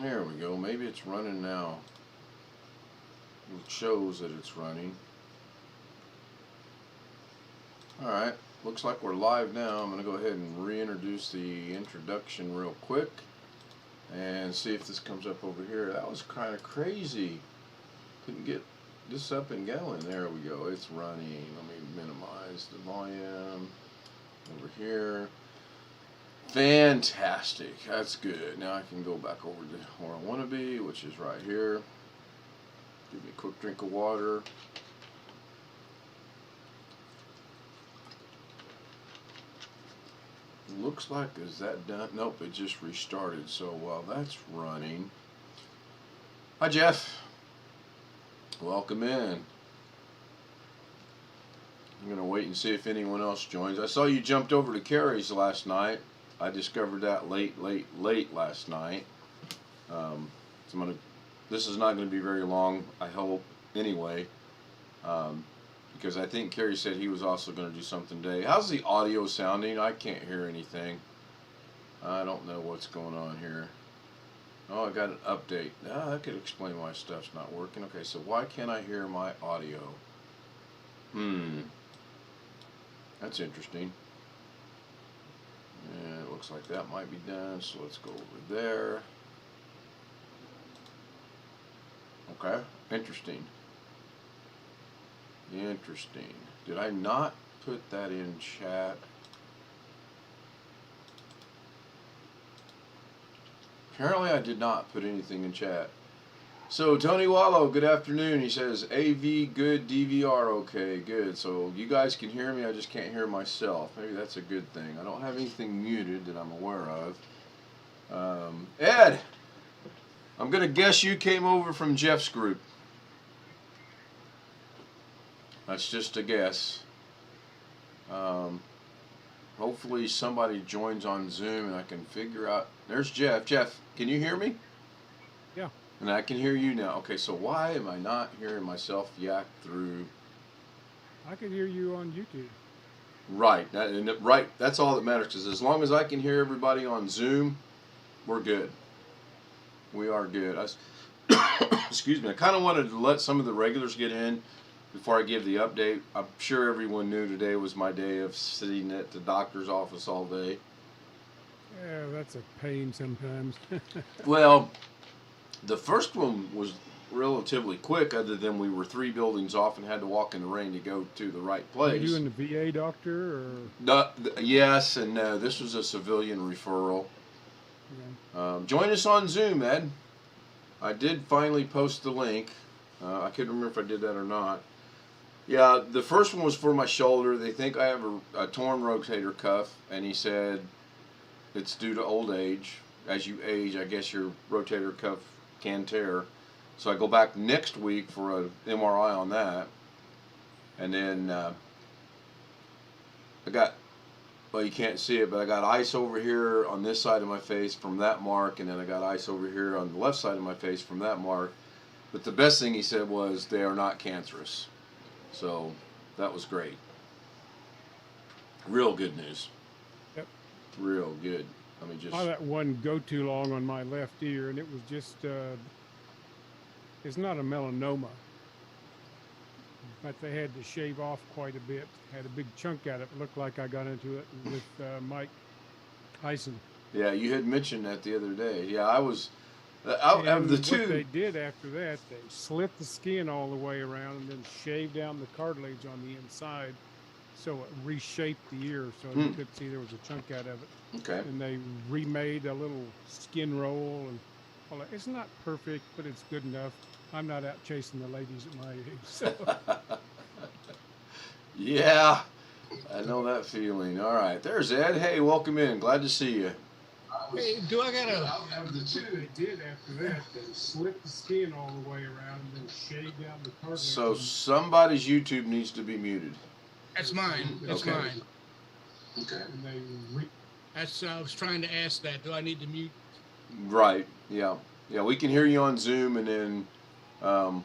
There we go. Maybe it's running now. It shows that it's running. Alright, looks like we're live now. I'm going to go ahead and reintroduce the introduction real quick and see if this comes up over here. That was kind of crazy. Couldn't get this up and going. There we go. It's running. Let me minimize the volume over here. Fantastic. That's good. Now I can go back over to where I want to be, which is right here. Give me a quick drink of water. Looks like, is that done? Nope, it just restarted. So while that's running. Hi, Jeff. Welcome in. I'm going to wait and see if anyone else joins. I saw you jumped over to Carrie's last night. I discovered that late last night. So this is not going to be very long, I hope, anyway. Because I think Carrie said he was also going to do something today. How's the audio sounding? I can't hear anything. I don't know what's going on here. Oh, I got an update. That could explain why stuff's not working. Okay, so why can't I hear my audio? That's interesting. And it looks like that might be done, so let's go over there. Okay, interesting. Interesting. Did I not put that in chat? Apparently I did not put anything in chat. So Tony Wallow, good afternoon. He says AV good, DVR okay, good. So you guys can hear me, I just can't hear myself. Maybe that's a good thing. I don't have anything muted that I'm aware of. Ed, I'm gonna guess you came over from Jeff's group. That's just a guess. Hopefully somebody joins on Zoom and I can figure out. There's Jeff. Jeff, can you hear me? Yeah. And I can hear you now. Okay, so why am I not hearing myself yak through? I can hear you on YouTube. Right. Right. That's all that matters. Because as long as I can hear everybody on Zoom, we're good. We are good. Excuse me. I kind of wanted to let some of the regulars get in before I give the update. I'm sure everyone knew today was my day of sitting at the doctor's office all day. Yeah, that's a pain sometimes. Well, the first one was relatively quick, other than we were 3 buildings off and had to walk in the rain to go to the right place. Are you in the VA doctor or? No, yes and no. This was a civilian referral. Yeah. Join us on Zoom, Ed. I did finally post the link. I couldn't remember if I did that or not. Yeah, the first one was for my shoulder. They think I have a torn rotator cuff, and he said it's due to old age. As you age, I guess your rotator cuff can tear. So I go back next week for an MRI on that. And then I got, well, you can't see it, but I got ice over here on this side of my face from that mark, and then I got ice over here on the left side of my face from that mark. But the best thing he said was they are not cancerous. So that was great. Real good news. Yep. Real good. Let me just. I let one go too long on my left ear, and it was just, it's not a melanoma, but they had to shave off quite a bit. Had a big chunk out of it. Looked like I got into it with Mike Tyson. Yeah, you had mentioned that the other day. Yeah, I was. Out of the two, what they did after that, they slit the skin all the way around and then shaved down the cartilage on the inside, so it reshaped the ear, so you could see there was a chunk out of it. Okay. And they remade a little skin roll and all that. It's not perfect, but it's good enough. I'm not out chasing the ladies at my age, so. Yeah, I know that feeling. All right, there's Ed. Hey, welcome in. Glad to see you. Hey, do I gotta? Out of the two, they did after that. They slit the skin all the way around and then shaved down the cartilage. So somebody's YouTube needs to be muted. That's mine. That's okay. mine. Okay. And they I was trying to ask that. Do I need to mute? Right. Yeah. Yeah. We can hear you on Zoom, and then I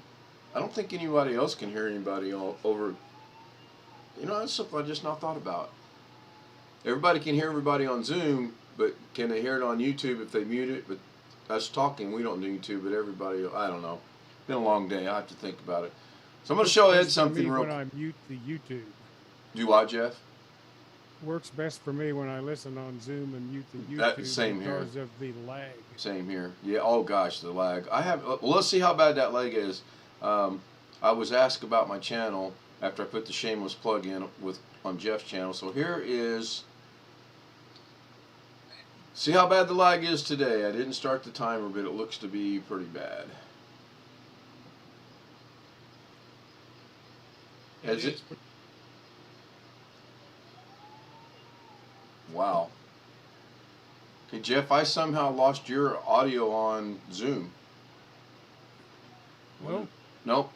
don't think anybody else can hear anybody over. You know, that's something I just not thought about. Everybody can hear everybody on Zoom, but can they hear it on YouTube if they mute it? But us talking, we don't need to, but everybody, I don't know. Been a long day. I have to think about it. So I'm going to show Ed Works for me something real when quick. I mute the YouTube. Do what, Jeff? Works best for me when I listen on Zoom and mute the That- YouTube same here. because of the lag. Same here. Yeah. Oh gosh, the lag. I have. Well, let's see how bad that lag is. I was asked about my channel after I put the shameless plug in on Jeff's channel. So here is. See how bad the lag is today. I didn't start the timer, but it looks to be pretty bad. Has it? Wow. Okay, Jeff, I somehow lost your audio on Zoom. Well, Nope.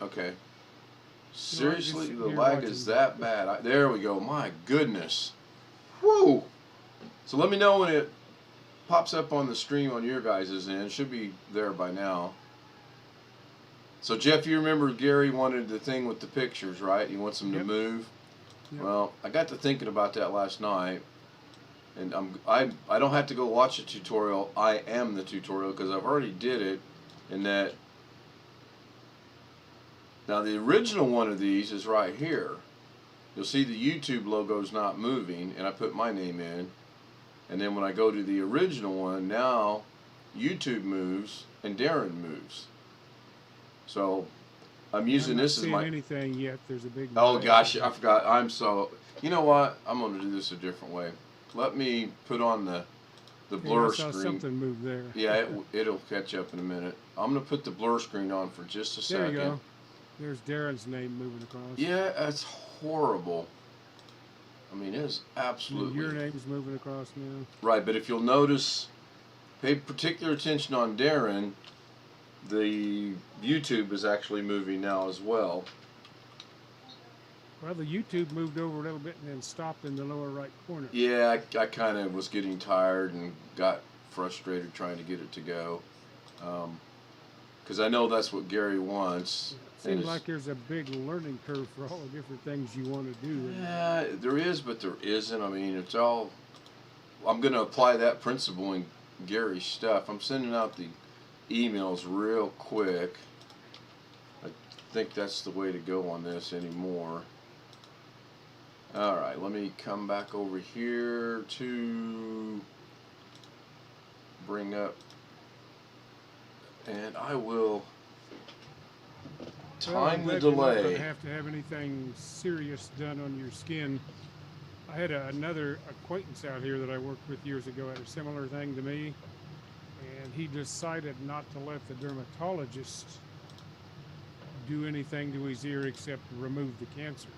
Okay. Seriously, just the here lag watching. is that bad. There we go. My goodness. Whoo. So let me know when it pops up on the stream on your guys' end. It should be there by now. So Jeff, you remember Gary wanted the thing with the pictures, right? He wants them to Yep. move. Yep. Well, I got to thinking about that last night, and I don't have to go watch a tutorial. I am the tutorial because I've already did it. In that, now the original one of these is right here. You'll see the YouTube logo's not moving, and I put my name in. And then when I go to the original one, now YouTube moves and Darren moves. So I'm using I'm not this as seeing my. anything yet. There's a big. Oh lag. gosh, I forgot. I'm so. You know what? I'm going to do this a different way. Let me put on the Yeah, blur I saw screen. something move there. Yeah, it'll catch up in a minute. I'm going to put the blur screen on for just a There second. you go. There's Darren's name moving across. Yeah, that's horrible. I mean, it is And absolutely your name's moving across now. right. But if you'll notice, pay particular attention on Darren. The YouTube is actually moving now as well. Well, the YouTube moved over a little bit and then stopped in the lower right corner. Yeah, I kind of was getting tired and got frustrated trying to get it to go. Because I know that's what Gary wants. It seems like there's a big learning curve for all the different things you want to do. Yeah, there is, but there isn't. I mean, it's all. I'm going to apply that principle in Gary's stuff. I'm sending out the emails real quick. I think that's the way to go on this anymore. All right, let me come back over here to bring up, and I will Well, I'm time the glad you're not going delay. to have anything serious done on your skin. I had another acquaintance out here that I worked with years ago had a similar thing to me, and he decided not to let the dermatologist do anything to his ear except remove the cancer.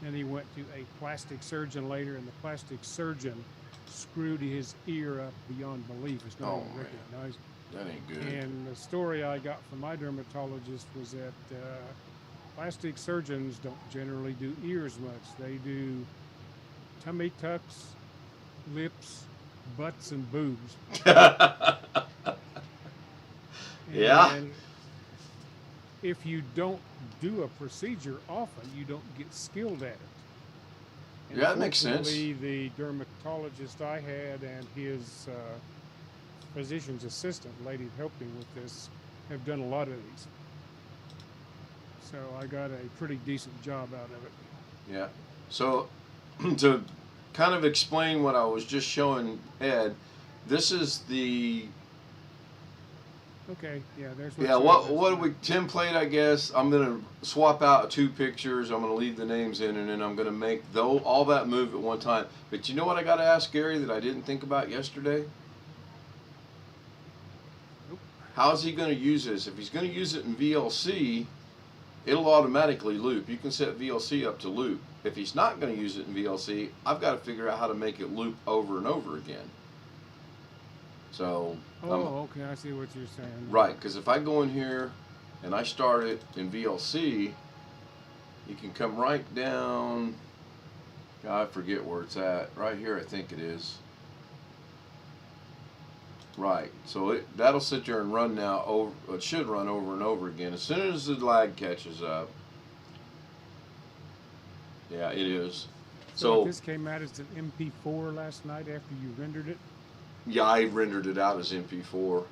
Then he went to a plastic surgeon later, and the plastic surgeon screwed his ear up beyond belief. It's not Oh, even man. recognized. That ain't good. And the story I got from my dermatologist was that plastic surgeons don't generally do ears much. They do tummy tucks, lips, butts, and boobs. Yeah. And if you don't do a procedure often, you don't get skilled at it. And Yeah, that makes sense. fortunately, the dermatologist I had and his physician's assistant, lady who helped me with this, have done a lot of these. So I got a pretty decent job out of it. Yeah. So to kind of explain what I was just showing Ed, this is the Okay, yeah, there's yeah, you what got. what do we template, I guess. I'm gonna swap out 2 pictures. I'm gonna leave the names in, and then I'm gonna make all that move at one time. But you know what I gotta ask Gary that I didn't think about yesterday? Nope. How's he gonna use this? If he's gonna use it in VLC, it'll automatically loop. You can set VLC up to loop. If he's not gonna use it in VLC, I've got to figure out how to make it loop over and over again. So Oh, okay, I see what you're saying. right, because if I go in here and I start it in VLC, you can come right down. I forget where it's at. Right here, I think it is. Right, so that'll sit there and run now. It should run over and over again as soon as the lag catches up. Yeah, it is. So So this came out as an MP4 last night after you rendered it. Yeah, I rendered it out as MP4.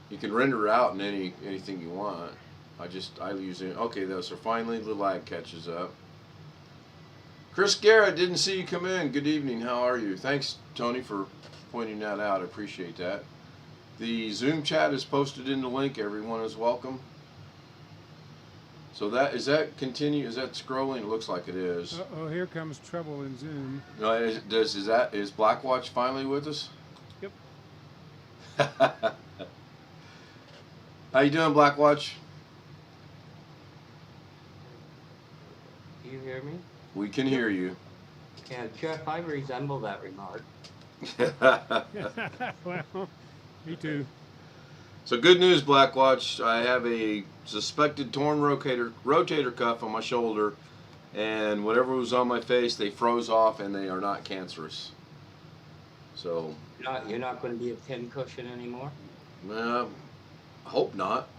You can render it out in anything you want. I use it. Okay, though. So finally the lag catches up. Chris Garrett, didn't see you come in. Good evening. How are you? Thanks, Tony, for pointing that out. I appreciate that. The Zoom chat is posted in the link. Everyone is welcome. So is that scrolling? It looks like it is. Oh, here comes trouble in Zoom. No, is Blackwatch finally with us? Yep. How you doing, Blackwatch? Do you hear me? We can hear you. Yeah, Jeff, I resemble that remark. Well, me too. So good news, Blackwatch. I have a suspected torn rotator cuff on my shoulder, and whatever was on my face, they froze off, and they are not cancerous. So You're not going to be a pincushion anymore? I hope not.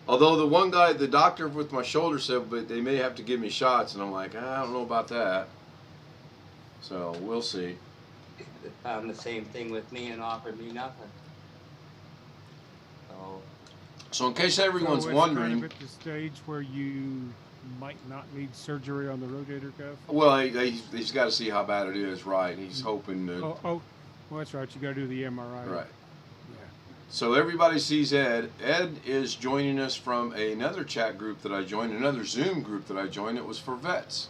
Although the one guy, the doctor with my shoulder said, but they may have to give me shots, and I'm like, I don't know about that. So we'll see. They found the same thing with me and offered me nothing. So in case everyone's so it's wondering, kind of at the stage where you might not need surgery on the rotator cuff. well, he's got to see how bad it is, right? He's hoping that. Well, that's right. You got to do the MRI. Right. Yeah. So everybody sees Ed. Ed is joining us from another chat group that I joined, another Zoom group that I joined. It was for vets.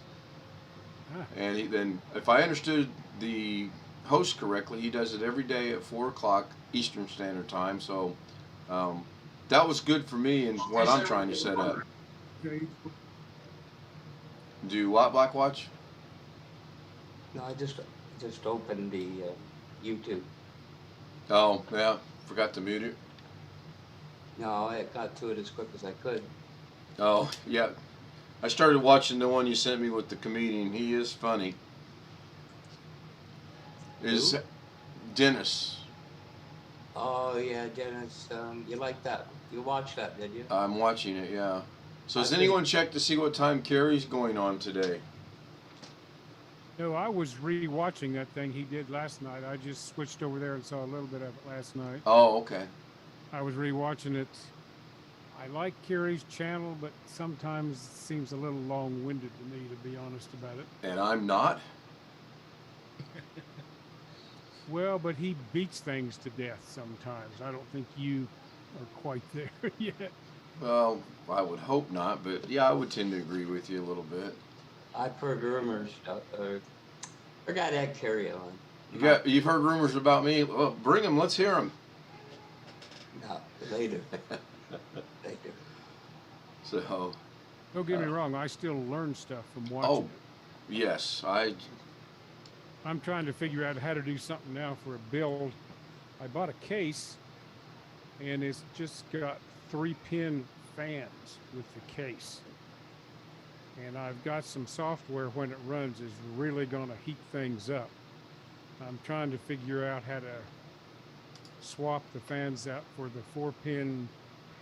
Ah. And then, if I understood the host correctly, he does it every day at 4 o'clock Eastern Standard Time. So that was good for me and what I'm trying to set up. Do what, Blackwatch? No, I just opened the YouTube. Oh, yeah. Forgot to mute it. No, I got to it as quick as I could. Oh, yeah. I started watching the one you sent me with the comedian. He is funny. Is Who? Dennis. Oh, yeah, Dennis. You like that? You watched that, did you? I'm watching it, yeah. So has I anyone checked to see what time Carrie's going on today? No, I was re-watching that thing he did last night. I just switched over there and saw a little bit of it last night. Oh, okay. I was re-watching it. I like Kerry's channel, but sometimes it seems a little long-winded to me, to be honest about it. And I'm not? Well, but he beats things to death sometimes. I don't think you are quite there yet. Well, I would hope not, but yeah, I would tend to agree with you a little bit. I've heard rumors. I got Ed Carey on. You've heard rumors about me? Well, bring them. Let's hear them. No, later. Later. So. Don't get me wrong. I still learn stuff from watching Oh, it. yes. I'm trying to figure out how to do something now for a build. I bought a case, and it's just got 3-pin fans with the case. And I've got some software when it runs is really going to heat things up. I'm trying to figure out how to swap the fans out for the 4-pin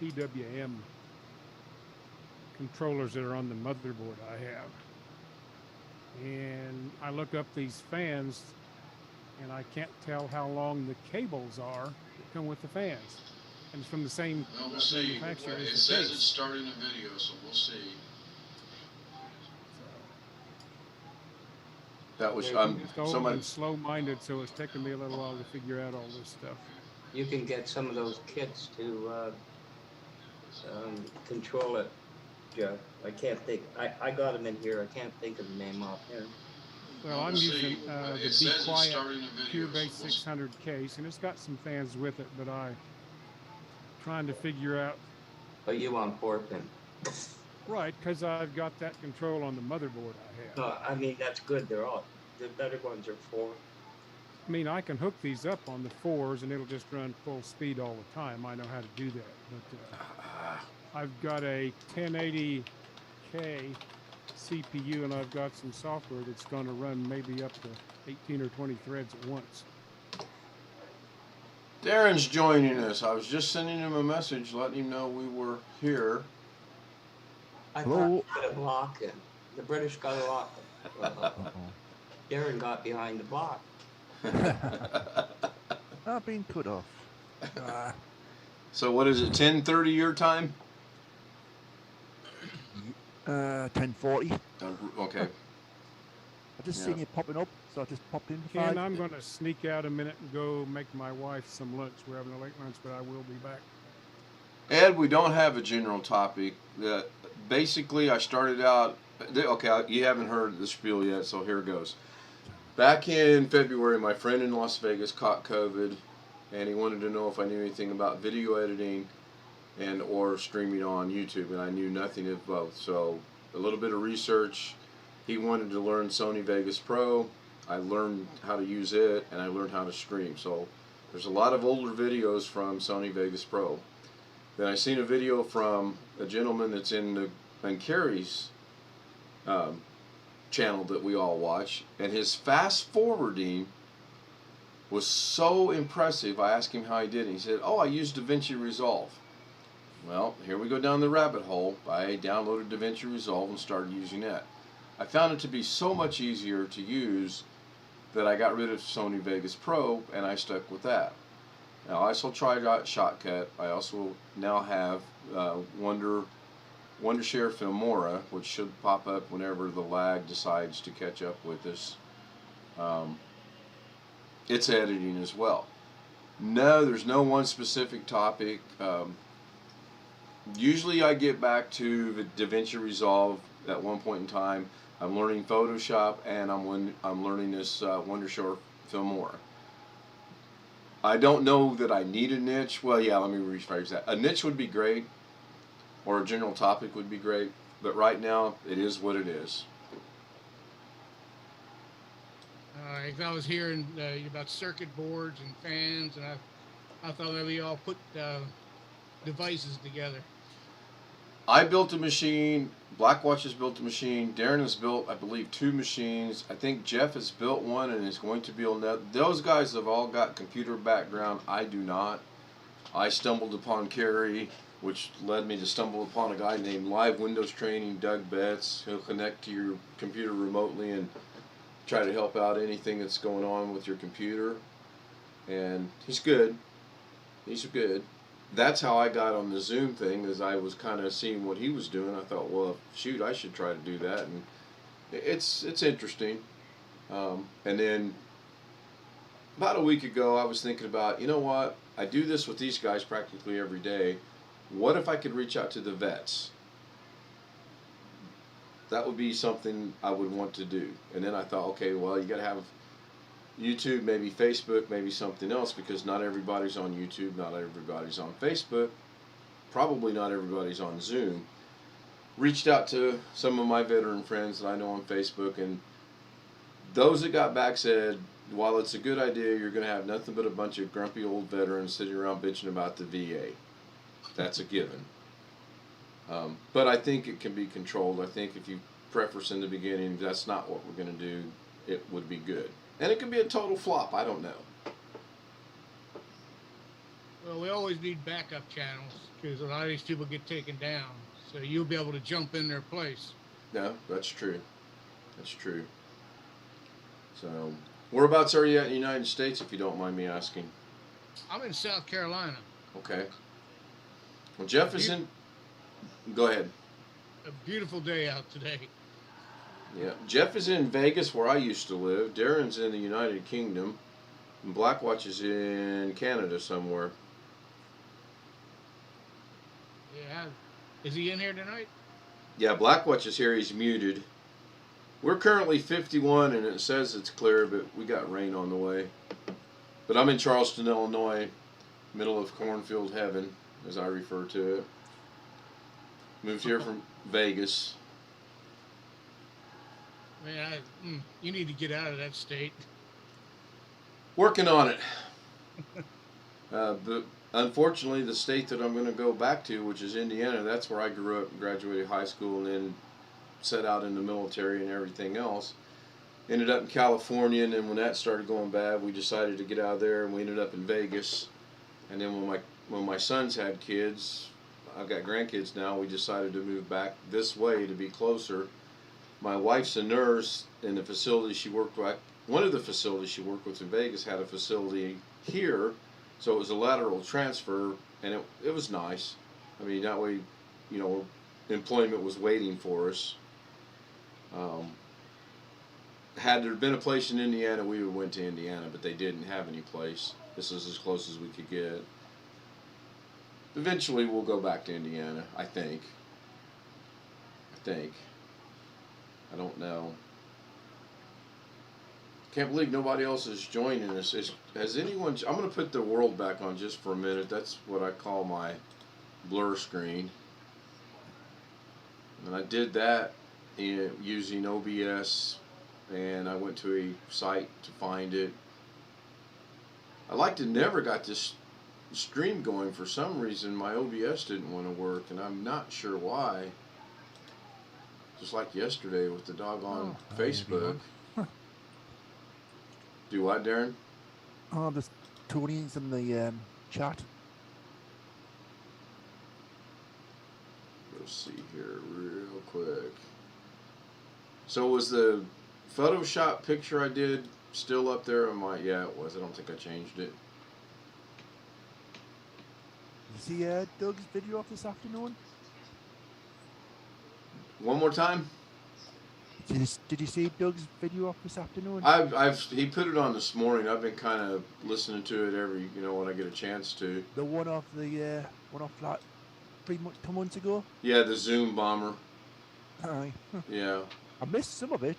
PWM controllers that are on the motherboard I have. And I look up these fans, and I can't tell how long the cables are that come with the fans. And it's from the same manufacturer as the It says case. it's starting a video, so we'll see. That was I'm old somebody. and slow-minded, so it's taken me a little while to figure out all this stuff. You can get some of those kits to control it, Jeff. I can't think. I got them in here. I can't think of the name offhand. Well, I'm using the Be Quiet Pure Base 600 case, and it's got some fans with it, but I'm trying to figure out. Oh, you want 4-pin? Right, because I've got that control on the motherboard I have. No, I mean, that's good. The better ones are 4. I mean, I can hook these up on the 4s, and it'll just run full speed all the time. I know how to do that. But I've got a 1080K CPU, and I've got some software that's going to run maybe up to 18 or 20 threads at once. Darren's joining us. I was just sending him a message letting him know we were here. I Hello. thought you put a block in. The British got a lock. Darren got behind the block. I've been cut off. Ah, So what is it? 10:30 your time? 10:40. Okay. I just Yeah. seen you popping up, so I just popped in for Ken, 5. I'm going to sneak out a minute and go make my wife some lunch. We're having a late lunch, but I will be back. Ed, we don't have a general topic. Basically, I started out. Okay, you haven't heard the spiel yet, so here it goes. Back in February, my friend in Las Vegas caught COVID, and he wanted to know if I knew anything about video editing and or streaming on YouTube, and I knew nothing of both. So a little bit of research. He wanted to learn Sony Vegas Pro. I learned how to use it, and I learned how to stream. So there's a lot of older videos from Sony Vegas Pro. Then I seen a video from a gentleman that's in Carrie's channel that we all watch, and his fast forwarding was so impressive. I asked him how he did it. He said, "Oh, I used DaVinci Resolve." Well, here we go down the rabbit hole. I downloaded DaVinci Resolve and started using that. I found it to be so much easier to use that I got rid of Sony Vegas Pro and I stuck with that. Now, I also tried out Shotcut. I also now have Wondershare Filmora, which should pop up whenever the lag decides to catch up with us. It's editing as well. No, there's no one specific topic. Usually I get back to the DaVinci Resolve at one point in time. I'm learning Photoshop, and I'm learning this Wondershare Filmora. I don't know that I need a niche. Well, yeah, let me rephrase that. A niche would be great, or a general topic would be great, but right now it is what it is. I was hearing about circuit boards and fans, and I thought that we all put devices together. I built a machine. Blackwatch has built a machine. Darren has built, I believe, 2 machines. I think Jeff has built one and is going to build another. Those guys have all got computer background. I do not. I stumbled upon Carrie, which led me to stumble upon a guy named Live Windows Training, Doug Betts. He'll connect to your computer remotely and try to help out anything that's going on with your computer. And he's good. He's good. That's how I got on the Zoom thing, as I was kind of seeing what he was doing. I thought, well, shoot, I should try to do that, and it's interesting. And then about a week ago, I was thinking about, you know what? I do this with these guys practically every day. What if I could reach out to the vets? That would be something I would want to do. And then I thought, okay, well, you got to have YouTube, maybe Facebook, maybe something else, because not everybody's on YouTube, not everybody's on Facebook, probably not everybody's on Zoom. Reached out to some of my veteran friends that I know on Facebook, and those that got back said, while it's a good idea, you're going to have nothing but a bunch of grumpy old veterans sitting around bitching about the VA. That's a given. But I think it can be controlled. I think if you preface in the beginning, that's not what we're going to do, it would be good. And it could be a total flop. I don't know. Well, we always need backup channels because a lot of these people get taken down. So you'll be able to jump in their place. No, that's true. That's true. So, whereabouts are you at in the United States, if you don't mind me asking? I'm in South Carolina. Okay. Well, Jeff is in. Go ahead. A beautiful day out today. Yeah, Jeff is in Vegas, where I used to live. Darren's in the United Kingdom, and Blackwatch is in Canada somewhere. Yeah. Is he in here tonight? Yeah, Blackwatch is here. He's muted. We're currently 51, and it says it's clear, but we got rain on the way. But I'm in Charleston, Illinois, middle of cornfield heaven, as I refer to it. Moved here from Vegas. Man, you need to get out of that state. Working on it. But unfortunately, the state that I'm going to go back to, which is Indiana, that's where I grew up and graduated high school and then set out in the military and everything else. Ended up in California, and then when that started going bad, we decided to get out of there, and we ended up in Vegas. And then when my sons had kids, I've got grandkids now, we decided to move back this way to be closer. My wife's a nurse in the facility she worked with. One of the facilities she worked with in Vegas had a facility here, so it was a lateral transfer, and it was nice. I mean, that way, you know, employment was waiting for us. Had there been a place in Indiana, we would have went to Indiana, but they didn't have any place. This is as close as we could get. Eventually, we'll go back to Indiana, I think. I don't know. Can't believe nobody else is joining us. Has anyone? I'm going to put the world back on just for a minute. That's what I call my blur screen. And I did that using OBS, and I went to a site to find it. never got this stream going. For some reason, my OBS didn't want to work, and I'm not sure why. Just like yesterday with the doggone Facebook. Do what, Darren? Oh, there's Tony's in the chat. Let's see here real quick. So was the Photoshop picture I did still up there? Yeah, it was. I don't think I changed it. Did you see Doug's video off this afternoon? One more time? Did you see Doug's video off this afternoon? He put it on this morning. I've been kind of listening to it every, when I get a chance to. The one off like 2 months ago? Yeah, the Zoom bomber. Aye. Yeah. I missed some of it.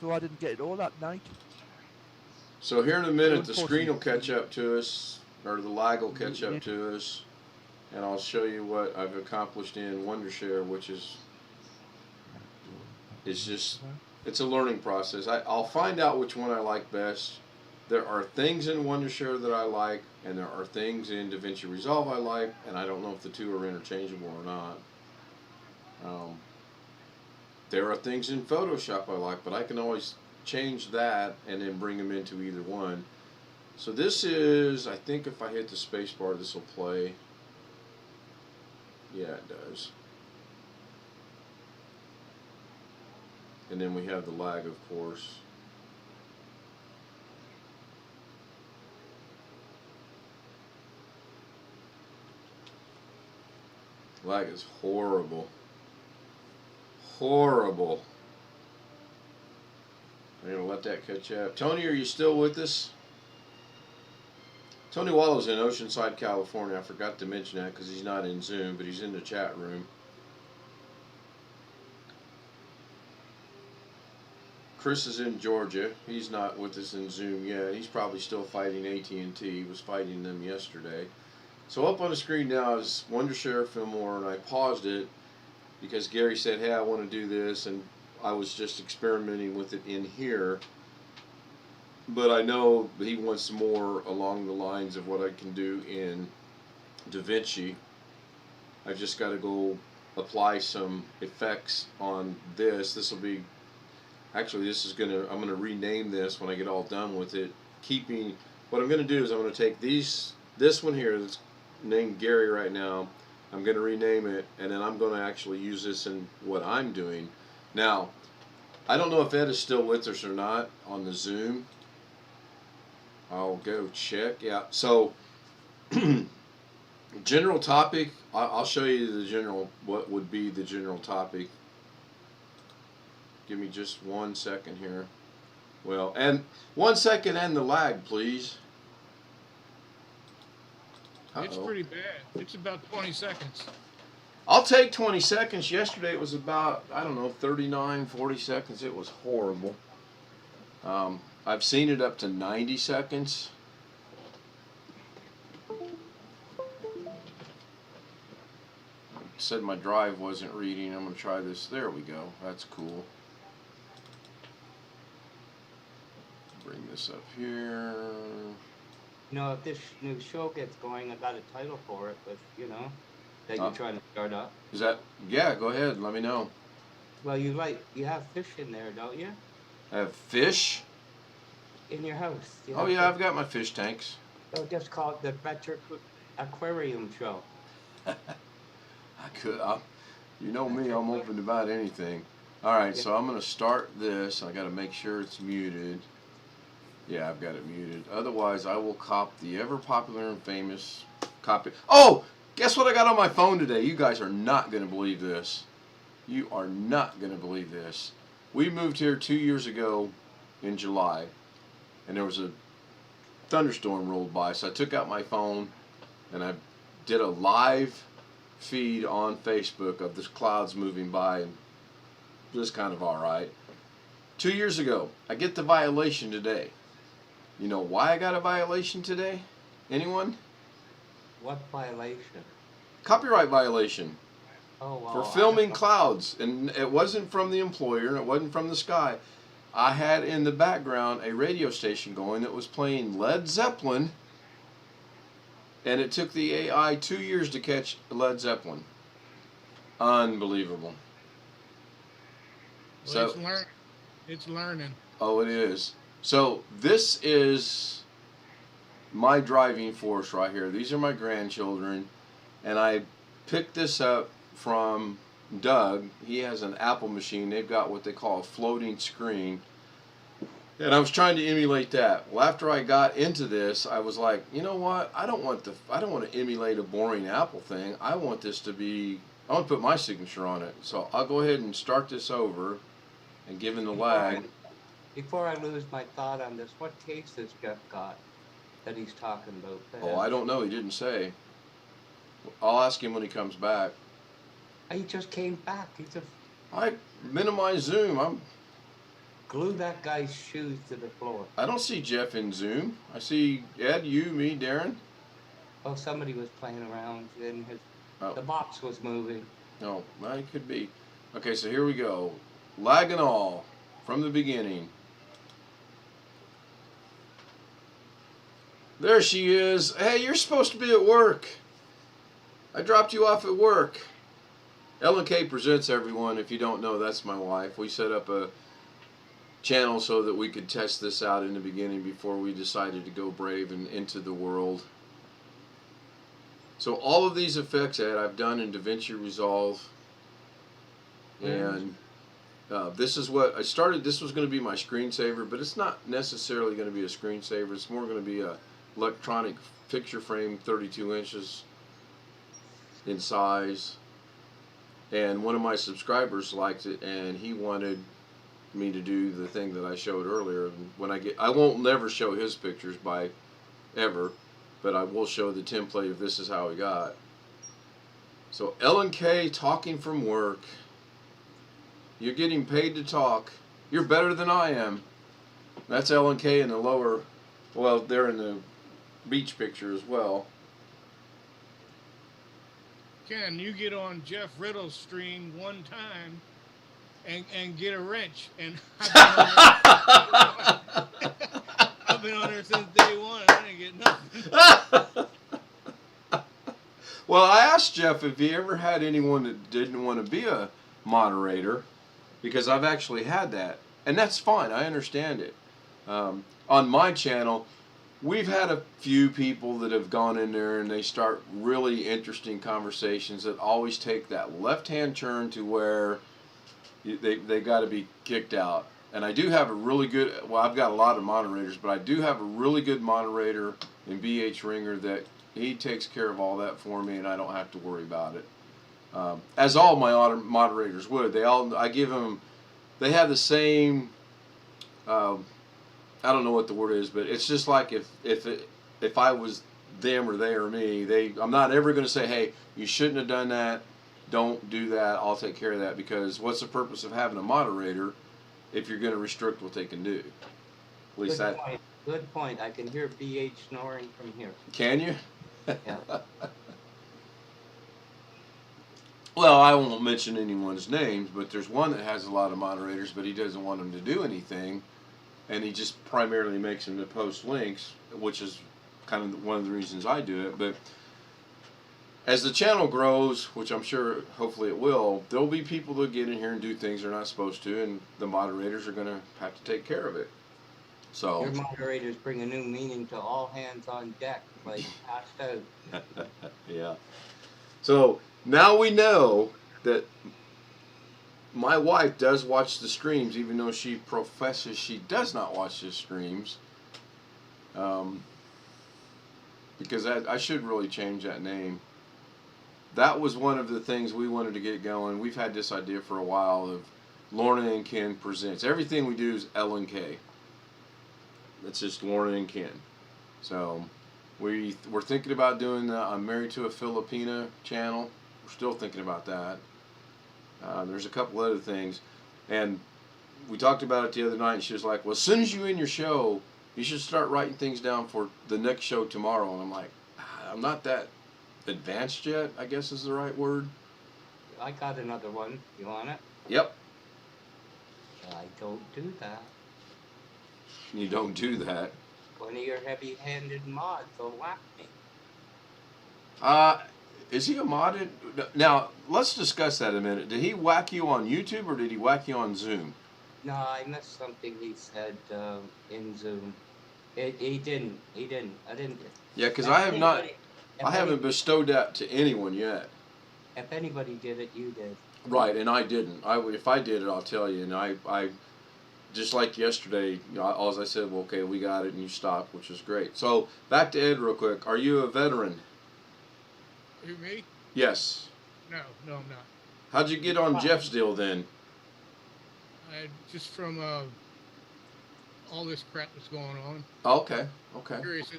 So I didn't get it all that night. So here in a minute, the screen will catch up to us, or the lag will catch up to us, and I'll show you what I've accomplished in Wondershare, which is, it's a learning process. I'll find out which one I like best. There are things in Wondershare that I like, and there are things in DaVinci Resolve I like, and I don't know if the two are interchangeable or not. There are things in Photoshop I like, but I can always change that and then bring them into either one. So this is, I think if I hit the space bar, this will play. Yeah, it does. And then we have the lag, of course. Lag is horrible. Horrible. I'm going to let that catch up. Tony, are you still with us? Tony Wallow's in Oceanside, California. I forgot to mention that because he's not in Zoom, but he's in the chat room. Chris is in Georgia. He's not with us in Zoom yet. He's probably still fighting AT&T. He was fighting them yesterday. So up on the screen now is Wondershare Filmora, and I paused it because Gary said, hey, I want to do this, and I was just experimenting with it in here. But I know he wants more along the lines of what I can do in DaVinci. I've just got to go apply some effects on this. This will be, actually I'm going to rename this when I get all done with it. What I'm going to do is I'm going to take this one here that's named Gary right now. I'm going to rename it, and then I'm going to actually use this in what I'm doing. Now, I don't know if Ed is still with us or not on the Zoom. I'll go check. Yeah, so general topic, I'll show you what would be the general topic. Give me just 1 second here. Well, and 1 second and the lag, please. It's pretty bad. It's about 20 seconds. I'll take 20 seconds. Yesterday it was about, 39, 40 seconds. It was horrible. I've seen it up to 90 seconds. Said my drive wasn't reading. I'm going to try this. There we go. That's cool. Bring this up here. If this new show gets going, I got a title for it, but that you're trying to start up. Is that? Yeah, go ahead. Let me know. Well, you have fish in there, don't you? I have fish in your house. Oh yeah, I've got my fish tanks. So just call it the Retro Aquarium Show. I could. You know me, I'm open to about anything. All right, so I'm going to start this. I got to make sure it's muted. Yeah, I've got it muted. Otherwise, I will cop the ever popular and famous copy. Oh, guess what I got on my phone today? You guys are not going to believe this. You are not going to believe this. We moved here 2 years ago in July, and there was a thunderstorm rolled by, so I took out my phone and I did a live feed on Facebook of the clouds moving by, and it was kind of alright. 2 years ago, I get the violation today. You know why I got a violation today? Anyone? What violation? Copyright violation Oh, wow. for filming clouds, and it wasn't from the employer, and it wasn't from the sky. I had in the background a radio station going that was playing Led Zeppelin, and it took the AI 2 years to catch Led Zeppelin. Unbelievable. Well, So it's learning. oh, it is. So this is my driving force right here. These are my grandchildren, and I picked this up from Doug. He has an Apple machine. They've got what they call a floating screen, and I was trying to emulate that. Well, after I got into this, I was like, you know what? I don't want to emulate a boring Apple thing. I want this to be. I want to put my signature on it. So I'll go ahead and start this over, and given the lag. Before I lose my thought on this, what case has Jeff got that he's talking about? Oh, I don't know. He didn't say. I'll ask him when he comes back. He just came back. I minimize Zoom. Glue that guy's shoes to the floor. I don't see Jeff in Zoom. I see Ed, you, me, Darren. Oh, somebody was playing around and Oh. the box was moving. No, well, it could be. Okay, so here we go. Lag and all from the beginning. There she is. Hey, you're supposed to be at work. I dropped you off at work. Ellen K presents, everyone. If you don't know, that's my wife. We set up a channel so that we could test this out in the beginning before we decided to go brave and into the world. So all of these effects, Ed, I've done in DaVinci Resolve. And this is what I started. This was going to be my screensaver, but it's not necessarily going to be a screensaver. It's more going to be a electronic picture frame, 32 inches in size. And one of my subscribers liked it, and he wanted me to do the thing that I showed earlier. And when I won't never show his pictures by ever, but I will show the template of this is how we got. So Ellen K talking from work. You're getting paid to talk. You're better than I am. That's Ellen K in the lower, well, they're in the beach picture as well. Ken, you get on Jeff Riddle's stream one time and get a wrench. And I've been on there since day one and I didn't get nothing. Well, I asked Jeff if he ever had anyone that didn't want to be a moderator, because I've actually had that. And that's fine. I understand it. On my channel, we've had a few people that have gone in there and they start really interesting conversations that always take that left-hand turn to where they got to be kicked out. And I do have a really good, well, I've got a lot of moderators, but I do have a really good moderator in BH Ringer that he takes care of all that for me, and I don't have to worry about it. As all my moderators would. I give them, they have the same, I don't know what the word is, but it's just like if I was them or they or me, I'm not ever going to say, hey, you shouldn't have done that, don't do that, I'll take care of that, because what's the purpose of having a moderator if you're going to restrict what they can do? At least Good point. Good point. I can hear BH snoring from here. Can you? Yeah. Well, I won't mention anyone's names, but there's one that has a lot of moderators, but he doesn't want them to do anything, and he just primarily makes them to post links, which is kind of one of the reasons I do it. But as the channel grows, which I'm sure hopefully it will, there'll be people that get in here and do things they're not supposed to, and the moderators are going to have to take care of it. So Your moderators bring a new meaning to all hands on deck, like passed out. yeah. So now we know that my wife does watch the streams, even though she professes she does not watch the streams. Because I should really change that name. That was one of the things we wanted to get going. We've had this idea for a while of Lorna and Ken Presents. Everything we do is L and K. It's just Lorna and Ken. So we're thinking about doing the I'm Married to a Filipina channel. We're still thinking about that. There's a couple other things. And we talked about it the other night, and she was like, well, as soon as you end your show, you should start writing things down for the next show tomorrow. And I'm like, I'm not that advanced yet, I guess is the right word. I got another one. You want it? Yep. I don't do that. You don't do that. One of your heavy-handed mods will whack me. Is he a modded? Now, let's discuss that a minute. Did he whack you on YouTube or did he whack you on Zoom? No, I missed something he said in Zoom. He didn't. I didn't. Yeah, because If I have not. anybody- I haven't bestowed that to anyone yet. If anybody did it, you did. Right, and I didn't. If I did it, I'll tell you. And I just like yesterday, all I said, well, okay, we got it, and you stopped, which is great. So back to Ed real quick. Are you a veteran? Who, me? Yes. No, I'm not. How'd you get on Jeff's deal then? Just from all this crap that's going on. Okay. Okay. Curious.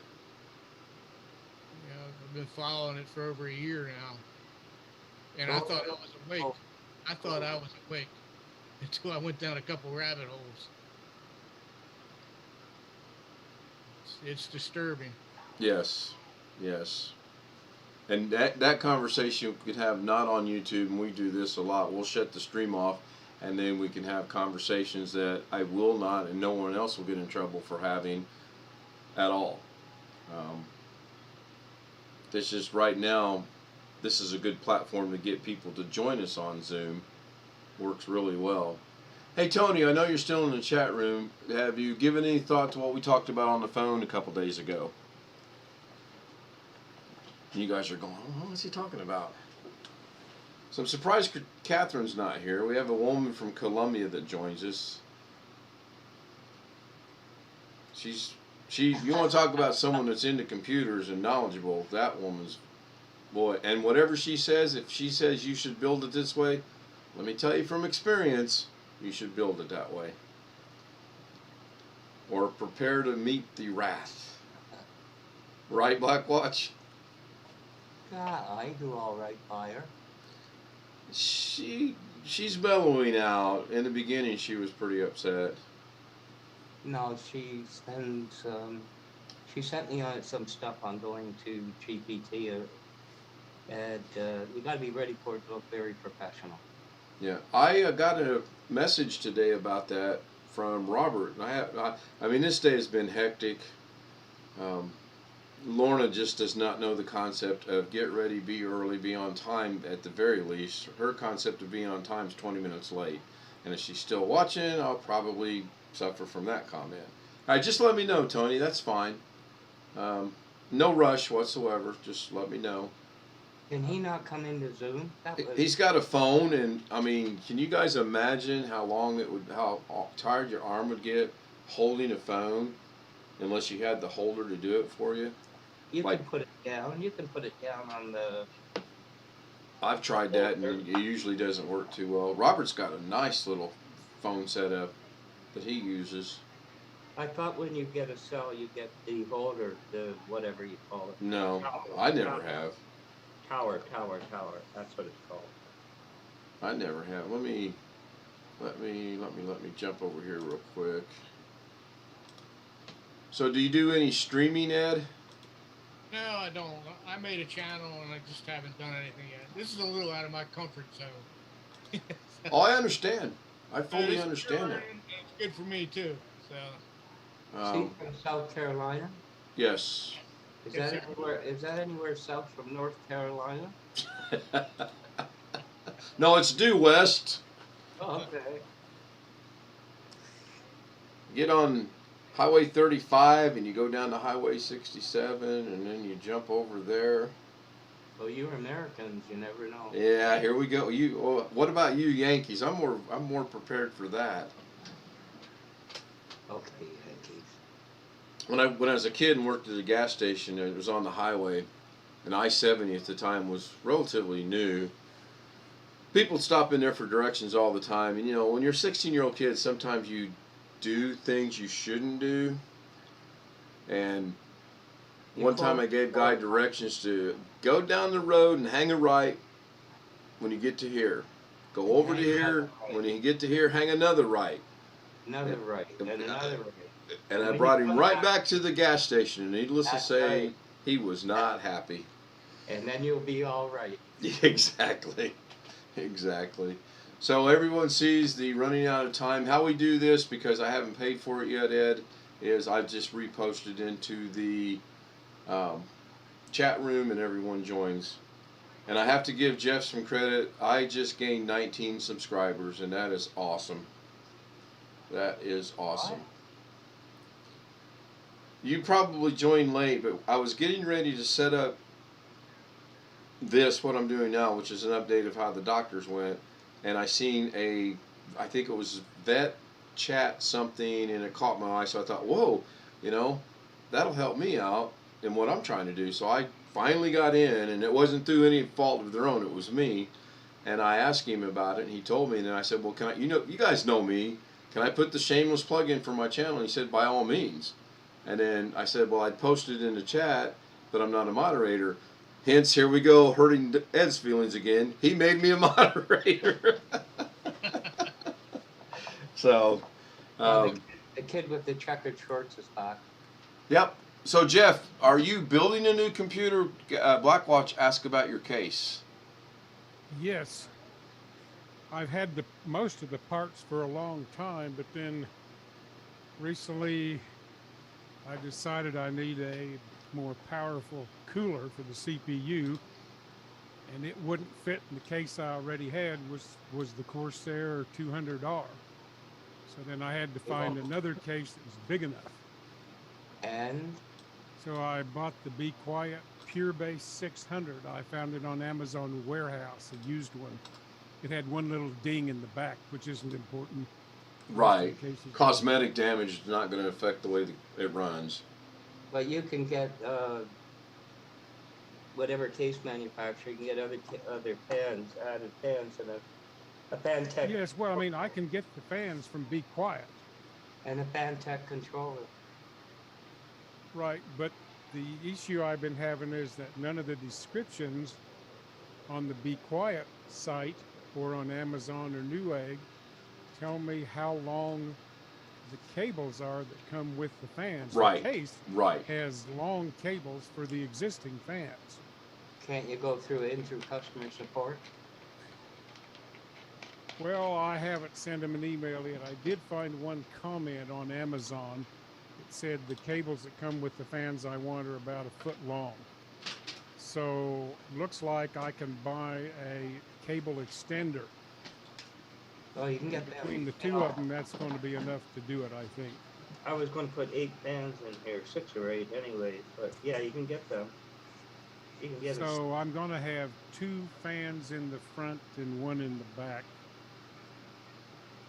I've been following it for over a year now, and I thought I was awake. I thought I was awake until I went down a couple rabbit holes. It's disturbing. Yes. Yes. And that conversation we could have not on YouTube, and we do this a lot. We'll shut the stream off, and then we can have conversations that I will not, and no one else will get in trouble for having at all. This is right now, this is a good platform to get people to join us on Zoom. Works really well. Hey Tony, I know you're still in the chat room. Have you given any thought to what we talked about on the phone a couple days ago? You guys are going, oh, what's he talking about? So I'm surprised Catherine's not here. We have a woman from Colombia that joins us. You want to talk about someone that's into computers and knowledgeable, that woman's, boy, and whatever she says, if she says you should build it this way, let me tell you from experience, you should build it that way. Or prepare to meet the wrath. Right, Blackwatch? Yeah, I do all right by her. She's mellowing out. In the beginning, she was pretty upset. No, she sent me some stuff on going to GPT, and you got to be ready for it to look very professional. Yeah, I got a message today about that from Robert. And I mean, this day has been hectic. Lorna just does not know the concept of get ready, be early, be on time at the very least. Her concept of being on time is 20 minutes late. And if she's still watching, I'll probably suffer from that comment. All right, just let me know, Tony. That's fine. No rush whatsoever. Just let me know. Can he not come into Zoom? He's got a phone, and I mean, can you guys imagine how tired your arm would get holding a phone, unless you had the holder to do it for you? You can put it down. You can put it down on the. I've tried that, and it usually doesn't work too well. Robert's got a nice little phone setup that he uses. I thought when you get a cell, you get the holder, the whatever you call it. No, I never have. Tower. That's what it's called. I never have. Let me jump over here real quick. So, do you do any streaming, Ed? No, I don't. I made a channel and I just haven't done anything yet. This is a little out of my comfort zone. Oh, I understand. I fully understand that. It's good for me too. So. See, from South Carolina. Yes. Is that anywhere south from North Carolina? No, it's due west. Oh, okay. Get on Highway 35 and you go down to Highway 67 and then you jump over there. Well, you Americans, you never know. Yeah, here we go. What about you Yankees? I'm more prepared for that. Okay, Yankees. when I was a kid and worked at a gas station, it was on the highway, and I-70 at the time was relatively new. People stop in there for directions all the time, and you know, when you're a 16-year-old kid, sometimes you do things you shouldn't do. And one time I gave guy directions to go down the road and hang a right when you get to here. Go over to here. When you get to here, hang another right. Another right, and another right. And I brought him right back to the gas station, and needless to say, he was not happy. And then you'll be all right. Exactly. Exactly. So everyone sees the running out of time. How we do this, because I haven't paid for it yet, Ed, is I've just reposted into the chat room and everyone joins. And I have to give Jeff some credit. I just gained 19 subscribers, and that is awesome. That is awesome. What? You probably joined late, but I was getting ready to set up what I'm doing now, which is an update of how the doctors went, and I seen I think it was vet chat something, and it caught my eye, so I thought, whoa, you know, that'll help me out in what I'm trying to do. So I finally got in, and it wasn't through any fault of their own, it was me, and I asked him about it, and he told me, and then I said, well, can I, you guys know me, can I put the shameless plug in for my channel? And he said, by all means. And then I said, well, I'd posted in the chat, but I'm not a moderator. Hence, here we go, hurting Ed's feelings again. He made me a moderator. So, The kid with the checkered shorts is back. Yep. So, Jeff, are you building a new computer? Blackwatch asked about your case. Yes. I've had most of the parts for a long time, but then recently I decided I need a more powerful cooler for the CPU, and it wouldn't fit in the case I already had, was the Corsair 200R. So then I had to find another case that was big enough. And so I bought the Be Quiet Pure Base 600. I found it on Amazon Warehouse, a used one. It had one little ding in the back, which isn't important. Right. Cosmetic damage is not going to affect the way it runs. but you can get whatever case manufacturer, you can get other fans, added fans, and a fan tech. Yes, well, I mean, I can get the fans from Be Quiet. And a fan tech controller. Right, but the issue I've been having is that none of the descriptions on the Be Quiet site or on Amazon or Newegg tell me how long the cables are that come with the fans. Right. The case Right. has long cables for the existing fans. Can't you go through customer support? Well, I haven't sent them an email yet. I did find one comment on Amazon that said the cables that come with the fans I want are about 1 foot long. So looks like I can buy a cable extender. Oh, you can get them. Between the two of them, that's going to be enough to do it, I think. I was going to put 8 fans in here, 6 or 8 anyways, but yeah, you can get them. You can get So I'm going to have 2 fans in the front and 1 in the back.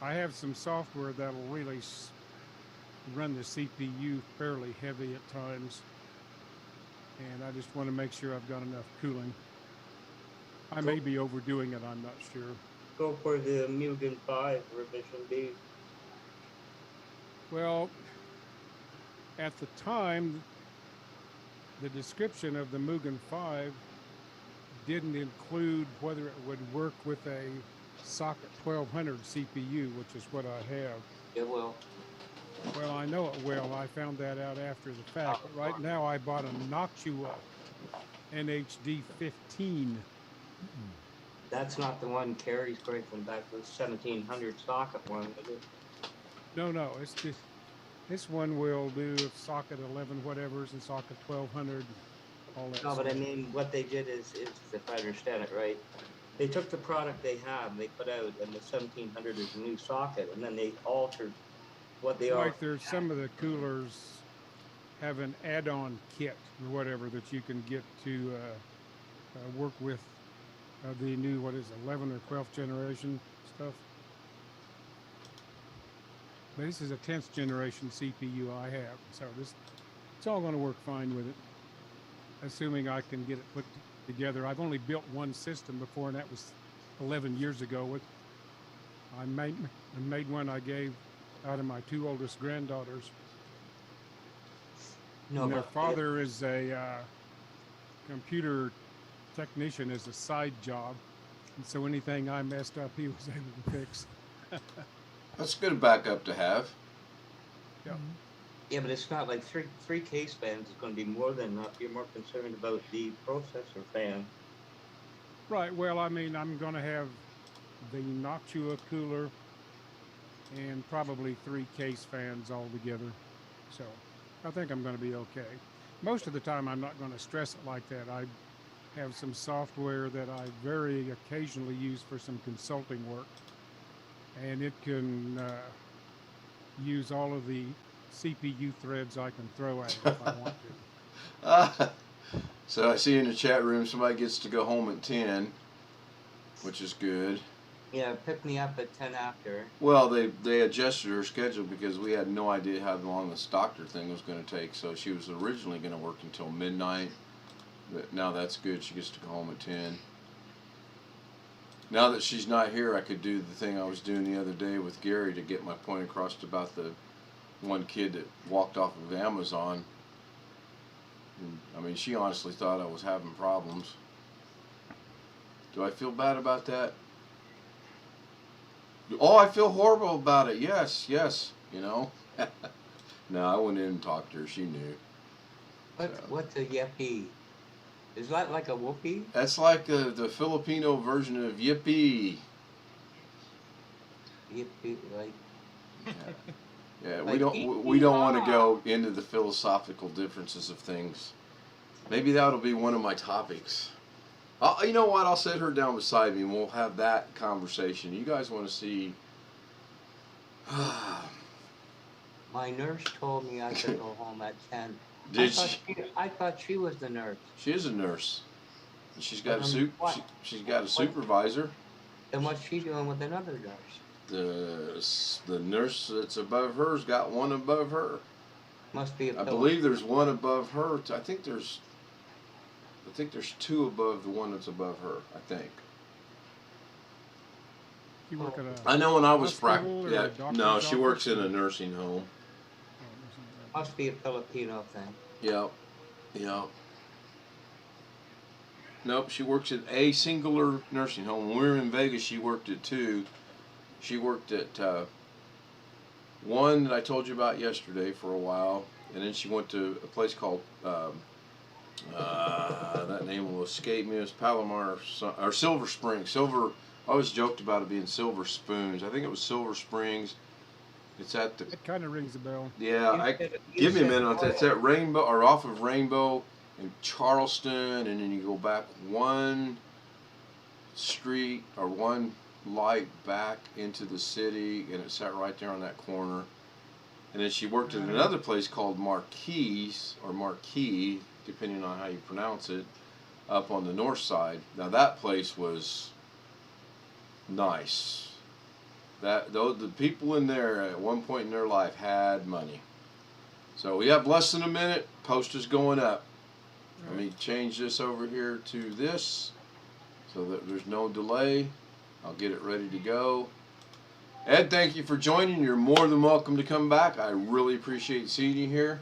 I have some software that'll really run the CPU fairly heavy at times, and I just want to make sure I've got enough cooling. I may be overdoing it, I'm not sure. Go for the Mugen 5 revision B. Well, at the time, the description of the Mugen 5 didn't include whether it would work with a socket 1200 CPU, which is what I have. It will. Well, I know it will. I found that out after the fact. But right now, I bought a Noctua NHD 15. That's not the one Carrie's breaking back, the 1700 socket one, is it? No, it's just this one will do socket 11 whatevers and socket 1200, all that. No, but I stuff. mean, what they did is, if I understand it right, they took the product they have, they put out, and the 1700 is a new socket, and then they altered what they are. Right, there's some of the coolers have an add-on kit or whatever that you can get to work with the new, 11 or 12th generation stuff. But this is a 10th generation CPU I have, so It's all going to work fine with it, assuming I can get it put together. I've only built one system before, and that was 11 years ago. I made one I gave out of my 2 oldest granddaughters. No, And their but father is a computer technician as a side job, and so anything I messed up, he was able to fix. That's a good backup to have. Yep. yeah, but it's not like three case fans is going to be more than enough. You're more concerned about the processor fan. Right. Well, I mean, I'm going to have the Noctua cooler and probably 3 case fans all together. So I think I'm going to be okay. Most of the time, I'm not going to stress it like that. I have some software that I very occasionally use for some consulting work, and it can use all of the CPU threads I can throw at it if I want to. So I see in the chat room somebody gets to go home at 10, which is good. Yeah, pick me up at 10 after. Well, they adjusted her schedule because we had no idea how long this doctor thing was going to take. So she was originally going to work until midnight, but now that's good. She gets to go home at 10. Now that she's not here, I could do the thing I was doing the other day with Gary to get my point across about the one kid that walked off of Amazon. And, I mean, she honestly thought I was having problems. Do I feel bad about that? Oh, I feel horrible about it. Yes, you know. No, I went in and talked to her. She knew. What's a yippee? Is that like a whoopee? That's like the Filipino version of yippee. Yippee, like. Yeah, Like we don't want to go into the philosophical differences of things. Maybe that'll be one of my topics. You know what? I'll sit her down beside me and we'll have that conversation. You guys want to see? My nurse told me I could go home at 10. Did she? I thought she was the nurse. She is a nurse. She's got What? she's got a supervisor. Then what's she doing with another nurse? The nurse that's above her's got one above her. Must be a I pillow. believe there's one above her. I think there's 2 above the one that's above her. I think. You work at a I know when I was hospital or a yeah. doctor's No, she office? works in a nursing home. Must be a Filipino thing. Yep. Nope, she works at a singular nursing home. When we were in Vegas, she worked at 2. She worked at one that I told you about yesterday for a while, and then she went to a place called that name will escape me. It was Palomar or Silver Springs. I always joked about it being Silver Spoons. I think it was Silver Springs. It's at the. It kind of rings a bell. Yeah, give me a minute. It's at Rainbow or off of Rainbow in Charleston, and then you go back 1 street or 1 light back into the city, and it sat right there on that corner. And then she worked at another place called Marquis, depending on how you pronounce it, up on the north side. Now that place was nice. The people in there at one point in their life had money. So we have less than a minute. Poster's going up. Let me change this over here to this so that there's no delay. I'll get it ready to go. Ed, thank you for joining. You're more than welcome to come back. I really appreciate seeing you here.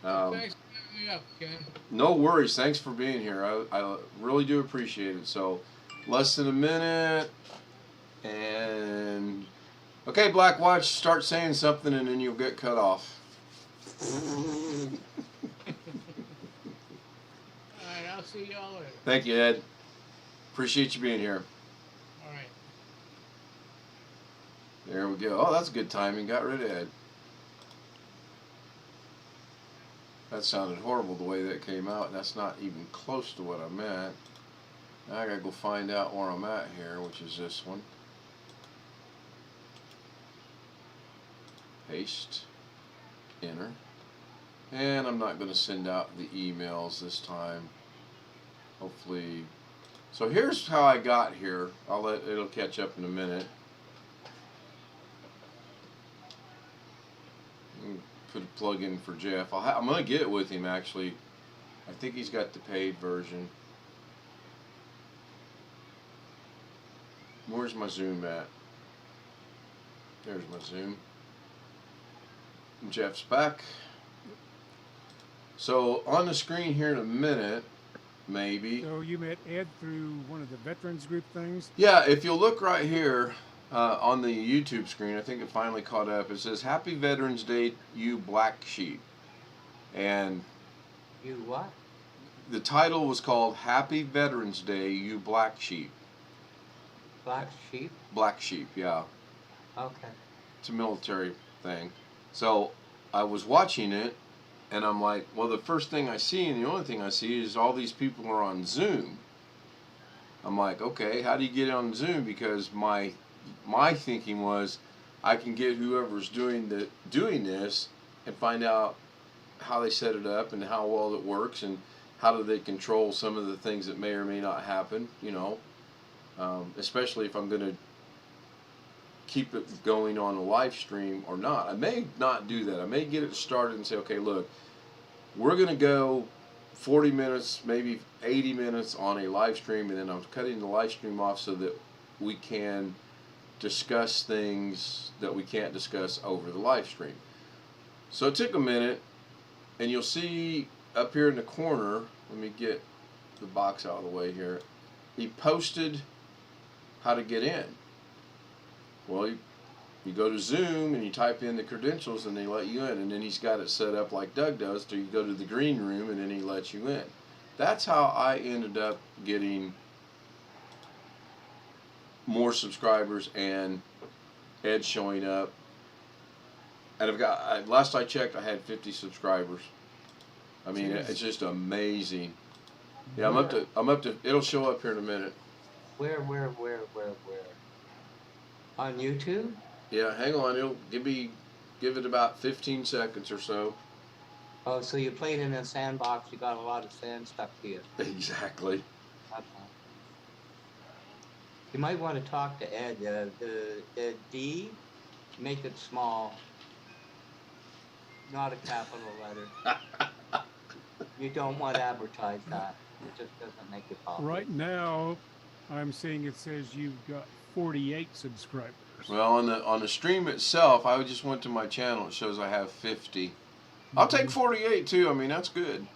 Thanks for having me up, Ken. No worries. Thanks for being here. I really do appreciate it. So, less than a minute. And, okay, Black Watch, start saying something and then you'll get cut off. All right, I'll see y'all later. Thank you, Ed. Appreciate you being here. All right. There we go. Oh, that's good timing. Got rid of Ed. That sounded horrible the way that came out. That's not even close to what I meant. Now I gotta go find out where I'm at here, which is this one. Paste. Enter. And I'm not going to send out the emails this time. Hopefully. So here's how I got here. It'll catch up in a minute. put a plug in for Jeff. I'm gonna get it with him actually. I think he's got the paid version. Where's my Zoom at? There's my Zoom. Jeff's back. So on the screen here in a minute, maybe. So you met Ed through one of the veterans group things? Yeah, if you'll look right here on the YouTube screen, I think it finally caught up. It says, "Happy Veterans Day, you black sheep." And You what? the title was called "Happy Veterans Day, you black sheep." Black sheep? Black sheep, yeah. Okay. It's a military thing. So I was watching it, and I'm like, well, the first thing I see and the only thing I see is all these people are on Zoom. I'm like, okay, how do you get on Zoom? Because my thinking was, I can get whoever's doing this and find out how they set it up and how well it works and how do they control some of the things that may or may not happen, you know, especially if I'm going to keep it going on a live stream or not. I may not do that. I may get it started and say, okay, look, we're going to go 40 minutes, maybe 80 minutes on a live stream, and then I'm cutting the live stream off so that we can discuss things that we can't discuss over the live stream. So it took a minute, and you'll see up here in the corner, let me get the box out of the way here, he posted how to get in. Well, you go to Zoom and you type in the credentials and they let you in, and then he's got it set up like Doug does, so you go to the green room and then he lets you in. That's how I ended up getting more subscribers and Ed showing up. And I've got, last I checked, I had 50 subscribers. I mean, Jeez. it's just amazing. Yeah, I'm up to, it'll show up here in a minute. Where? On YouTube? Yeah, hang on, it'll give it about 15 seconds or so. Oh, so you played in a sandbox, you got a lot of sand stuck to you. Exactly. Okay. You might want to talk to Ed. The D, make it small, not a capital letter. You don't want to advertise that. It just doesn't make it popular. Right now, I'm seeing it says you've got 48 subscribers. Well, on the stream itself, I just went to my channel. It shows I have 50. I'll take 48 too. I mean, that's good.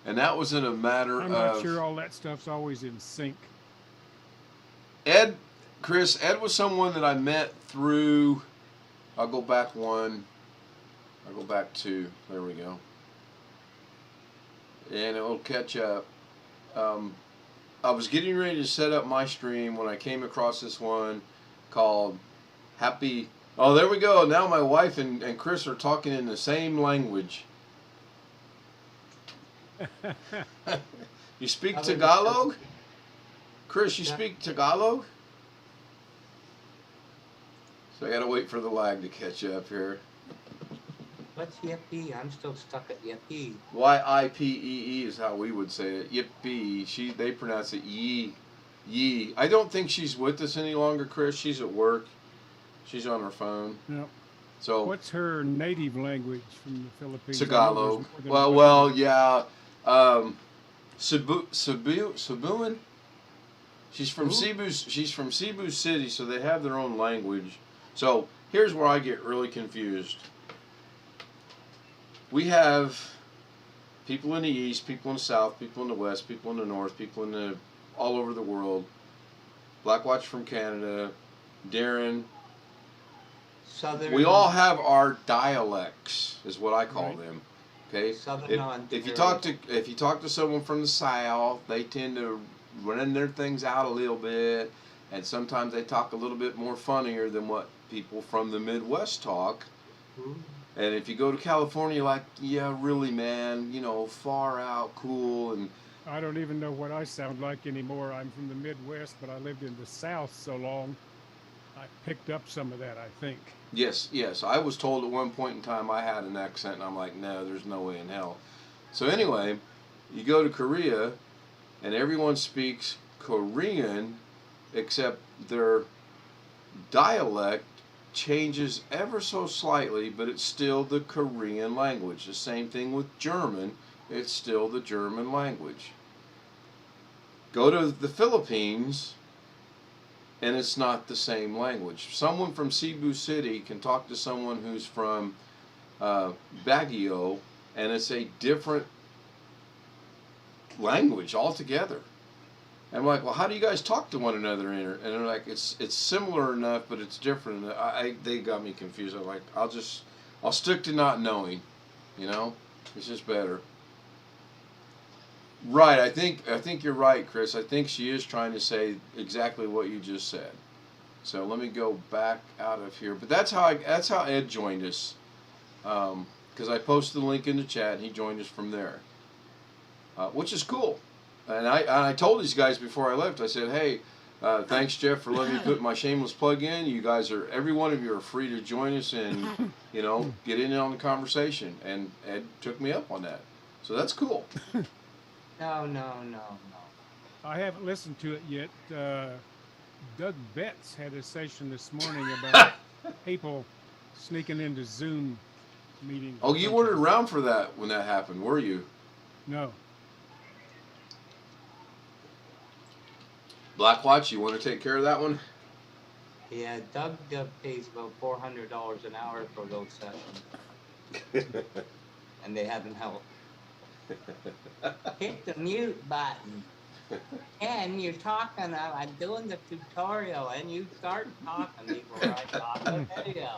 And that was in a matter I'm of. not sure all that stuff's always in sync. Ed was someone that I met through. I'll go back one. I'll go back two. There we go. And it will catch up. I was getting ready to set up my stream when I came across this one called Happy. Oh, there we go. Now my wife and Chris are talking in the same language. You speak Tagalog? Chris, you speak Tagalog? So I gotta wait for the lag to catch up here. What's yippee? I'm still stuck at yippee. Yippee is how we would say it. Yippee. They pronounce it yee. Yee. I don't think she's with us any longer, Chris. She's at work. She's on her phone. Yep. So What's her native language from the Philippines? Tagalog. I know there's more than Well, one. yeah. Cebuan. She's from Who? Cebu. She's from Cebu City, so they have their own language. So here's where I get really confused. We have people in the east, people in the south, people in the west, people in the north, people in the all over the world. Black Watch from Canada, Darren. Southern. We all have our dialects, is what I call Right. them. Okay. Southern If you talk to someone from the south, they tend to run their things out a little bit, and sometimes they talk a little bit more funnier than what people from the Midwest talk. Ooh. And if you go to California, like, yeah, really, man, you know, far out, cool, and I don't even know what I sound like anymore. I'm from the Midwest, but I lived in the South so long. I picked up some of that, I think. yes. I was told at one point in time I had an accent, and I'm like, no, there's no way in hell. So anyway, you go to Korea, and everyone speaks Korean, except their dialect changes ever so slightly, but it's still the Korean language. The same thing with German, it's still the German language. Go to the Philippines, and it's not the same language. Someone from Cebu City can talk to someone who's from Baguio, and it's a different language altogether. And I'm like, well, how do you guys talk to one another? And they're like, it's similar enough, but it's different. They got me confused. I'm like, I'll stick to not knowing. You know, it's just better. Right. I think you're right, Chris. I think she is trying to say exactly what you just said. So let me go back out of here. But that's how Ed joined us. Because I posted the link in the chat, and he joined us from there, which is cool. And I told these guys before I left, I said, hey, thanks, Jeff, for letting me put my shameless plug in. You guys every one of you are free to join us and, you know, get in on the conversation. And Ed took me up on that. So that's cool. No. I haven't listened to it yet. Doug Betts had a session this morning about people sneaking into Zoom meetings. Oh, you weren't around for that when that happened, were you? No. Blackwatch, you want to take care of that one? Yeah, Doug pays about $400 an hour for those sessions, and they haven't helped. Hit the mute button. And you're talking, I'm doing the tutorial, and you start talking before I stop the video.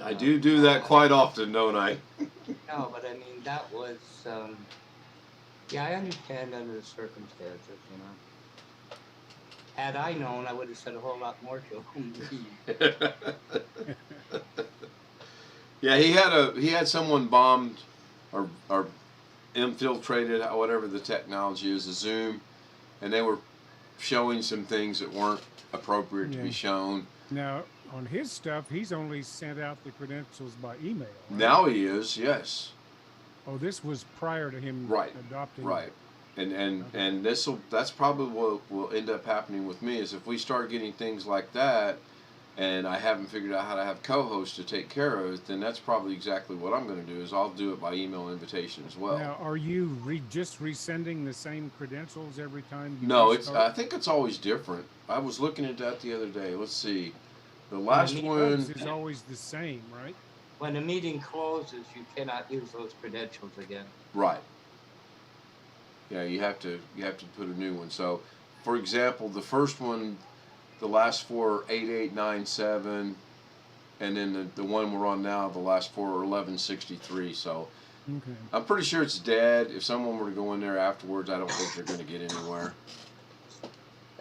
I do that quite often, don't I? No, but I mean, that was, yeah, I understand under the circumstances, you know. Had I known, I would have said a whole lot more to him. Yeah, he had someone bombed or infiltrated, whatever the technology is, the Zoom, and they were showing some things that weren't appropriate to be shown. Now, on his stuff, he's only sent out the credentials by email. Right? Now he is, yes. Oh, this was prior to him adopting. Right. And that's probably what will end up happening with me is if we start getting things like that, and I haven't figured out how to have co-hosts to take care of it, then that's probably exactly what I'm going to do is I'll do it by email invitation as well. Now, are you just resending the same credentials every time? No, I think it's always different. I was looking at that the other day. Let's see. The last one is always the same, right? When a meeting closes, you cannot use those credentials again. Right. Yeah, you have to put a new one. So, for example, the first one, the last four are 8897, and then the one we're on now, the last four are 1163. So, okay. I'm pretty sure it's dead. If someone were to go in there afterwards, I don't think they're going to get anywhere.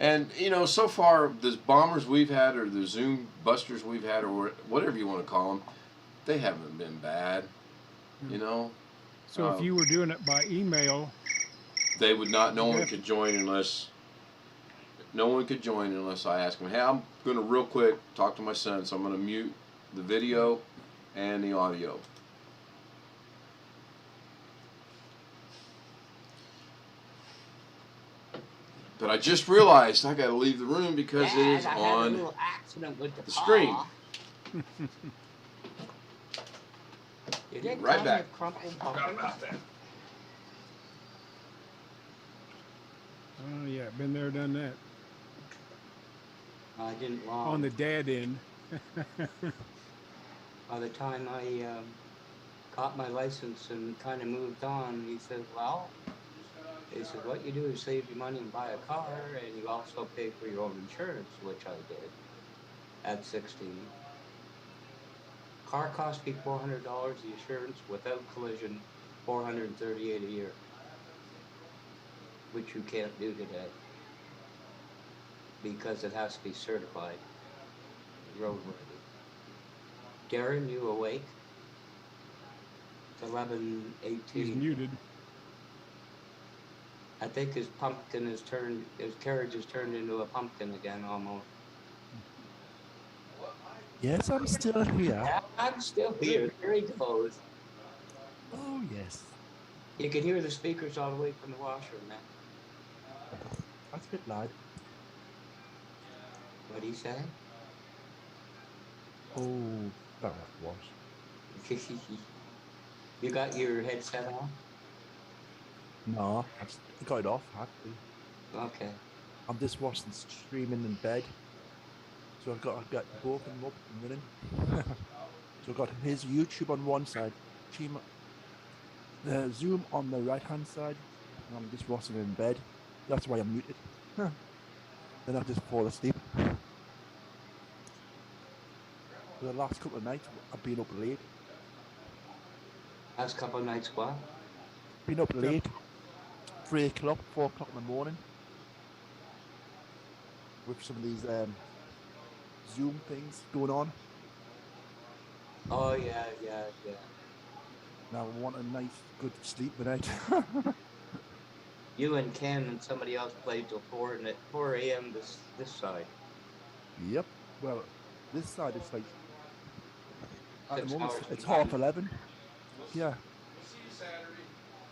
And, you know, so far, the bombers we've had or the Zoom busters we've had or whatever you want to call them, they haven't been bad, you know. So if you were doing it by email, they would not. No one could join unless I ask them. Hey, I'm going to real quick talk to my son, so I'm going to mute the video and the audio. But I just realized I got to leave the room because it is on the screen. You did right back. Forgot about that. Oh yeah, been there, done that. I didn't long. On the dad end. By the time I got my license and kind of moved on, he said, well, he said, what you do is save your money and buy a car, and you also pay for your own insurance, which I did at 16. Car cost me $400, the insurance without collision, $438 a year, which you can't do today because it has to be certified roadworthy. Darren, you awake? It's 11:18. He's muted. I think his carriage has turned into a pumpkin again almost. Yes, I'm still here. Yeah, I'm still here. There he goes. Oh, yes. You can hear the speakers all the way from the washroom now. That's a bit loud. What'd he say? Oh, that was. You got your headset on? No, I got it off actually. Okay. I'm just watching streaming in bed. So I've got both of them up and running. So I've got his YouTube on one side, the Zoom on the right hand side, and I'm just watching it in bed. That's why I'm muted. Then I just fall asleep. For the last couple of nights, I've been up late. Last couple of nights, what? Been up late, 3 o'clock, 4 o'clock in the morning, with some of these Zoom things going on. Oh, yeah. Now I want a nice, good sleep tonight. You and Ken and somebody else played till 4 a.m. this side. Yep. Well, this side is like at the 6 moment hours it's behind. 11:30. Yeah. We'll see you Saturday.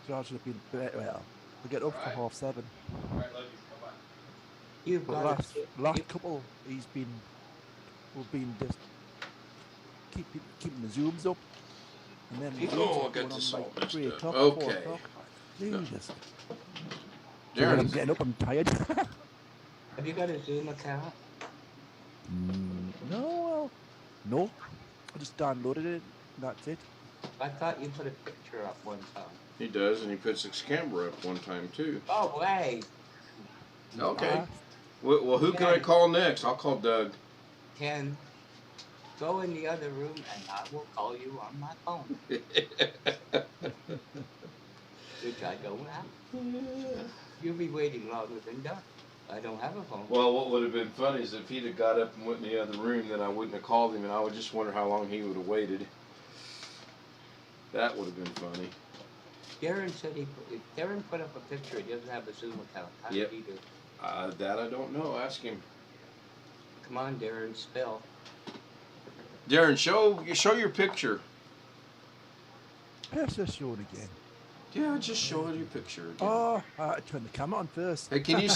So I should have been well. We get up for 7:30. All right, love you. Bye-bye. You've But got last couple, we've been just keeping the zooms up, and then the zooms Oh, I are got going on this all like mixed 3 up. o'clock, Okay. 4 o'clock. Jesus. So when I'm Darren's, getting up, I'm tired. Have you got a Zoom account? No. I just downloaded it. That's it. I thought you put a picture up one time. he does, and he puts his camera up one time too. Oh, hey, Okay. Ah, Well, who can I call next? I'll call Doug. Ken, go in the other room and I will call you on my phone, which I don't have. You'll be waiting longer than Doug. I don't have a phone. Well, what would have been funny is if he'd have got up and went in the other room, then I wouldn't have called him, and I would just wonder how long he would have waited. That would have been funny. Darren said if Darren put up a picture, he doesn't have a Zoom account. How Yep. did he do? That I don't know. Ask him. Come on, Darren, spell. Darren, show your picture. let's just show it again. Yeah, just show your picture. Again. Oh, I turn the camera on first. Hey, can you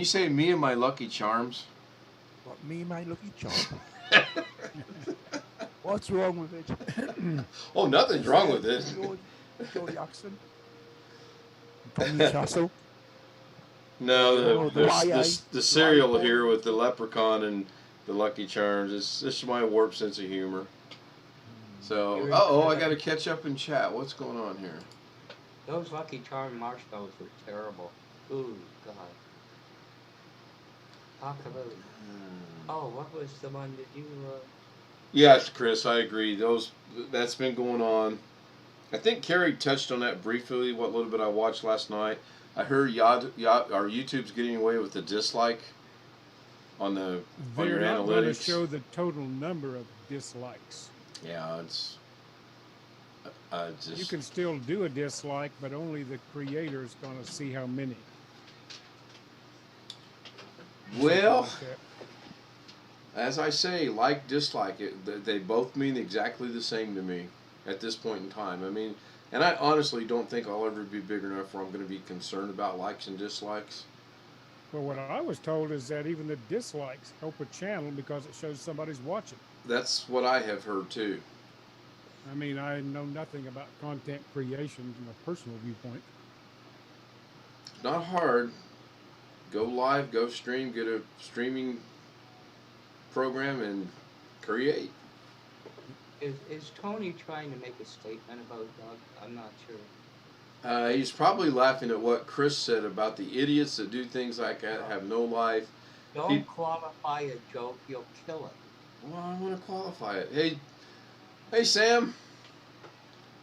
say me and my Lucky Charms? What, me, my lucky charm? What's wrong with it? Oh, nothing's wrong with it. Show the accent. From Newcastle. No, Oh, the cereal here with the leprechaun and the Lucky Charms. It's just my warped sense of humor. So, I got to catch up in chat. What's going on here? Those Lucky Charm marshmallows were terrible. Ooh, God. Talk about. Oh, what was the one that you? Yes, Chris, I agree. That's been going on. I think Carrie touched on that briefly. What little bit I watched last night. I heard our YouTube's getting away with the dislike on your They're not going to analytics. show the total number of dislikes. Yeah, it's. You can still do a dislike, but only the creator is going to see how many. Well, Something like that. as I say, like, dislike, they both mean exactly the same to me at this point in time. I mean, and I honestly don't think I'll ever be big enough where I'm going to be concerned about likes and dislikes. Well, what I was told is that even the dislikes help a channel because it shows somebody's watching. That's what I have heard too. I mean, I know nothing about content creation from a personal viewpoint. It's not hard. Go live, go stream, get a streaming program, and create. Is Tony trying to make a statement about Doug? I'm not sure. He's probably laughing at what Chris said about the idiots that do things like that, have no life. Don't qualify a joke, you'll kill it. Well, I want to qualify it. Hey, Sam.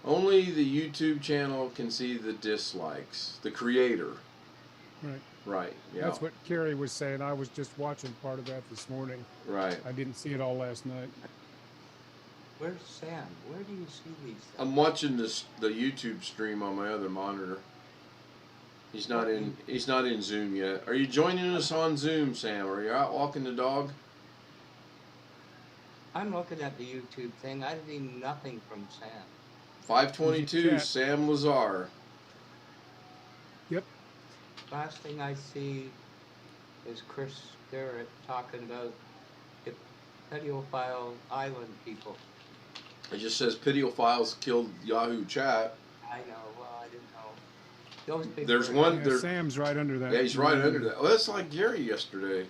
Only the YouTube channel can see the dislikes. The creator. Right. Right. Yeah. That's what Carrie was saying. I was just watching part of that this morning. Right. I didn't see it all last night. Where's Sam? Where do you see these things? I'm watching the YouTube stream on my other monitor. He's not in Zoom yet. Are you joining us on Zoom, Sam? Are you out walking the dog? I'm looking at the YouTube thing. I see nothing from Sam. 522, Chat. Sam Lazar. Yep. Last thing I see is Chris Garrett talking about pedophile island people. It just says Pidophiles killed Yahoo Chat. I know. Well, I didn't know. Those big There's words. one. Yeah, There, Sam's right under that. yeah, he's right under that. Well, that's like Gary yesterday.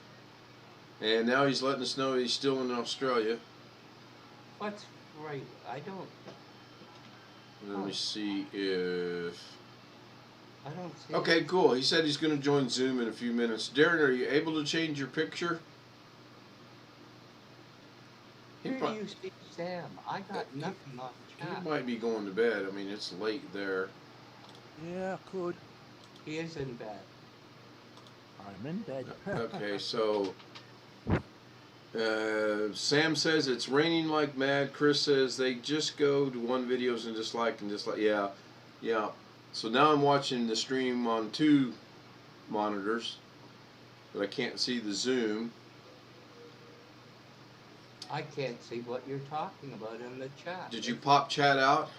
And now he's letting us know he's still in Australia. What's right? I don't. Let me see if. I don't see. Okay, cool. He said he's going to join Zoom in a few minutes. Darren, are you able to change your picture? He, Where do might, you see Sam? I got nothing on he chat. might be going to bed. I mean, it's late there. Yeah, I could. He is in bed. I'm in bed. Okay, so Sam says it's raining like mad. Chris says they just go to one videos and dislike and dislike. Yeah, yeah. So now I'm watching the stream on 2 monitors, but I can't see the Zoom. I can't see what you're talking about in the chat. Did you pop chat out?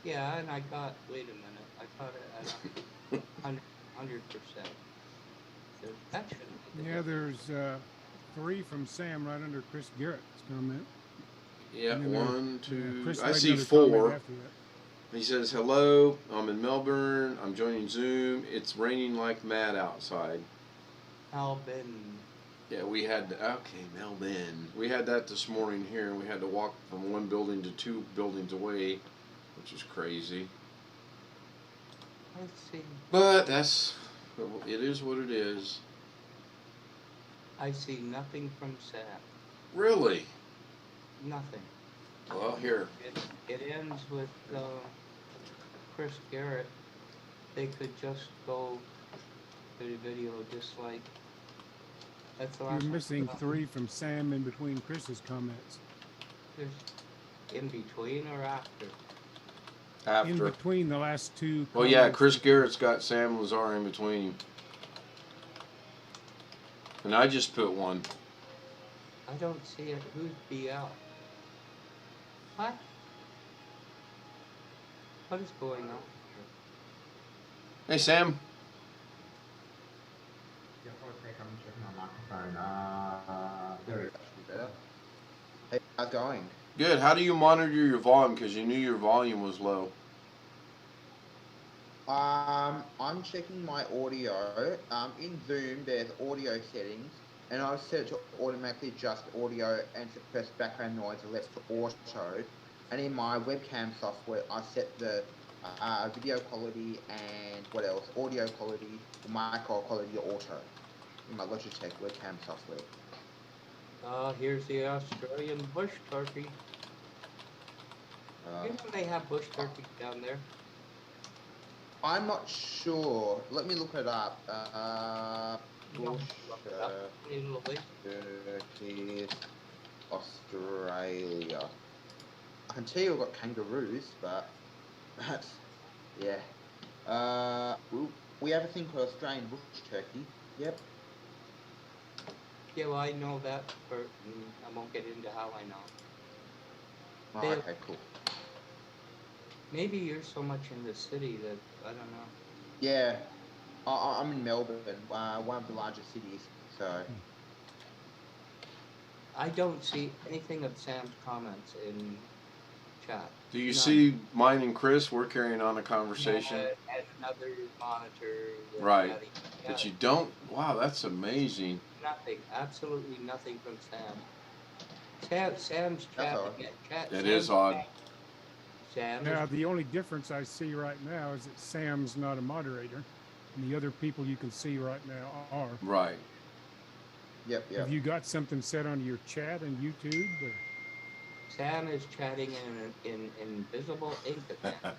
Yeah, and I got. Wait a minute. I got it at 100%. That shouldn't be. Yeah, there's 3 from Sam right under Chris Garrett's comment. Yeah, And then there- 1, 2. Chris I made see another comment 4. after that. He says, hello, I'm in Melbourne. I'm joining Zoom. It's raining like mad outside. Melbourne. Yeah, we had, okay, Melbourne. We had that this morning here, and we had to walk from one building to 2 buildings away, which is crazy. Let's see. But that's, it is what it is. I see nothing from Sam. Really? Nothing. Well, here. It ends with Chris Garrett. They could just go to the video dislike. That's the last You're one. missing 3 from Sam in between Chris's comments. There's in between or after? In After. between the last 2 Well, yeah, comments. Chris Garrett's got Sam Lazar in between. And I just put 1. I don't see it. Who's BL? What? What is going on? Hey, Sam. Yeah, for a sec, I'm checking my microphone. There it is. Better. Hey, how's it going? Good. How do you monitor your volume? Because you knew your volume was low. I'm checking my audio. In Zoom, there's audio settings, and I've set it to automatically adjust audio and suppress background noise and left to auto. And in my webcam software, I set the video quality and what else? Audio quality, micro quality to auto. In my Logitech webcam software. Here's the Australian bush turkey. You know they have bush turkeys down there. I'm not sure. Let me look it up. Bush turkeys, Australia. I can tell you we've got kangaroos, but that's, yeah. We have a thing called Australian bush turkey. Yep. Yeah, well, I know that, but I won't get into how I know. Oh, They- okay, cool. Maybe you're so much in the city that I don't know. Yeah. I'm in Melbourne, one of the largest cities, so. I don't see anything of Sam's comments in chat. Do you None. see mine and Chris? We're carrying on a conversation. And another monitor. and Right. that- But yeah, you don't. Wow, that's amazing. nothing. Absolutely nothing from Sam. Sam's That's chat. odd. Chat. That Sam's is odd. chat- Sam. Now, is, the only difference I see right now is that Sam's not a moderator, and the other people you can see right now are. Right. Yep, yep. Have you got something set on your chat and YouTube? Or? Sam is chatting in invisible ink at that.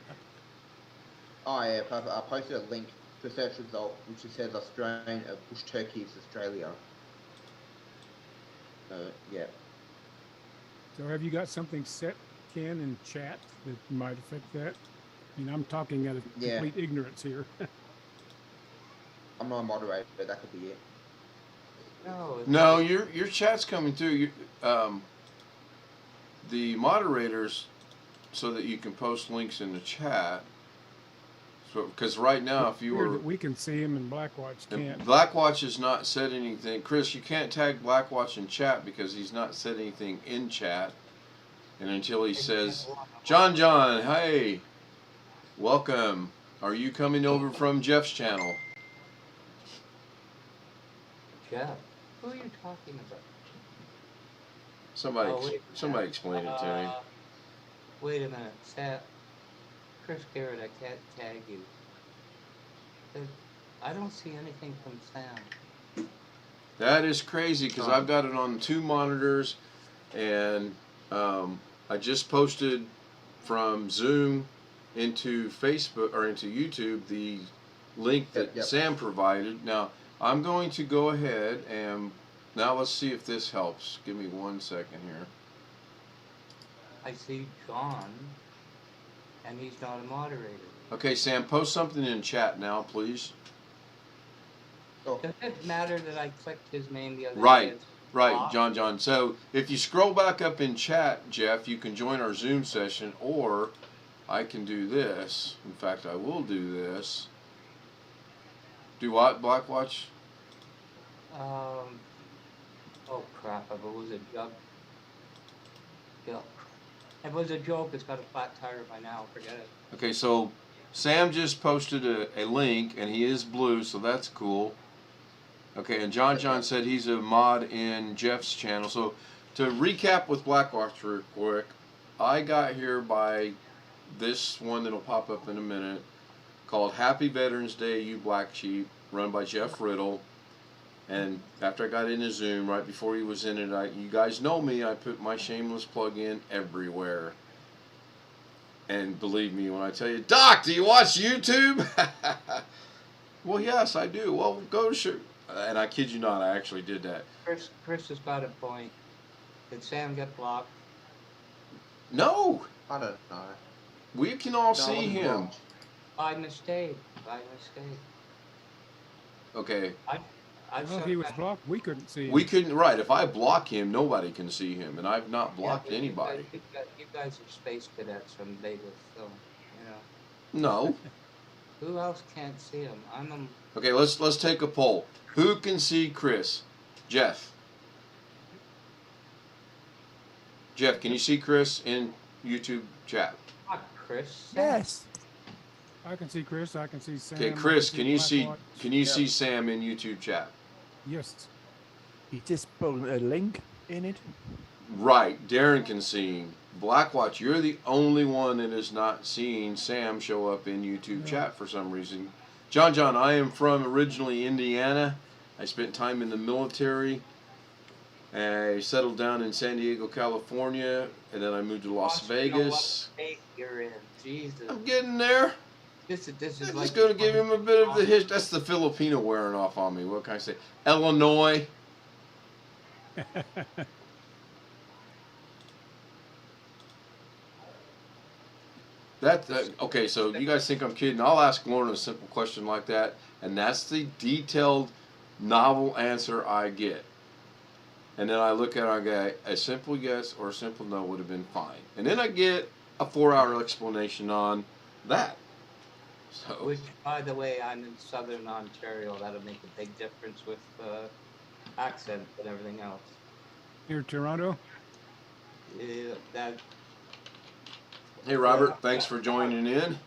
Oh yeah, I posted a link to a search result which says Australian bush turkeys Australia. Yeah. So have you got something set, Ken, in chat that might affect that? I mean, I'm talking out of Yeah. complete ignorance here. I'm not a moderator, but that could be it. No. it's- No, your chat's coming through. The moderators, so that you can post links in the chat. because right now, if you Weird were that we can see him and Blackwatch and can't. Blackwatch has not said anything. Chris, you can't tag Blackwatch in chat because he's not said anything in chat. And until he says, John, hey, welcome. Are you coming over from Jeff's channel? Jeff, who are you talking about? Somebody, Oh, wait. somebody explain it to me. Wait a minute, Sam. Chris Garrett, I can't tag you. I don't see anything from Sam. That is crazy because I've got it on 2 monitors, and I just posted from Zoom into Facebook or into YouTube the link that Sam provided. Now I'm going to go ahead and now let's see if this helps. Give me 1 second here. I see John, and he's not a moderator. Okay, Sam, post something in chat now, please. Oh. Does it matter that I clicked his name the other day? Right, It's right, off? John. So if you scroll back up in chat, Jeff, you can join our Zoom session, or I can do this. In fact, I will do this. Do what, Blackwatch? Oh crap! If it was a joke, if it was a joke, it's got a flat tire by now. Forget it. Okay, so Sam just posted a link, and he is blue, so that's cool. Okay, and John said he's a mod in Jeff's channel. So to recap with Blackwatch real quick, I got here by this one that'll pop up in a minute called Happy Veterans Day, You Black Sheep, run by Jeff Riddle. And after I got into Zoom, right before he was in it, you guys know me, I put my shameless plug in everywhere. And believe me when I tell you, Doc, do you watch YouTube? Well, yes, I do. Well, go shoot. And I kid you not, I actually did that. Chris has got a point. Did Sam get blocked? No, I don't know. we can all No, see I'm him. blocked. By mistake. By mistake. Okay, I've Well, he was blocked. We couldn't see him. we couldn't. Right, if I block him, nobody can see him, and I've not blocked but anybody. You guys are space cadets from Vegas, so you know. No. Who else can't see him? I'm a Okay, let's take a poll. Who can see Chris? Jeff. Jeff, can you see Chris in YouTube chat? not Chris. Yes. I can see Chris. I can see Sam. Okay, I Chris, see can you see Blackwatch. see Sam in YouTube chat? Yes. He just put a link in it. Right, Darren can see him. Blackwatch, you're the only one that is not seeing Sam show up in YouTube chat for some reason. John, I am from originally Indiana. I spent time in the military. I settled down in San Diego, California, and then I moved to Las Wants to know what Vegas. state you're in. Jesus. I'm getting there. This is I'm like just going to give him a bit of the history. That's the Filipino wearing off on me. What can I say? Illinois. Okay, so you guys think I'm kidding. I'll ask Lauren a simple question like that, and that's the detailed, novel answer I get. And then I look at it and I go, a simple yes or a simple no would have been fine. And then I get a 4-hour explanation on that. So, Which, by the way, I'm in southern Ontario. That'll make a big difference with accent and everything else. Near Toronto. That hey, Robert, thanks for joining in.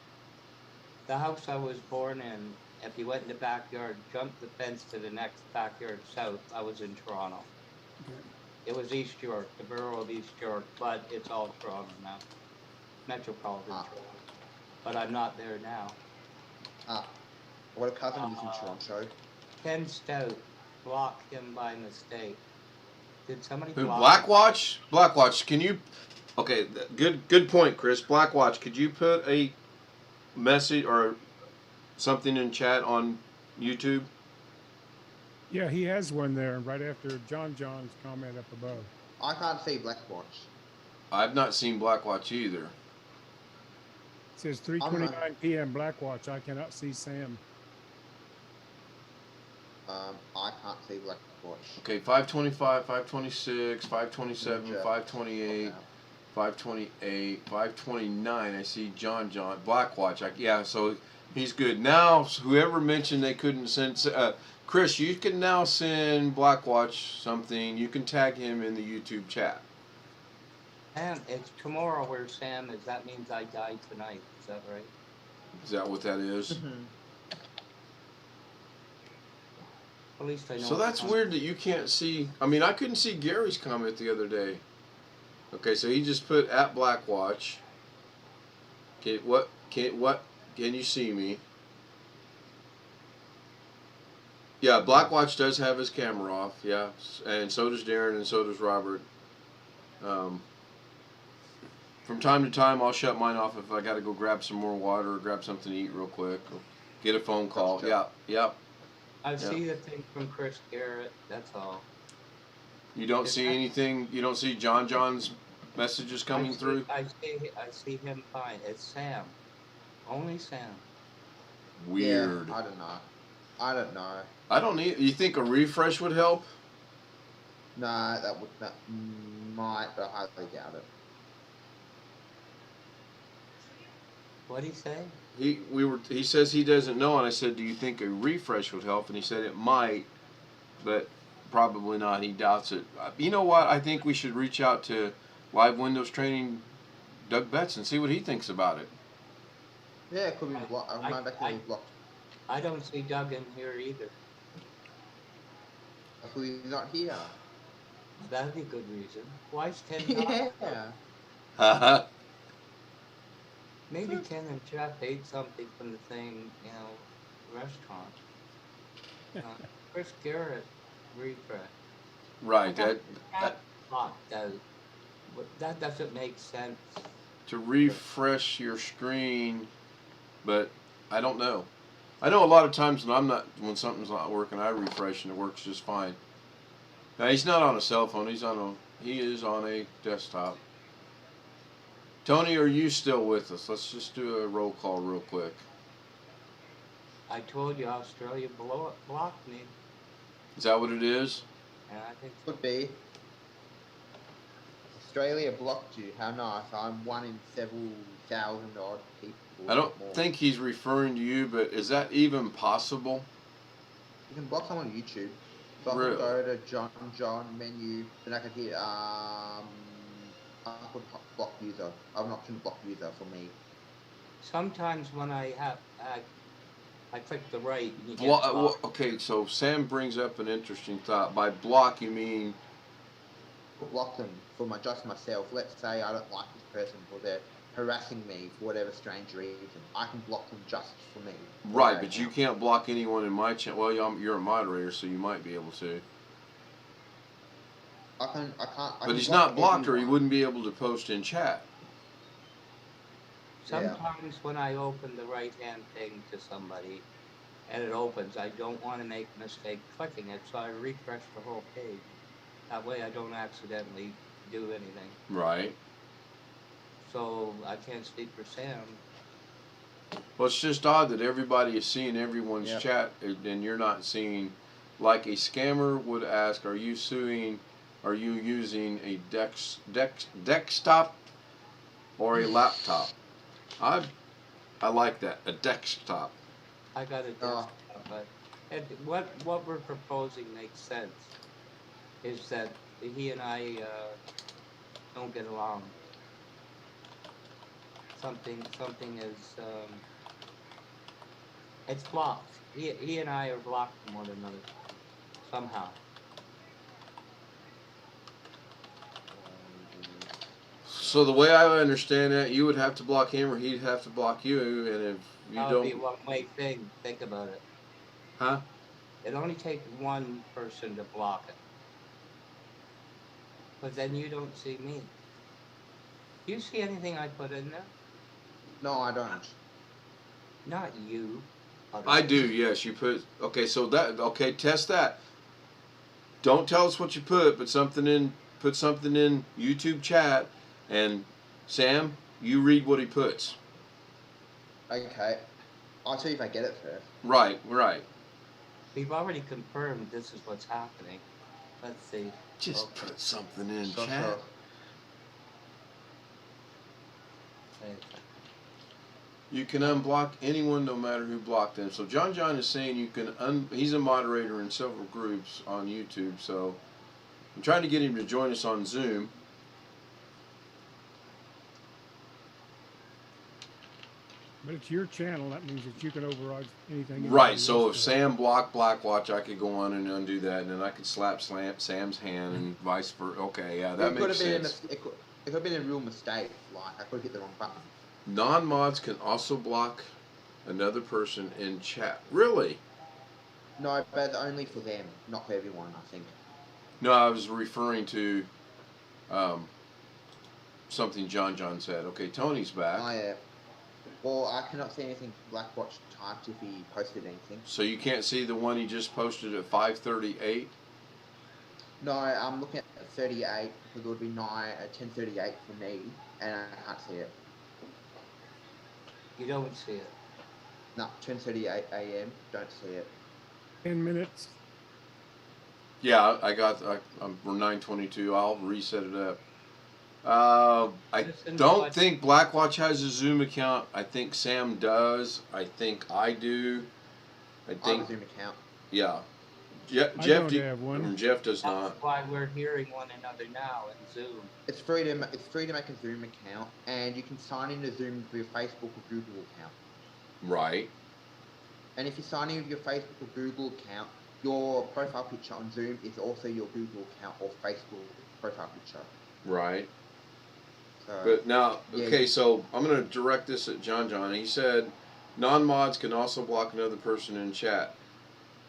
the house I was born in. If you went in the backyard, jumped the fence to the next backyard south, I was in Toronto. It was East York, the borough of East York, but it's all Toronto now. Metropolitan Toronto. But I'm not there now. What a cousin lives in Toronto. Ken Stout blocked him by mistake. Did somebody Who, block him? Blackwatch? Blackwatch, can you... Okay, good point, Chris. Blackwatch, could you put a message or something in chat on YouTube? Yeah, he has one there right after John's comment up above. I can't see Blackwatch. I've not seen Blackwatch either. It says 3:29 p.m. Blackwatch. I cannot see Sam. I can't see Blackwatch. Okay, 525, 526, 527, Yeah. 528, 528, 529. I see John. Blackwatch. Yeah, so if He's good. Now, whoever mentioned they couldn't send, Chris, you can now send Blackwatch something. You can tag him in the YouTube chat. Sam, it's tomorrow where Sam is. That means I died tonight. Is that right? Is that what that is? At least I know. So that's weird that you can't see. I mean, I couldn't see Gary's comment the other day. Okay, so he just put at Blackwatch. Okay, what can you see me? Yeah, Blackwatch does have his camera off. Yeah, and so does Darren, and so does Robert. From time to time, I'll shut mine off if I got to go grab some more water or grab something to eat real quick. Or get a phone call. Yeah. I see the thing from Chris Garrett. That's all. You don't see anything. You don't see John's messages coming through. I see him fine. It's Sam. Only Sam. Weird. Yeah, I don't know. I don't know. I don't need. You think a refresh would help? Nah, that might, but I highly doubt it. What'd he say? He says he doesn't know, and I said, do you think a refresh would help? And he said it might, but probably not. He doubts it. You know what? I think we should reach out to Live Windows Training Doug Betts and see what he thinks about it. Yeah, it could be blocked. I might actually blocked. I don't see Doug in here either. So he's not here. That'd be a good reason. Why is Ken not? Yeah. Maybe Ken and Jeff ate something from the same, restaurant. Chris Garrett refresh. Right. That doesn't make sense. To refresh your screen, but I don't know. I know a lot of times when something's not working, I refresh and it works just fine. Now he's not on a cell phone. He is on a desktop. Tony, are you still with us? Let's just do a roll call real quick. I told you Australia blocked me, Is that what it is? and I think Could be. Australia blocked you. How nice. I'm one in several thousand odd people. I don't more. think he's referring to you, but is that even possible? You can block someone on YouTube. So I Really? can go to John menu, then I can hit I could block user. I have an option to block user for me. sometimes when I click the right, and you get blocked. Okay, so Sam brings up an interesting thought. By block, you mean Block them for just myself. Let's say I don't like this person or they're harassing me for whatever strange reason. I can block them just for me. right, but you can't block anyone in my channel. Well, you're a moderator, so you might be able to. I can't. But he's not blocked, or he wouldn't be able to post in chat. Sometimes when I open the right-hand thing to somebody, and it opens, I don't want to make a mistake clicking it, so I refresh the whole page. That way I don't accidentally do anything. Right. So I can't speak for Sam. Well, it's just odd that everybody is seeing everyone's Yep. chat, and you're not seeing. Like a scammer would ask, "Are you using a desktop or a laptop?" I like that, a desktop. I got a desktop, but what we're proposing makes sense. Is that he and I don't get along. Something is it's blocked. He and I are blocked from one another somehow. So the way I understand that, you would have to block him, or he'd have to block you, and if you That would don't, be a one-way thing. Think about it. huh? It only takes one person to block it. But then you don't see me. Do you see anything I put in there? No, I don't. Not you. I do, yes. You put okay. Test that. Don't tell us what you put. Put something in YouTube chat, and Sam, you read what he puts. Okay. I'll see if I get it first. Right. We've already confirmed this is what's happening. Let's see. Just Okay. put something in So, chat. Wait. You can unblock anyone no matter who blocked them. So John is saying you can he's a moderator in several groups on YouTube, so I'm trying to get him to join us on Zoom. But it's your channel. That means that you can override anything. Right, so if else does. Sam blocked Blackwatch, I could go on and undo that, and then I could slap Sam's hand and vice versa. Okay, yeah, that makes sense. It could have been a real mistake. Like, I could have hit the wrong button. Non-mods can also block another person in chat. Really? No, but only for them, not for everyone, I think. No, I was referring to something John said. Okay, Tony's back. Oh, yeah. Well, I cannot see anything Blackwatch typed if he posted anything. So you can't see the one he just posted at 5:38? No, I'm looking at 38, because it would be 10:38 for me, and I can't see it. You don't see it. No, 10:38 a.m. Don't see it. 10 minutes. Yeah, we're 9:22. I'll reset it up. I don't think Blackwatch has a Zoom account. I think Sam does. I think I do. I I have think a Zoom account. yeah. I don't have one. Jeff does That's not. why we're hearing one another now in Zoom. It's free to make a Zoom account, and you can sign into Zoom with your Facebook or Google account. Right. And if you sign in with your Facebook or Google account, your profile picture on Zoom is also your Google account or Facebook profile picture. Right. So, But now, yeah, okay, so I'm going to direct this at John. He said non-mods can also block another person in chat.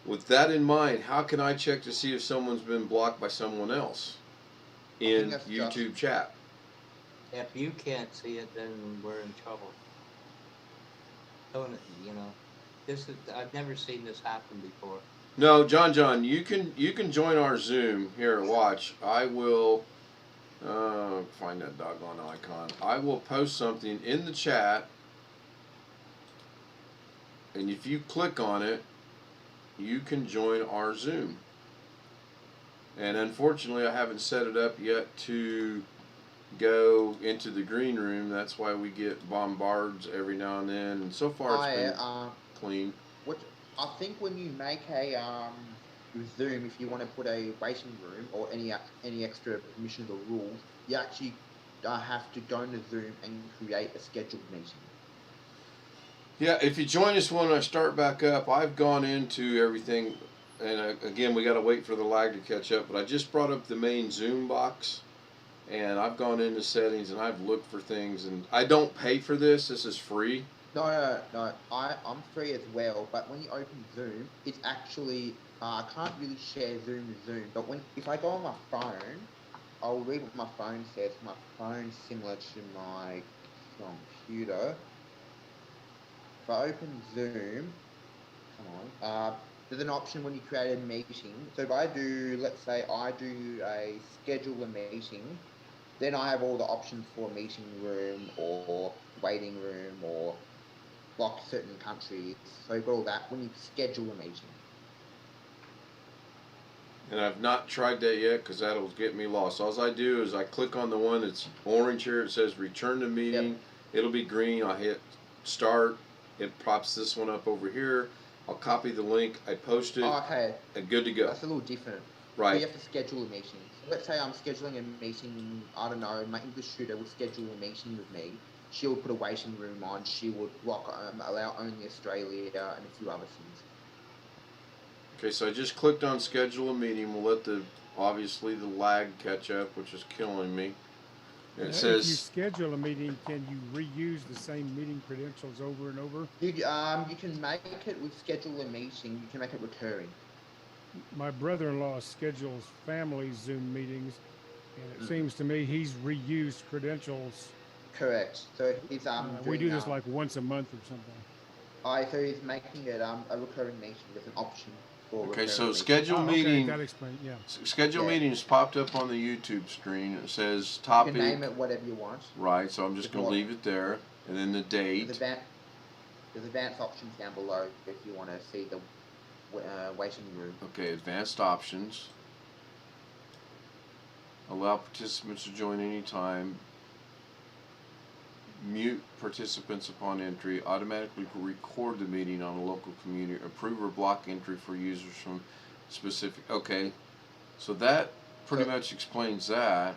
With that in mind, how can I check to see if someone's been blocked by someone else in YouTube chat? If you can't see it, then we're in trouble. Don't, you know, I've never seen this happen before. No, John, you can join our Zoom here. Watch, I will find that doggone icon. I will post something in the chat, and if you click on it, you can join our Zoom. And unfortunately, I haven't set it up yet to go into the green room. That's why we get bombards every now and then. And so far, it's been clean. I think when you make a Zoom, if you want to put a waiting room or any extra permissions or rules, you actually have to go into Zoom and create a scheduled meeting. Yeah, if you join us when I start back up, I've gone into everything, and again, we got to wait for the lag to catch up, but I just brought up the main Zoom box, and I've gone into settings, and I've looked for things, and I don't pay for this. This is free. No, I'm free as well, but when you open Zoom, it's actually, I can't really share Zoom with Zoom, but if I go on my phone, I'll read what my phone says. My phone's similar to my computer. If I open Zoom, come on, there's an option when you create a meeting. So if I do, let's say I do a schedule a meeting, then I have all the options for meeting room or waiting room or block certain countries. So you've got all that when you schedule a meeting. And I've not tried that yet because that'll get me lost. All I do is I click on the one that's orange here. It says return to meeting. Yep. It'll be green. I hit start. It props this one up over here. I'll copy the link. I post it. Oh, okay. And good to go. That's a little different. Right. So you have to schedule a meeting. So let's say I'm scheduling a meeting, I don't know, my English tutor would schedule a meeting with me. She would put a waiting room on. She would block, allow only Australia and a few other things. Okay, so I just clicked on schedule a meeting. We'll let obviously the lag catch up, which is killing me. And it says, if you schedule a meeting, can you reuse the same meeting credentials over and over? You can make it with schedule a meeting. You can make it recurring. My brother-in-law schedules family Zoom meetings, and it seems to me he's reused credentials. Correct. So he's we do this like once a month or something. So he's making it a recurring meeting with an option for. okay, so meeting. schedule meeting. Okay, that explains. Yeah. Schedule meetings popped up on the YouTube screen. It says topic. You can name it whatever you want. Right. So I'm just going to leave it there, and then the date. There's advanced options down below if you want to see the waiting room. Okay, advanced options. Allow participants to join anytime. mute participants upon entry, automatically record the meeting on a local community, approve or block entry for users from specific. Okay, so that pretty So- much explains that.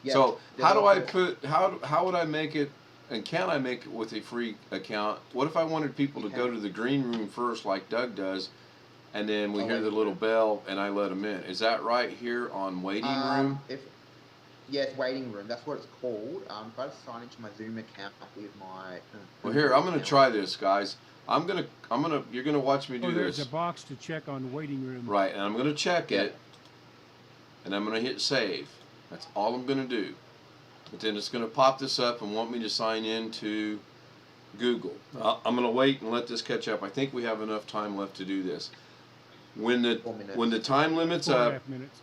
Yeah, So there's how do I also- put how would I make it, and can I make it with a free account? What if I wanted people to You go can. to the green room first, like Doug does, and then we Oh, hear wait. the little bell and I let them in? Is that right here on waiting room? Yes, waiting room. That's what it's called. If I just sign into my Zoom account with my. Well, here I'm gonna account. try this, guys. You're gonna watch me do Oh, there's this. a box to check on waiting room. Right, and I'm gonna check Yeah. it, and I'm gonna hit save. That's all I'm gonna do. But then it's gonna pop this up and want me to sign in to Google. I'm gonna wait and let this catch up. I think we have enough time left to do this. When the 4 minutes. when the time limit's 4.5 up, minutes.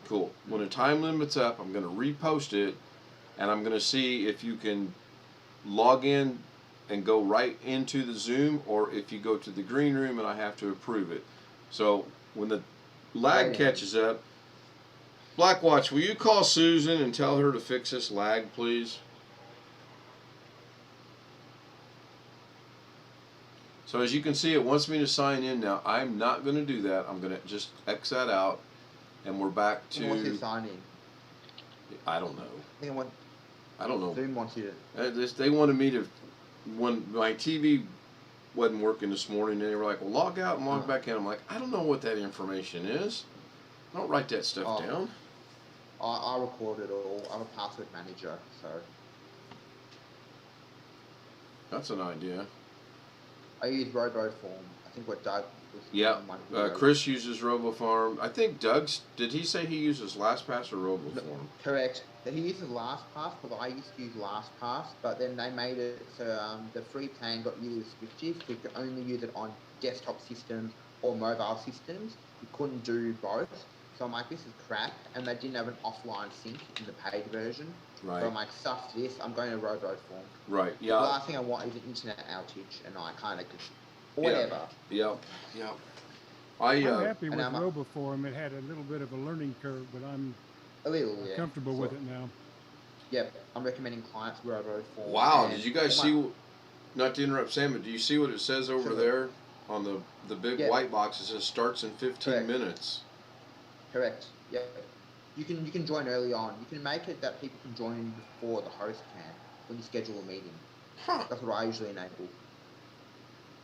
cool. When the time limit's up, I'm gonna repost it, and I'm gonna see if you can log in and go right into the Zoom, or if you go to the green room and I have to approve it. So when the lag Right. catches up, Blackwatch, will you call Susan and tell her to fix this lag, please? So as you can see, it wants me to sign in now. I'm not going to do that. I'm going to just X that out, and we're back Who wants you to to, sign in? I don't know. I I don't know. Zoom wants you to. They wanted me to, when my TV wasn't working this morning, they were like, well, log out and log back in. I'm like, I don't know what that information is. I don't write that stuff Oh. down. I record it all. I'm a password manager, so That's an idea. I use RoboForm. I think what Doug was. Yeah, in my video. Chris uses RoboFarm. I think Doug's, did he say he uses LastPass or RoboFarm? Correct. He uses LastPass, but I used to use LastPass, but then they made it so the free plan got really restrictive. So you could only use it on desktop systems or mobile systems. You couldn't do both. So I'm like, this is crap, and they didn't have an offline sync in the paid version. Right. So I'm like, stuff this. I'm going to RoboForm. Right, The yeah. last thing I want is an internet outage, and I kind of could, Yeah. whatever. Yep. I'm happy and with I'm- RoboForm. It had a little bit of a learning curve, but I'm A little, yeah. comfortable with it now. Yep, I'm recommending clients RoboForm. Wow, and did you guys all my- see, not to interrupt Sam, but do you see what it says over Sure. there on the big Yeah. white box? It says starts in 15 Correct. minutes. Correct. Yeah. You can join early on. You can make it that people can join before the host can when you schedule a meeting. Huh. That's what I usually enable.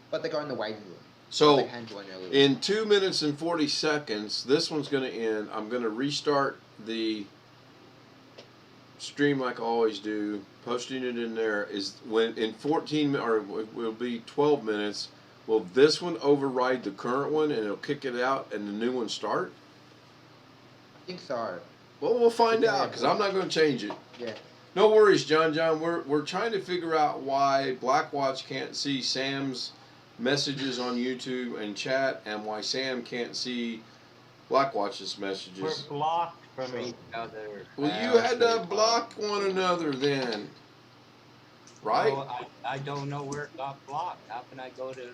But they go in the waiting room. So they can join early. in 2 minutes and 40 seconds, this one's going to end. I'm going to restart the stream like I always do. Posting it in there is when in 14 or it will be 12 minutes. Will this one override the current one and it'll kick it out and the new one start? I think so. Well, we'll find Yeah. out because I'm not going to change it. Yeah. No worries, John. We're trying to figure out why Blackwatch can't see Sam's messages on YouTube and chat, and why Sam can't see Blackwatch's We're messages. blocked from each other. Well, you had to block one another then, right? Oh, I don't know where it got blocked. How can I go to?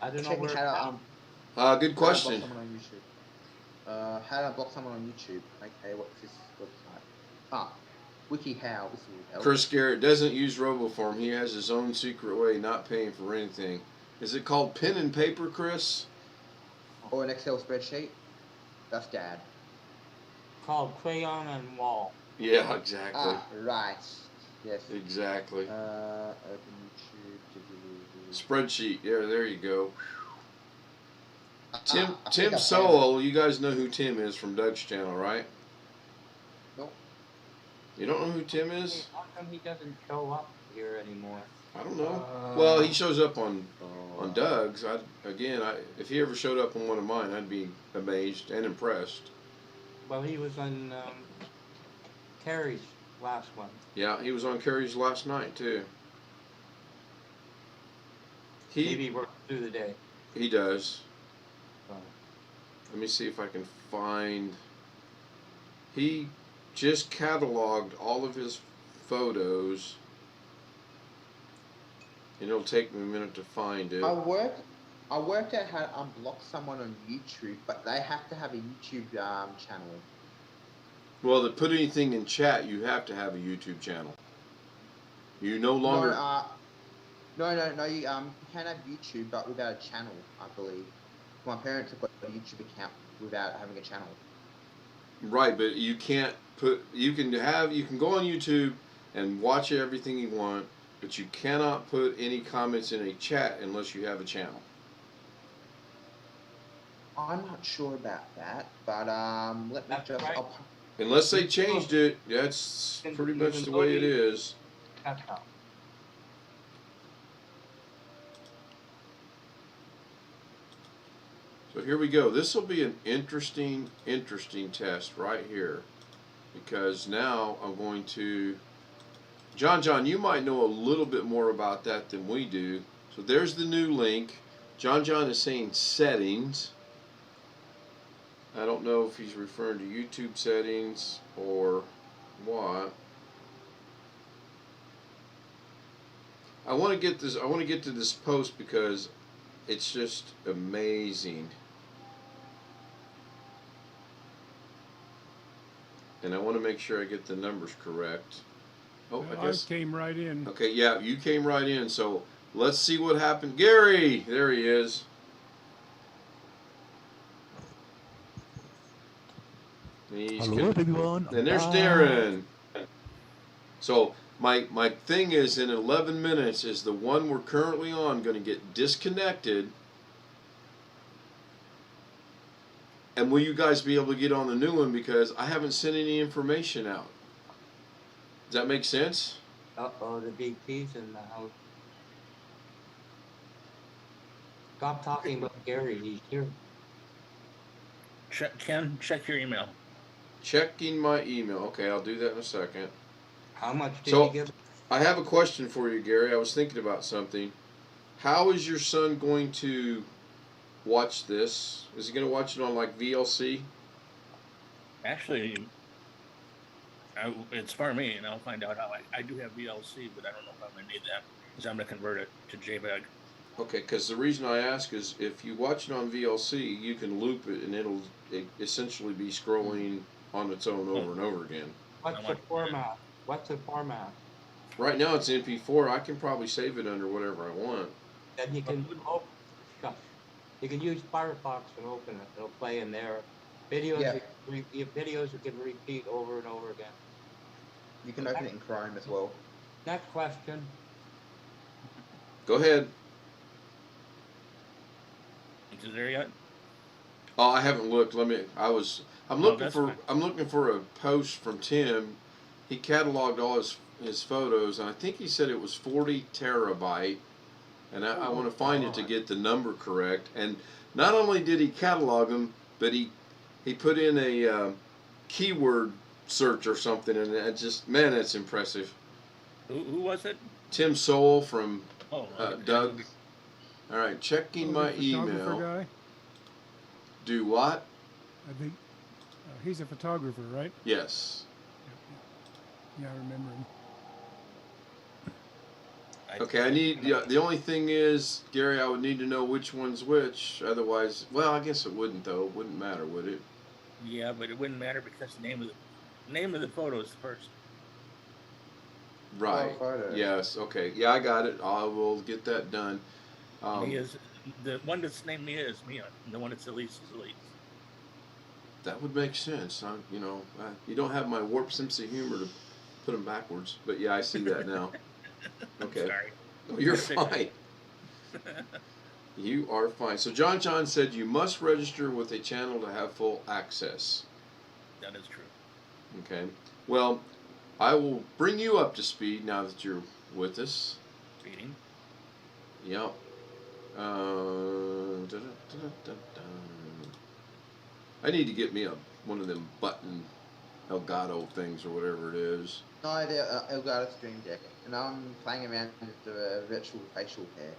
I don't know Check where. how Good to block question. someone on YouTube. How to block someone on YouTube? Okay, what's this website? WikiHow. This will help. Chris Garrett doesn't use RoboForm. He has his own secret way, not paying for anything. Is it called pen and paper, Chris? Or an Excel spreadsheet. That's Dad. Called crayon and wall. Yeah, exactly. Right. Yes. Exactly. Open YouTube. Spreadsheet. Yeah, there you go. I Tim think I Tim found Sowell, you guys know who Tim is from Doug's channel, right? Nope. You don't know who Tim is? How come he doesn't show up here anymore? I don't know. Well, he shows up on Doug's. If he ever showed up on one of mine, I'd be amazed and impressed. Well, he was on Carrie's last one. Yeah, he was on Carrie's last night too. Maybe he worked through the day. He does. So. Let me see if I can find. He just cataloged all of his photos. And it'll take me a minute to find it. I worked out how to unblock someone on YouTube, but they have to have a YouTube channel. Well, to put anything in chat, you have to have a YouTube channel. You no No, longer. no. You can have YouTube, but without a channel, I believe. My parents have got a YouTube account without having a channel. Right, but you can't put. You can go on YouTube and watch everything you want, but you cannot put any comments in a chat unless you have a channel. I'm not sure about that, but let me That's just. right. Unless they changed it, that's pretty much the way it is. That's how. So here we go. This will be an interesting test right here, because now I'm going to. John, you might know a little bit more about that than we do. So there's the new link. John is saying settings. I don't know if he's referring to YouTube settings or what. I want to get this. I want to get to this post because it's just amazing. And I want to make sure I get the numbers correct. Oh, I guess. came right in. Okay, yeah, you came right in. So let's see what happened. Gary, there he is. Hello, everyone. And there's Darren. So my thing is, in 11 minutes, is the one we're currently on going to get disconnected? And will you guys be able to get on the new one, because I haven't sent any information out? Does that make sense? Uh-oh, the big T's in the house. Stop talking about Gary, he's here. Check your email. Checking my email. Okay, I'll do that in a second. How much did So- he give? I have a question for you, Gary. I was thinking about something. How is your son going to watch this? Is he going to watch it on like VLC? Actually, it's for me, and I'll find out how. I do have VLC, but I don't know if I'm going to need that, because I'm going to convert it to JPEG. Okay, because the reason I ask is if you watch it on VLC, you can loop it, and it'll essentially be scrolling on its own over and over again. What's the format? What's the format? Right now it's MP4. I can probably save it under whatever I want. Then you can you can use Firefox and open it. It'll play in there. Videos, Yeah. videos you can repeat over and over again. You can open it in Chrome as well. Next question. Go ahead. Is it there yet? Oh, I haven't looked. I'm looking that's for. fine. I'm looking for a post from Tim. He cataloged all his photos, and I think he said it was 40 terabyte. And I want to find it to get the number correct. And not only did he catalog them, but he put in a keyword search or something, and it just, man, that's impressive. Who was it? Tim Soul from Oh, Doug. All right, checking my The photographer email. guy? Do what? I think he's a photographer, right? Yes. Yeah, I remember him. Okay, I need. Yeah, the only thing is, Gary, I would need to know which one's which. Otherwise, well, I guess it wouldn't though. It wouldn't matter, would it? Yeah, but it wouldn't matter because the name of the photo is first. Right. Oh, photos. Yes. Okay. Yeah, I got it. I will get that done. Me is the one that's named me is Mia, and the one that's Elise is Elise. That would make sense. You don't have my warped sense of humor to put them backwards, but yeah, I see that now. Okay. Sorry. Oh, you're fine. You are fine. So John said you must register with a channel to have full access. That is true. Okay. Well, I will bring you up to speed now that you're with us. Reading. Yep. I need to get me one of them button Elgato things or whatever it is. No, the Elgato Stream Deck, and I'm playing around with the virtual facial hair.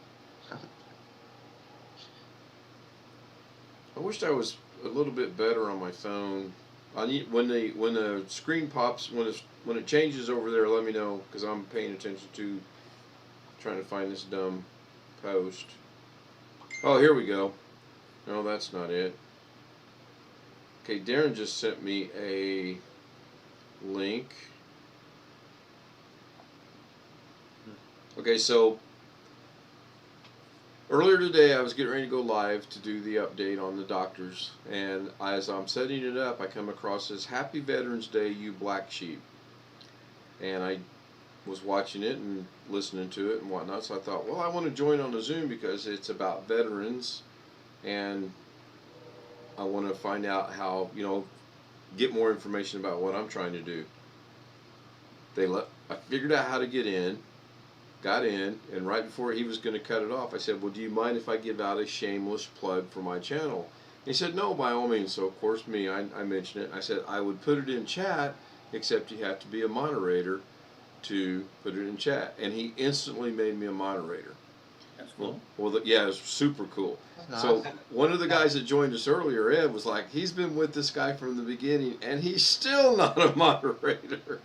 I wished I was a little bit better on my phone. I need when the screen pops when it changes over there. Let me know, because I'm paying attention to trying to find this dumb post. Oh, here we go. No, that's not it. Okay, Darren just sent me a link. Okay, so earlier today I was getting ready to go live to do the update on the doctors, and as I'm setting it up, I come across this Happy Veterans Day, you black sheep. And I was watching it and listening to it and whatnot, so I thought, well, I want to join on the Zoom because it's about veterans, and I want to find out how, get more information about what I'm trying to do. I figured out how to get in, got in, and right before he was going to cut it off, I said, well, do you mind if I give out a shameless plug for my channel? He said, no, by all means. So, of course, I mentioned it. I said, I would put it in chat, except you have to be a moderator to put it in chat. And he instantly made me a moderator. That's cool. Well, yeah, it's super cool. That's So nice. one of the guys that joined us earlier, Ed, was like, he's been with this guy from the beginning, and he's still not a moderator.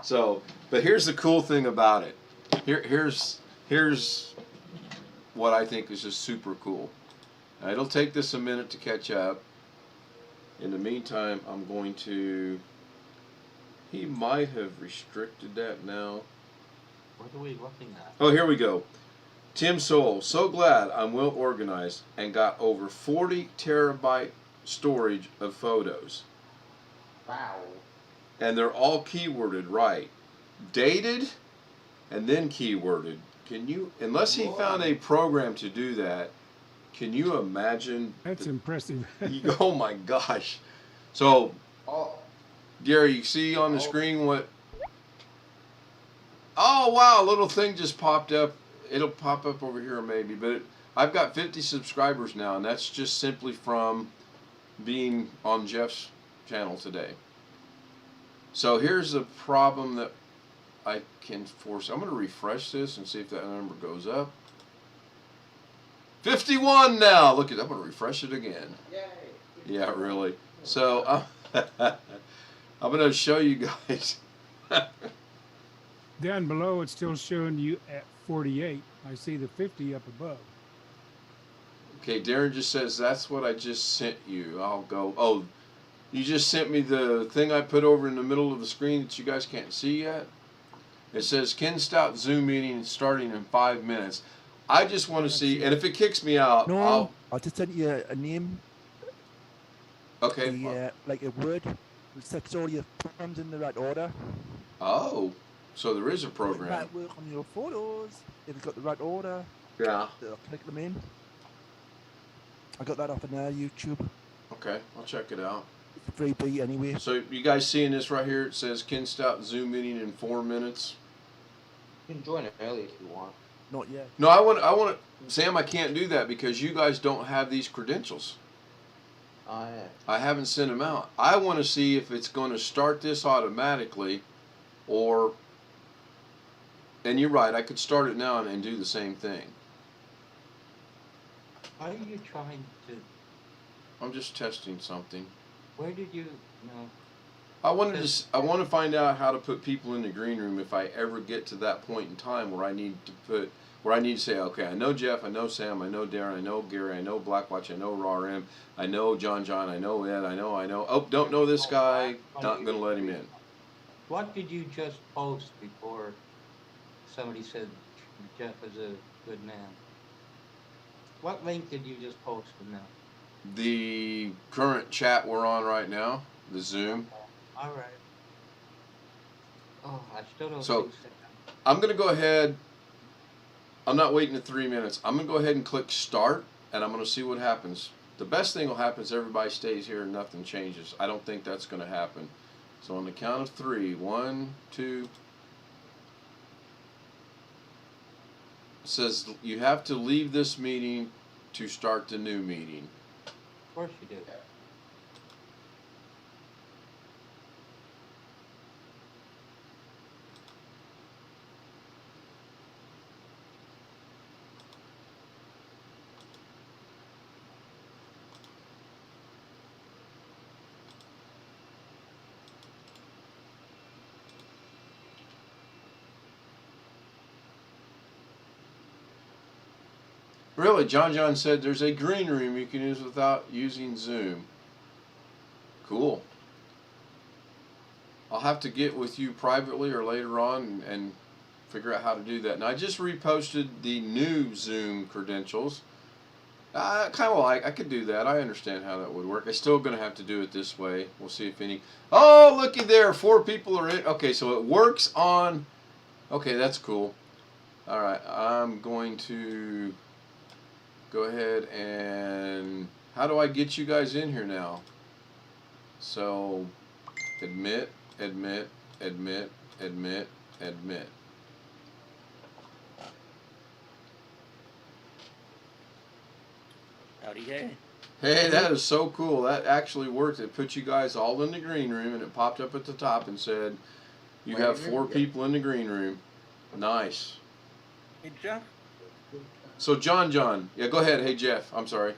So, but here's the cool thing about it. Here's what I think is just super cool. Now, it'll take this a minute to catch up. In the meantime, I'm going to. He might have restricted that now. What are we looking at? Oh, here we go. Tim Soul, so glad I'm well organized and got over 40 terabyte storage of photos. Wow. And they're all keyworded right. Dated and then keyworded. Can you, unless he found a program to do that, can you imagine? That's impressive. Oh my gosh. So, Oh, Gary, you see on the screen what? Oh wow, a little thing just popped up. It'll pop up over here maybe, but I've got 50 subscribers now, and that's just simply from being on Jeff's channel today. So here's the problem that I can force. I'm going to refresh this and see if that number goes up. 51 now. Look at that. I'm going to refresh it again. yay. Yeah, really. So I'm going to show you guys. Down below, it's still showing you at 48. I see the 50 up above. Okay, Darren just says, that's what I just sent you. I'll go, oh, you just sent me the thing I put over in the middle of the screen that you guys can't see yet? It says, Ken Stout Zoom meeting starting in 5 minutes. I just want to see, and if it kicks me out, No, I just sent you a name, okay. like a word, which sets all your programs in the right order. Oh, so there is a It program. might work on your photos if it's got the right order. Yeah, I'll click them in. I got that off of YouTube. okay, I'll check it out. It's a freebie anyway. So you guys seeing this right here? It says Ken Stout Zoom meeting in 4 minutes. You can join it early if you want. Not yet. No, I want to, Sam, I can't do that because you guys don't have these credentials. Oh, yeah. I haven't sent them out. I want to see if it's going to start this automatically, or, and you're right, I could start it now and do the same thing. Are you trying to? I'm just testing something. Where did you? No. I want to find out how to put people in the green room if I ever get to that point in time where I need to say, okay, I know Jeff, I know Sam, I know Darren, I know Gary, I know Blackwatch, I know Raw M, I know John, I know Ed, I know. Oh, don't know this guy. Not gonna let him in. What did you just post before somebody said Jeff is a good man? What link did you just post in there? The current chat we're on right now, the Zoom. All right. Oh, I still don't So- think so. I'm going to go ahead. I'm not waiting the 3 minutes. I'm going to go ahead and click start, and I'm going to see what happens. The best thing will happen is everybody stays here and nothing changes. I don't think that's going to happen. So on the count of 3, 1, 2. It says you have to leave this meeting to start the new meeting. Of course you do. Really, John said there's a green room you can use without using Zoom. Cool. I'll have to get with you privately or later on and figure out how to do that. And I just reposted the new Zoom credentials. I kind of like, I could do that. I understand how that would work. I'm still going to have to do it this way. We'll see if any. Oh, looky there. 4 people are in. Okay, so it works on. Okay, that's cool. All right, I'm going to go ahead and. How do I get you guys in here now? So, admit, admit, admit, admit, admit. Howdy, hey. Hey, that is so cool. That actually worked. It put you guys all in the green room, and it popped up at the top and said, you have 4 people in the green room. Nice. Hey, Jeff. So, John. Yeah, go ahead. Hey, Jeff. I'm sorry.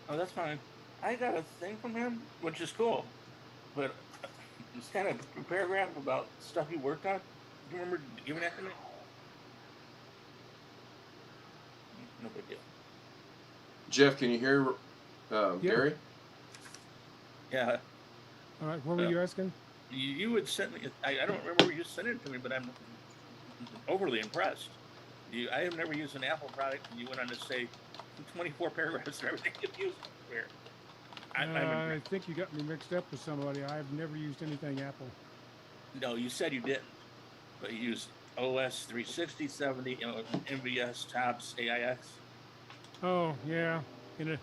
Oh, that's fine. I got a thing from him, which is cool. But it's kind of a paragraph about stuff he worked on. Do you remember giving that to me? No big deal. Jeff, can you hear Gary? Yeah. All right, what were you asking? You would send me. I don't remember where you sent it to me, but I'm overly impressed. I have never used an Apple product, and you went on to say 24 paragraphs and everything you've used. Where? I think you got me mixed up with somebody. I've never used anything Apple. No, you said you didn't, but you used OS 360, 70, MVS, Tops, AIX. Oh yeah, it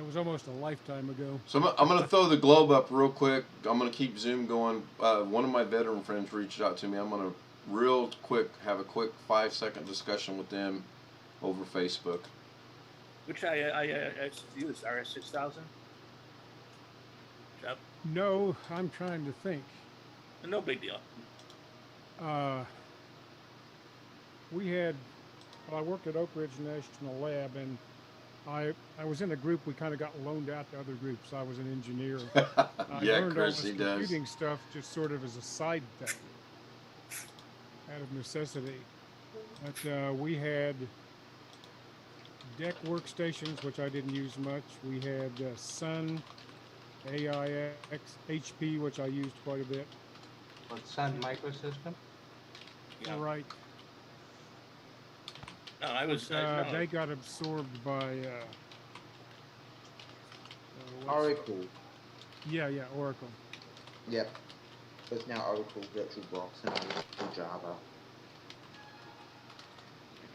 was almost a lifetime ago. So I'm going to throw the globe up real quick. I'm going to keep Zoom going. One of my veteran friends reached out to me. I'm going to real quick have a quick 5-second discussion with them over Facebook. Which I use RS6000. Yep. No, I'm trying to think. No big deal. We had, well, I worked at Oak Ridge National Lab, and I was in a group. We kind of got loaned out to other groups. I was an engineer. I Yeah, learned Chris, all this he does. computing stuff just sort of as a side thing, out of necessity. But we had DEC workstations, which I didn't use much. We had Sun, AIX, HP, which I used quite a bit. What, Sun Microsystem? Yeah. All right. No, I was. No. They got absorbed by Oracle. Yeah, Oracle. Yep. So it's now Oracle VirtualBox and Oracle Java.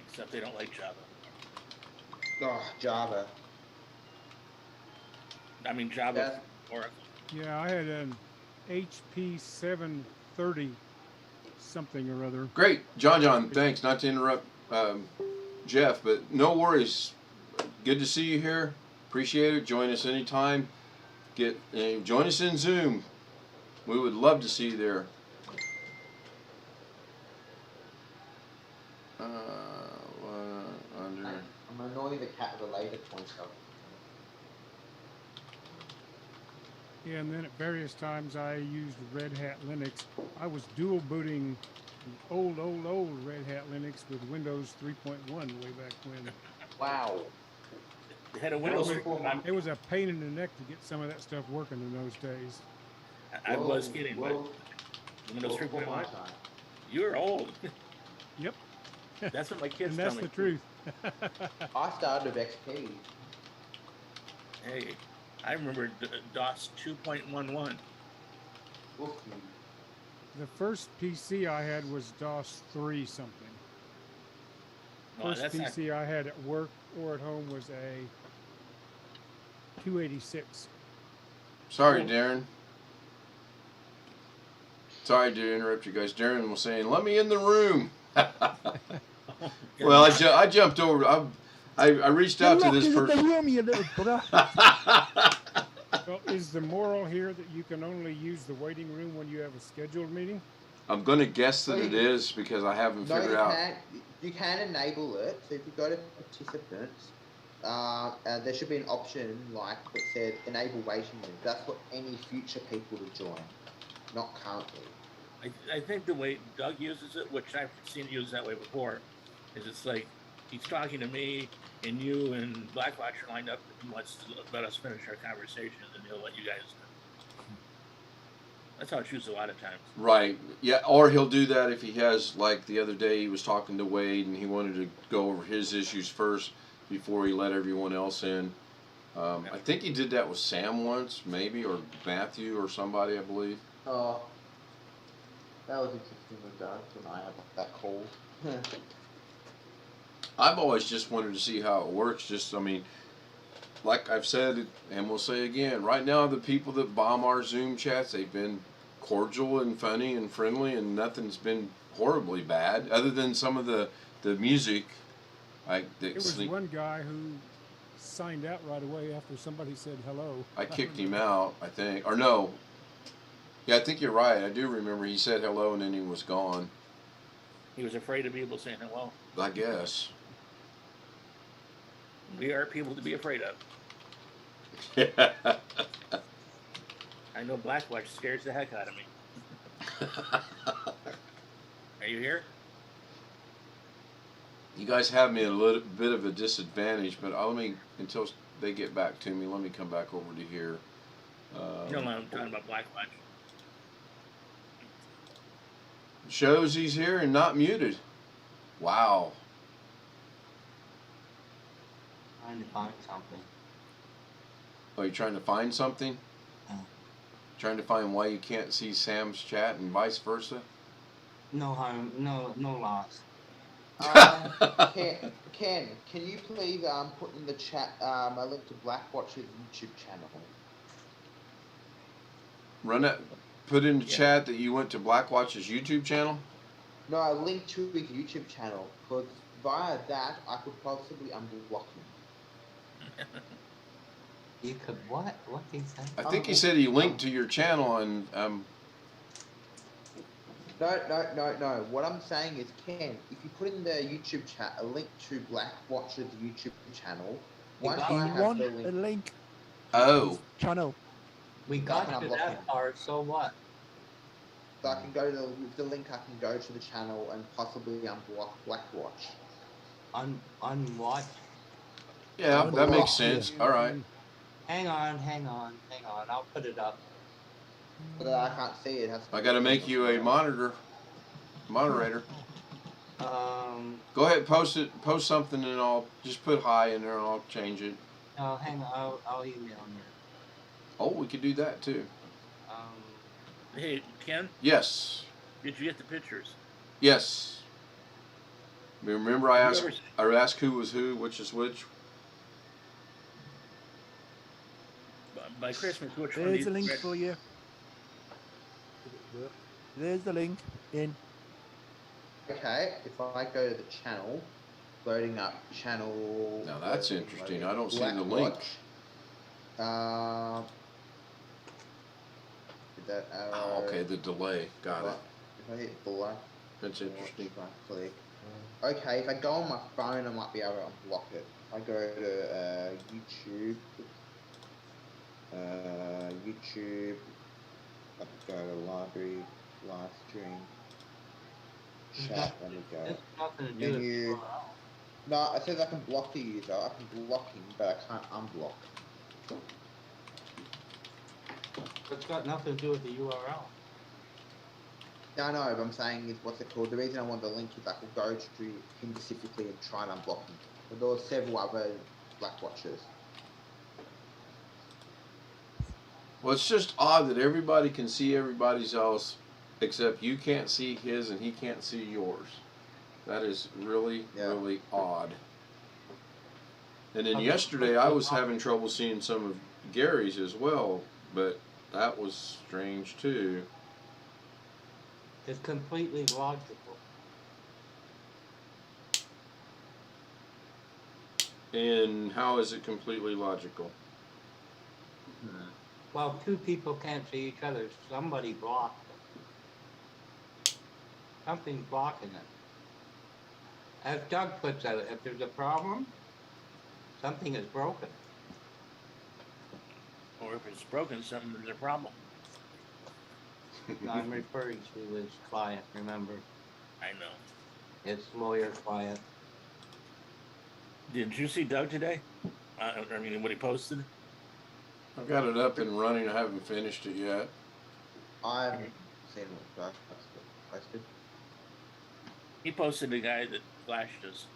Except they don't like Java. Oh, Java. I mean Java, Oracle. Yeah, I had an HP 730 something or other. Great. John, thanks. Not to interrupt Jeff, but no worries. Good to see you here. Appreciate it. Join us anytime. Join us in Zoom. We would love to see you there. I'm annoying the cat with a laser pointer. Yeah, and then at various times I used Red Hat Linux. I was dual booting old Red Hat Linux with Windows 3.1 way back when. Wow. They had a Windows. It was a pain in the neck to get some of that stuff working in those days. I was kidding, but Windows 3.1. You're old. Yep. That's what my kids And tell that's me. the truth. I started with XP. Hey, I remember DOS 2.11. The first PC I had was DOS 3 something. No, First that's PC I had at work or at home was a 286. Sorry, Darren. Sorry to interrupt you guys. Darren was saying, "Let me in the room." Well, I jumped over. I reached out to this person. Room, you little brother. Well, is the moral here that you can only use the waiting room when you have a scheduled meeting? I'm going to guess that it is because I haven't No, figured out. you can enable it. So if you go to participants, there should be an option like that says enable waiting room. That's for any future people to join, not currently. I think the way Doug uses it, which I've seen used that way before, is it's like he's talking to me and you and Blackwatch are lined up and wants to let us finish our conversation, and he'll let you guys That's how it shoots a lot of times. Right. Yeah. Or he'll do that if he has, like the other day, he was talking to Wade and he wanted to go over his issues first before he let everyone else in. I think he did that with Sam once, maybe, or Matthew or somebody, I believe. Oh, that was interesting when I had that call. I've always just wanted to see how it works. Just, I mean, like I've said, and we'll say again, right now the people that bomb our Zoom chats, they've been cordial and funny and friendly, and nothing's been horribly bad, other than some of the music. There was one guy who signed out right away after somebody said hello. I kicked him out, I think, or no. Yeah, I think you're right. I do remember he said hello and then he was gone. He was afraid of people saying hello. I guess. We are people to be afraid of. I know Blackwatch scares the heck out of me. Are you here? You guys have me at a little bit of a disadvantage, but let me, until they get back to me, let me come back over to here. No, I'm talking about Blackwatch. Shows he's here and not muted. Wow. Trying to find something. Are you trying to find something? Trying to find why you can't see Sam's chat and vice versa? No harm, no loss. Ken, can you please put in the chat a link to Blackwatch's YouTube channel? Run it. Put in the chat that you went to Blackwatch's YouTube channel? No, a link to his YouTube channel, because via that I could possibly unblock him. You could what? What did he say? I think he said he linked to your channel and No. What I'm saying is, Ken, if you put in the YouTube chat a link to Blackwatch's YouTube channel, once you have the link. A link. Oh. Channel. We got to that part, so what? So I can go to the link. I can go to the channel and possibly unblock Blackwatch. Unwatch. Yeah, that makes sense. All right. Hang on. I'll put it up. But I can't see it. I got to make you a moderator. Go ahead, post something, and I'll just put hi in there, and I'll change it. No, hang on. I'll email you. Oh, we could do that too. Hey, Ken? Yes. Did you get the pictures? Yes. Remember I asked who was who, which is which? By Christmas, which one? There's a link for you. There's the link in. Okay, if I go to the channel, loading up channel. Now that's interesting. I don't see the link. That arrow. Oh, okay, the delay. Got it. If I hit delay. That's interesting. Click. Okay, if I go on my phone, I might be able to unblock it. If I go to YouTube. YouTube. I can go to library, live stream, chat. Let me go. It's nothing to do with Menu. URL. No, it says I can block the user. I can block him, but I can't unblock. It's got nothing to do with the URL. No, but I'm saying is what's it called? The reason I want the link is I could go to him specifically and try and unblock him. But there were several other Blackwatchers. Well, it's just odd that everybody can see everybody's else, except you can't see his and he can't see yours. That is really, really odd. And then yesterday I was having trouble seeing some of Gary's as well, but that was strange too. It's completely logical. And how is it completely logical? Well, two people can't see each other. Somebody blocked them. Something's blocking it. As Doug puts it, if there's a problem, something is broken. Or if it's broken, there's a problem. I'm referring to his client, remember? I know. His lawyer client. Did you see Doug today? I mean, what he posted? I've got it up and running. I haven't finished it yet. I haven't seen what Doug posted. He posted the guy that flashed us.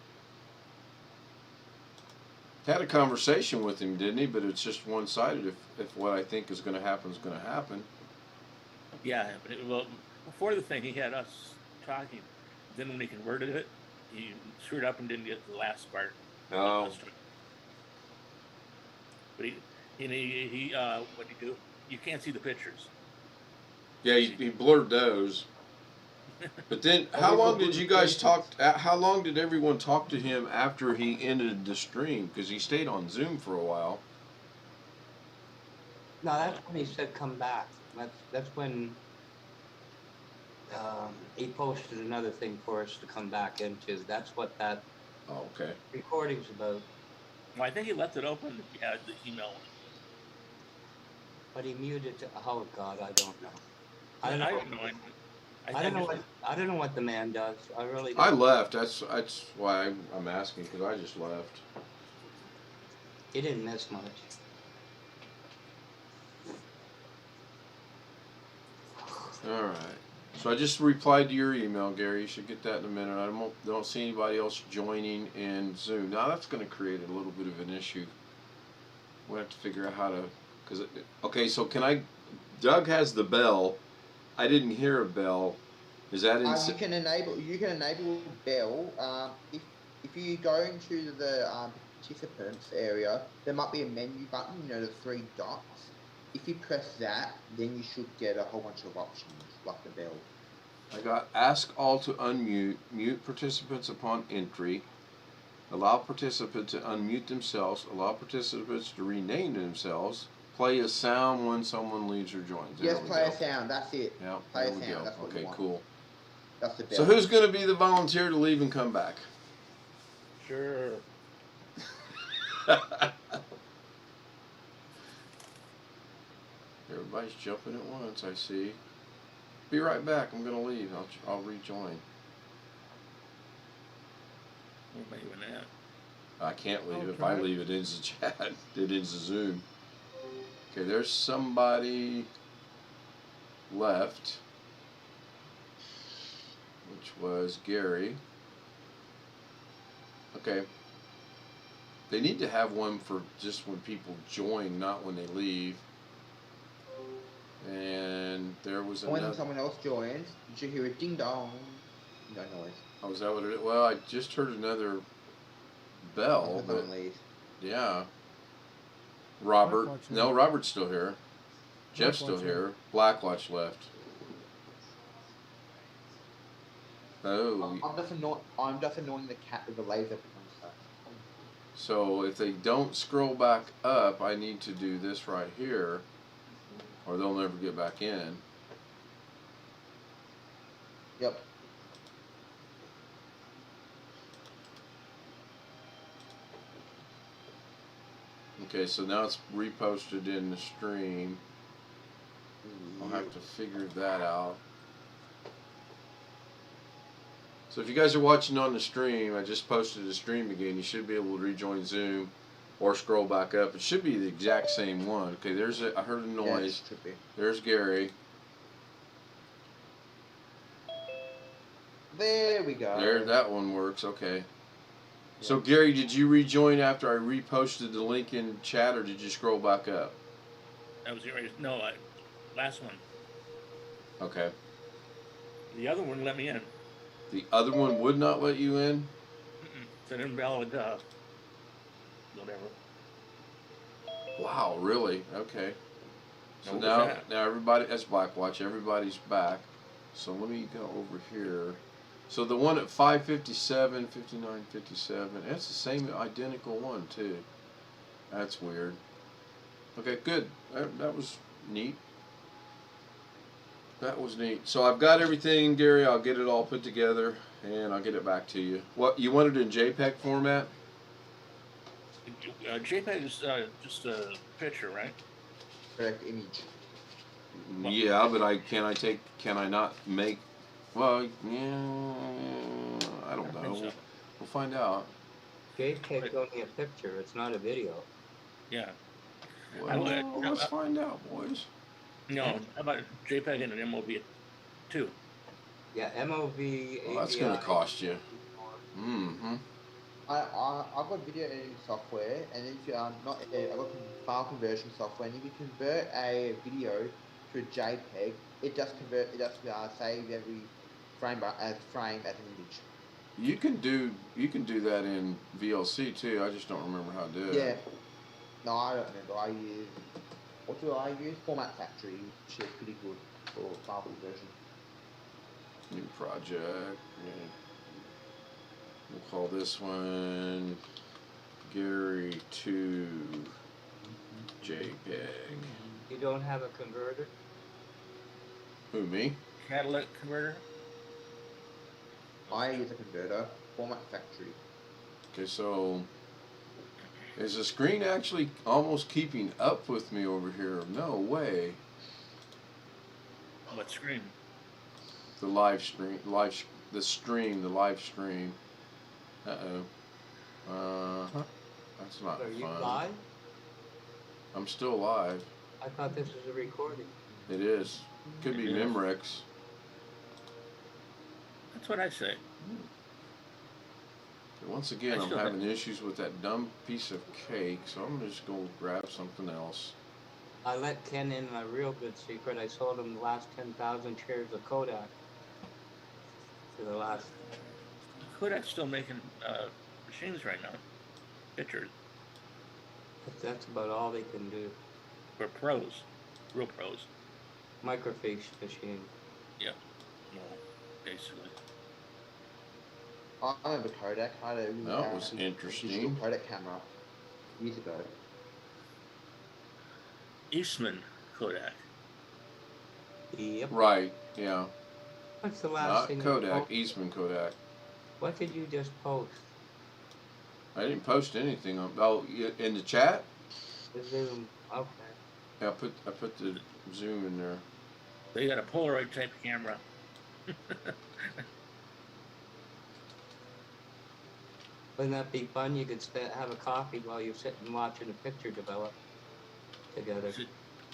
Had a conversation with him, didn't he? But it's just one-sided. If what I think is going to happen is going to happen. Yeah, but well, before the thing, he had us talking. Then when he converted it, he screwed up and didn't get the last part. Oh. But he what did he do? You can't see the pictures. Yeah, he blurred those. But then, how long did you guys talk? How long did everyone talk to him after he ended the stream? Because he stayed on Zoom for a while. No, that's when he said come back. That's when he posted another thing for us to come back into. That's what that Oh, okay. recording's about. Well, I think he left it open if you had the email. But he muted it. Oh God, I don't know. I don't know. I don't know what the man does. I really don't. I left. That's why I'm asking, because I just left. He didn't miss much. All right. So I just replied to your email, Gary. You should get that in a minute. I don't see anybody else joining in Zoom. Now that's going to create a little bit of an issue. We'll have to figure out how to. Okay, so can I? Doug has the bell. I didn't hear a bell. Is that You can enable bell. If you go into the participants area, there might be a menu button. You know, the 3 dots. If you press that, then you should get a whole bunch of options like the bell. I got ask all to unmute, mute participants upon entry, allow participants to unmute themselves, allow participants to rename themselves, play a sound when someone leaves or joins. Yes, play a sound. That's it. Yeah, play there a we sound. go. That's what Okay, you want. cool. That's the bell. So who's going to be the volunteer to leave and come back? Sure. Everybody's jumping at once, I see. Be right back. I'm going to leave. I'll rejoin. What about you in that? I can't leave. If try I it. leave, it ends the chat. It ends the Zoom. Okay, there's somebody left, which was Gary. Okay. They need to have one for just when people join, not when they leave. And there was When another. someone else joins, did you hear a ding dong? No noise. Oh, is that what it is? Well, I just heard another bell, but yeah. Robert. Blackwatch No, left. Robert's still here. Jeff's still Blackwatch here. Blackwatch left. Oh, I'm just annoying the cat with the laser. so if they don't scroll back up, I need to do this right here, or they'll never get back in. Yep. Okay, so now it's reposted in the stream. I'll have to figure that out. So if you guys are watching on the stream, I just posted the stream again. You should be able to rejoin Zoom or scroll back up. It should be the exact same one. Okay, I heard a noise. Should be. There's Gary. There we go. There, that one works. Okay. So Gary, did you rejoin after I reposted the link in chat, or did you scroll back up? That was no, last one. Okay. The other one let me in. The other one would not let you in? It's an invalid whatever. Wow, really? Okay. So What was now that? everybody, that's Blackwatch, everybody's back. So let me go over here. So the one at 557, 59, 57, that's the same identical one too. That's weird. Okay, good. That was neat. That was neat. So I've got everything, Gary. I'll get it all put together and I'll get it back to you. What, you want it in JPEG format? JPEG is just a picture, right? Correct image. Yeah, but can I not make, well, yeah, I don't know. so. We'll find out. JPEG's only a picture. It's not a video. Yeah. Well, I- let's find out, boys. No, how about JPEG and an MOV too? Yeah, MOV. Well, that's going to cost you. Mm-hmm. I've got video editing software, and if you are not, I've got file conversion software, and if you convert a video to a JPEG, it just save every frame as an image. You can do that in VLC too. I just don't remember how to do Yeah. it. No, I don't remember. What do I use? Format Factory, which is pretty good for file conversion. New project. Yeah. We'll call this one Gary 2 JPEG. You don't have a converter? Who, me? Catalytic converter? I use a converter, Format Factory. Okay, so is the screen actually almost keeping up with me over here? No way. What screen? The live stream. The live stream. Uh-huh. That's not Are you fun. live? I'm still live. I thought this was a recording. It is. Could be It is. Memorex. That's what I say. Once again, I I'm still having issues with that dumb piece of cake, so I'm just going to grab something else. I let Ken in a real good secret. I sold him the last 10,000 shares of Kodak. For the last. Kodak's still making machines right now. Pictures. But that's about all they can do. For pros. Real pros. Microfiche machine. Yeah. No, basically. I remember Kodak. I had a really That was digital interesting. Kodak camera years ago. Eastman Kodak. Yep. Right, yeah. What's the last Not thing you Kodak, posted? Eastman Kodak. What did you just post? I didn't post anything on. Oh, in the chat? The Zoom. Okay. Yeah, I put the Zoom in there. They got a Polaroid type camera. Wouldn't that be fun? You could have a coffee while you're sitting watching a picture develop together.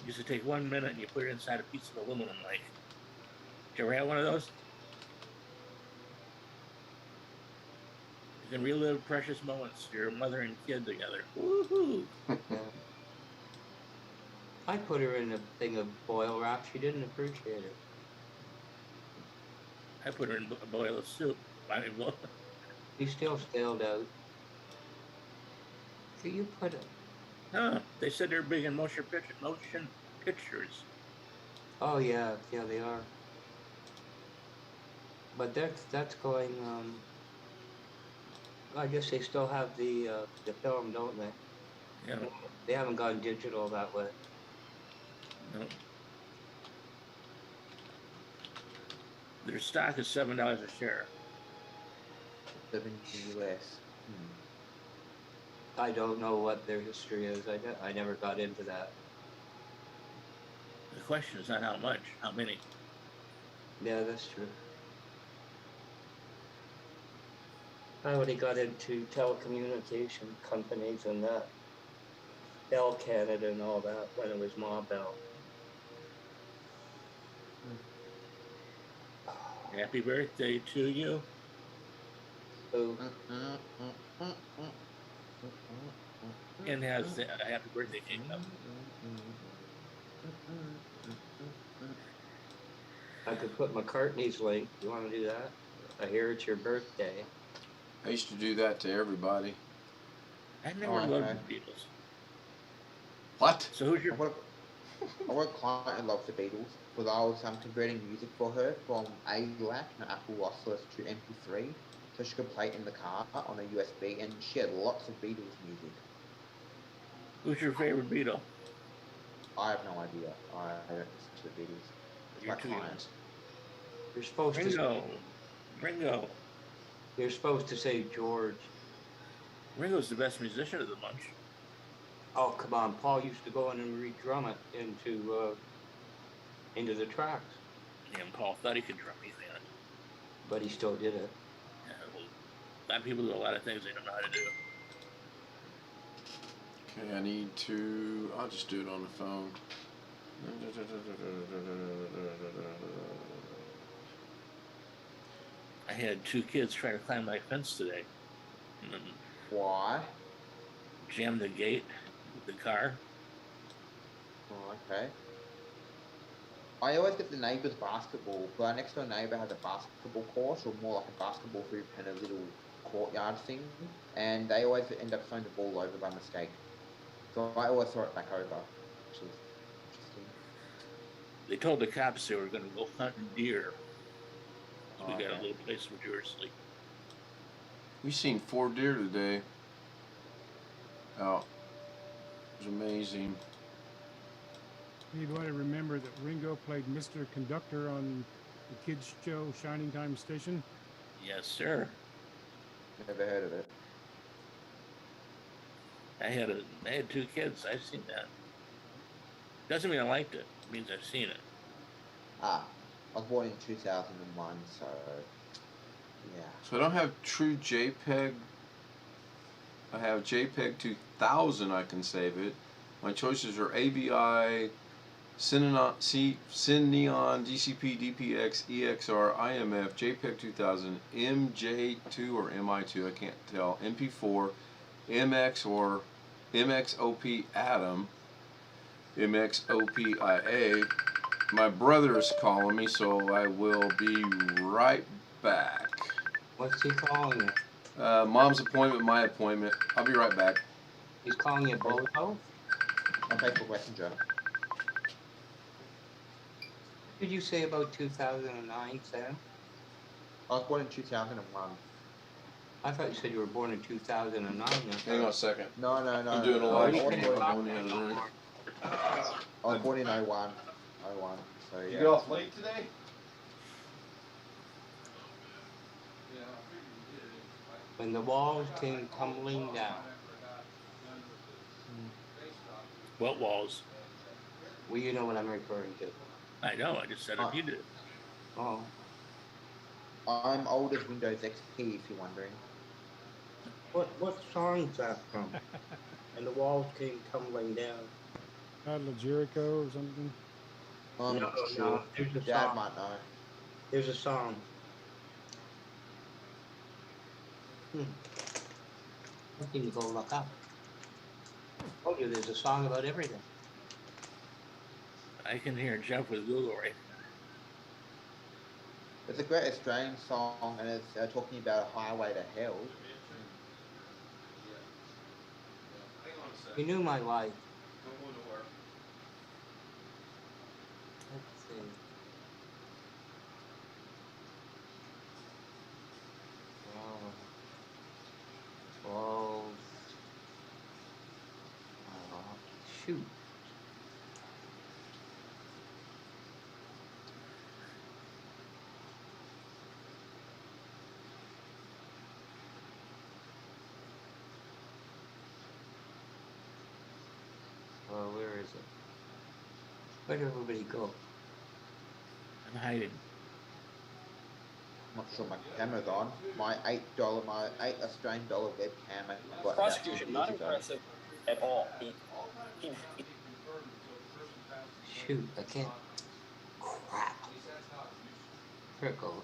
Used to take 1 minute and you put it inside a piece of aluminum, like. Did you ever have one of those? You can relive precious moments, your mother and kid together. Woohoo! Yeah. I put her in a thing of foil wrap. She didn't appreciate it. I put her in a boil of soup. I mean, well, She still stalled out. So you put it. huh, they said they're big in motion pictures. Oh yeah, yeah they are. But that's going. I guess they still have the film, don't they? Yeah, They haven't gone digital that way. no. Their stock is $7 a share. 70 US. I don't know what their history is. I never got into that. The question is not how much, how many. Yeah, that's true. I already got into telecommunication companies and that. Bell Canada and all that when it was Ma Bell. Happy birthday to you. So And has a happy birthday cake up. I could put McCartney's link. You want to do that? I hear it's your birthday. I used to do that to everybody. I never Oh, loved okay. the Beatles. What? So who's your I've got a client who loves the Beatles, because I was converting music for her from ALAC, an Apple lossless, to MP3, so she could play it in the car on a USB, and she had lots of Beatles music. who's your favorite Beatle? I have no idea. I don't listen to the Beatles. It's You're my too young. client. You're supposed Ringo. You're supposed to say George. Ringo's the best musician of the bunch. Oh come on, Paul used to go in and re-drum it into the tracks, And Paul thought he could drum anything. but he still did it. Yeah, well, a lot of people do a lot of things they don't know how to do. Okay, I'll just do it on the phone. I had two kids trying to climb my fence today. And then Why? jammed the gate with the car. Oh, okay. I always get the neighbour's basketball, but our next door neighbour has a basketball court, or more like a basketball hoop and a little courtyard thing, and they always end up throwing the ball over by mistake. So I always throw it back over, which is interesting. They told the cops they were going to go hunting deer. So we Oh, got a okay. little place where deer sleep. We seen 4 deer today. Out. It was amazing. Anybody remember that Ringo played Mr. Conductor on the kids' show Shining Time Station? Yes, sir. Never heard of it. I had two kids. I've seen that. Doesn't mean I liked it. It means I've seen it. Ah, I was born in 2001, so yeah. So I don't have true JPEG. I have JPEG 2000. I can save it. My choices are AVI, Cineon, DCP, DPX, EXR, IMF, JPEG 2000, MJ2 or MI2. I can't tell. MP4, MX or MXOP Atom, MXOPIA. My brother is calling me, so I will be right back. What's he calling you? Mom's appointment, my appointment. I'll be right back. He's calling you Bozo? On Facebook Messenger. What did you say about 2009, Sam? I was born in 2001. I thought you said you were born in 2009. Hang on a second. No. I'm doing a Oh, live you stream. can't I'm talk going in the room. anymore. I was born in 01. 01. So yeah. You get off late today? When the walls came tumbling down. What walls? Well, you know what I'm referring to. I know. I just said it. You did. Oh, I'm old as Windows XP, if you're wondering. what song's that from? And the walls came tumbling down. Battle of Jericho or something? I'm not No, sure. there's a Dad song. might know. There's a song. I need to go look up. I told you there's a song about everything. I can hear Jeff with Google right. It's a great Australian song, and it's talking about a highway to hell. You knew my life. Let's see. Oh, shoot. Where is it? Where did everybody go? I'm hiding. I'm not sure my camera's on. My $8 Australian dollar webcam I got about 2 Prosecution, not years ago. impressive at all. Shoot, I can't. Crap. Trickled.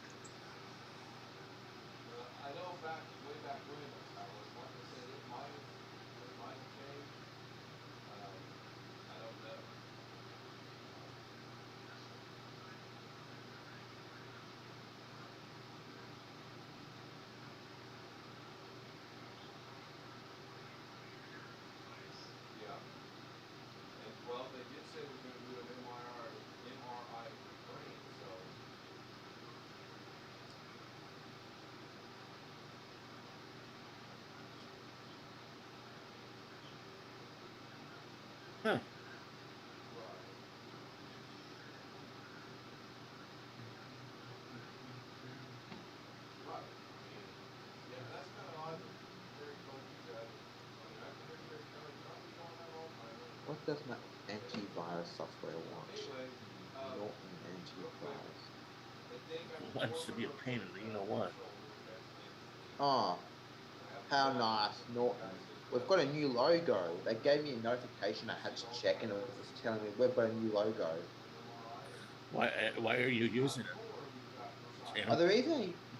Huh. What does my antivirus software want? Norton antivirus. Wants to be a pain in the you know what. Oh, how nice, Norton. we've got a new logo. They gave me a notification I had to check, and it was just telling me we've got a new logo. Why are you using it? Sam? The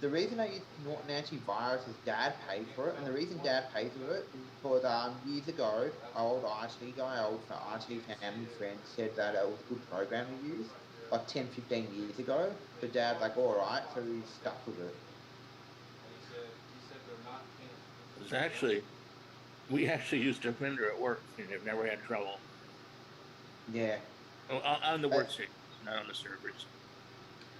reason I use Norton Antivirus is Dad paid for it, and the reason Dad paid for it is because years ago, old IT guy, old IT family friend said that it was a good program to use, like 10, 15 years ago. So Dad's like, all right, so he's stuck with it. It's actually, we actually use Defender at work and have never had trouble. Yeah. On the workstation, not on the servers.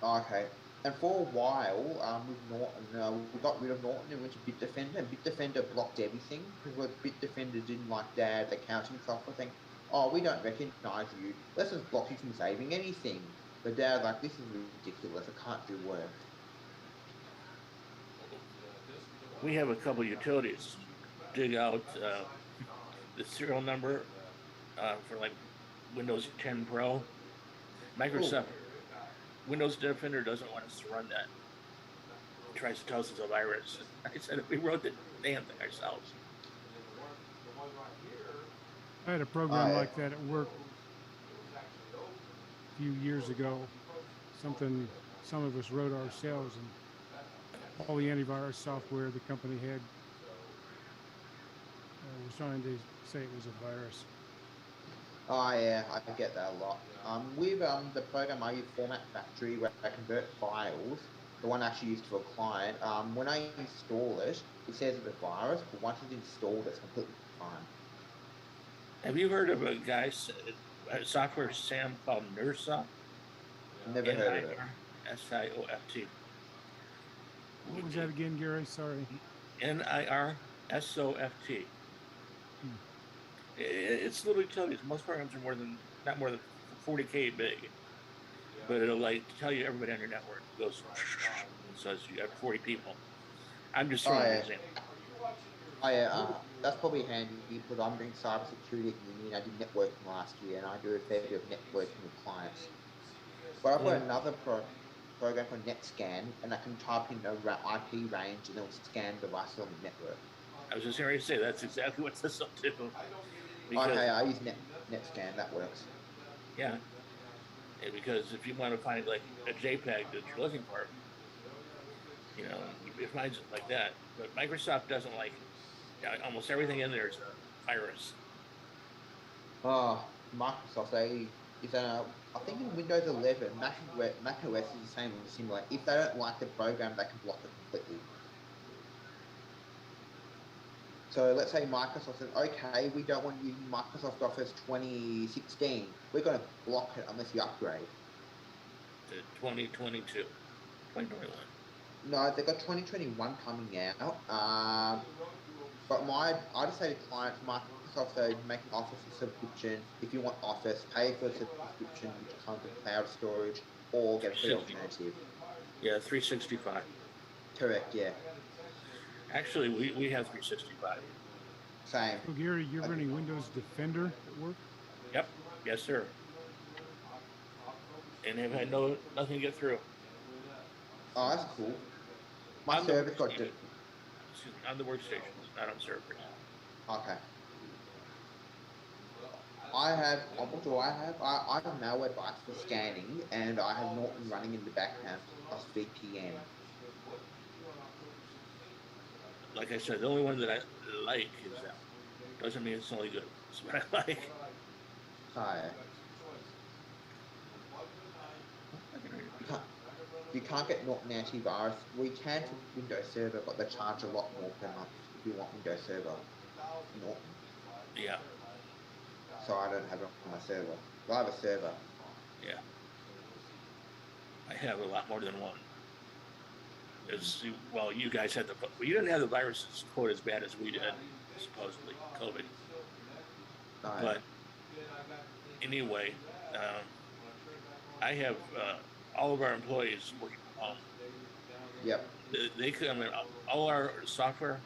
Okay. And for a while, with Norton, we got rid of Norton and went to Bitdefender, and Bitdefender blocked everything because Bitdefender didn't like Dad's accounting software saying, oh, we don't recognize you. Let's just block you from saving anything. But Dad's like, this is ridiculous. I can't do work. We have a couple utilities dig out the serial number for like Windows 10 Pro. Microsoft Windows Defender doesn't want us to run that. It tries to tell us it's a virus. I said we wrote the damn thing ourselves. I had a program like that at work a few years ago. Something some of us wrote ourselves, and all the antivirus software the company had was trying to say it was a virus. Oh yeah, I get that a lot. With the program I use, Format Factory, where I convert files, the one I actually used for a client, when I install it, it says it's a virus, but once it's installed, it's completely fine. Have you heard of a software Sam called NIRSOFT? Never heard of it. NIRSOFT. What was that again, Gary? Sorry. NIRSOFT. It's little utilities. Most programs are not more than 40K big, but it'll like tell you everybody on your network. It goes says you got 40 people. I'm just throwing an example. That's probably handy because I'm doing cybersecurity at uni and I did networking last year, and I do a fair bit of networking with clients. But I've got another program called NetScan, and I can type in the IP range and it'll scan devices on the network. I was just going to say that's exactly what this will do. Okay, I use NetScan. That works. Yeah, because if you want to find like a JPEG that you're looking for, it finds it like that. But Microsoft doesn't like almost everything in there is a virus. Oh, Microsoft, I think in Windows 11, Mac OS is the same, similar. If they don't like the program, they can block it completely. So let's say Microsoft says, okay, we don't want you using Microsoft Office 2016. We're going to block it unless you upgrade. To 2022, 2021. No, they've got 2021 coming out. But I just say to clients, Microsoft, so make an Office subscription. If you want Office, pay for a subscription, which comes with cloud storage, or get a free alternative. Yeah, 365. Correct, yeah. Actually, we have 365. Same. So Gary, you're running Windows Defender at work? Yep. Yes, sir. And have had nothing to get through. Oh, that's cool. My server's got on the workstations, not on servers. Okay. What do I have? I have malware bytes for scanning, and I have Norton running in the background plus VPN. Like I said, the only one that I like is that. Doesn't mean it's only good. It's what I like. Hi. You can't get Norton antivirus. We can for Windows Server, but they charge a lot more per month if you want Windows Server. Norton. Yeah. So I don't have it on my server. I have a server. Yeah. I have a lot more than one. You guys had you didn't have the viruses quote as bad as we did, supposedly, COVID. But anyway, I have all of our employees working from home. Yep. They come in, all our software,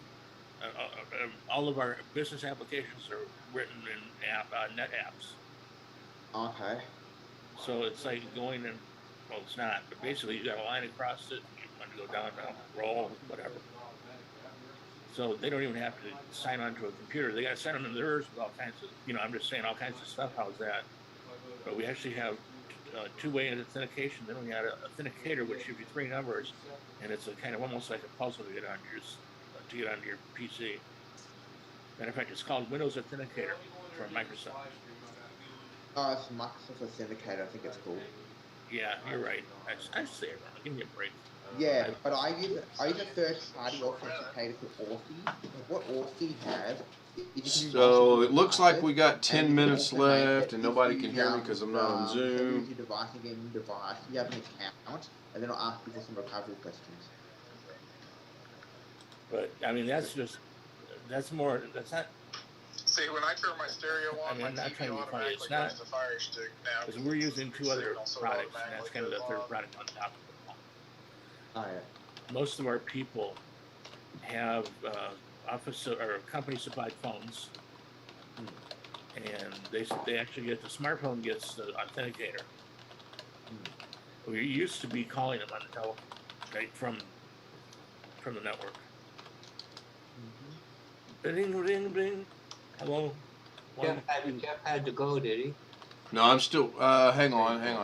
all of our business applications are written in net apps. Okay. So it's like going in, well, it's not, but basically you got a line across it. You want to go down, roll, whatever. So they don't even have to sign on to a computer. They got to sign on to theirs with all kinds of, I'm just saying all kinds of stuff. How's that? But we actually have two-way authentication. Then we got an authenticator, which gives you 3 numbers, and it's a kind of almost like a puzzle to get onto your PC. Matter of fact, it's called Windows Authenticator from Microsoft. Oh, it's Microsoft Authenticator, I think it's called. Yeah, you're right. I say it wrong. Give me a break. Yeah, but I use a third-party authenticator for Authy. What Authy has is So it looks like we got 10 minutes left, and nobody can hear me because I'm not on Use Zoom. your device and get a new device. You have an account, and then I'll ask you for some recovery questions. But I mean, that's not. See, when I turn my stereo on, I'm not TV trying to be funny. automatically It's not goes to Fire Stick now. because we're using 2 other Signal, so it products, and that's automatically kind of the goes third off. product on top of it. Oh yeah. Most of our people have office or company supplied phones, and they actually get the smartphone gets the authenticator. We used to be calling them on the telephone, right from the network. Ding, ding, ding. Hello. Jeff had to go, did he? No, I'm still. Hang on here.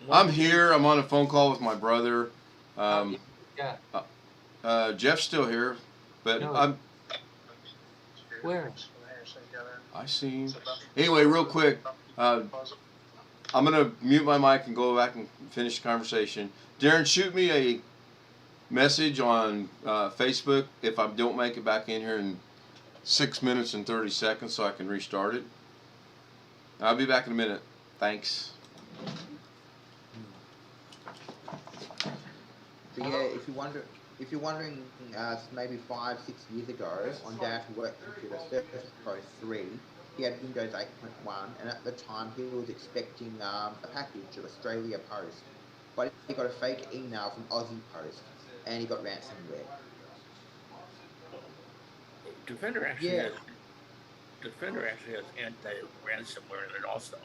I'm here. I'm on a phone call with my brother. Yeah. Jeff's still here, but No. I'm. Where? I see him. Anyway, real quick, I'm gonna mute my mic and go back and finish the conversation. Darren, shoot me a message on Facebook if I don't make it back in here in 6 minutes and 30 seconds so I can restart it. I'll be back in a minute. Thanks. So yeah, if you're wondering, maybe 5-6 years ago, on Dad's work computer, Surface Pro 3, he had Windows 8.1, and at the time he was expecting a package of Australia Post, but he got a fake email from Aussie Post, and he got ransomware. Defender actually Yeah. has anti-ransomware in it also.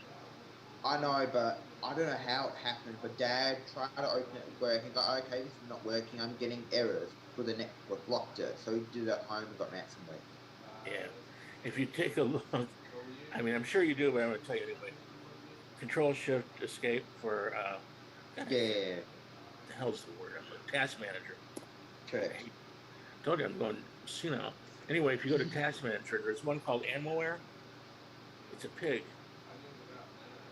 I know, but I don't know how it happened, but Dad tried to open it at work and got, okay, this is not working, I'm getting errors, for the network blocked it, so he did it at home and got ransomware. Yeah. If you take a look, I mean, I'm sure you do, but I'm going to tell you anyway. Control-Shift-Escape for, Yeah. the hell's the word? I'm a task manager. Correct. I told you I'm going senile. Anyway, if you go to task manager, there's one called Amware. It's a pig.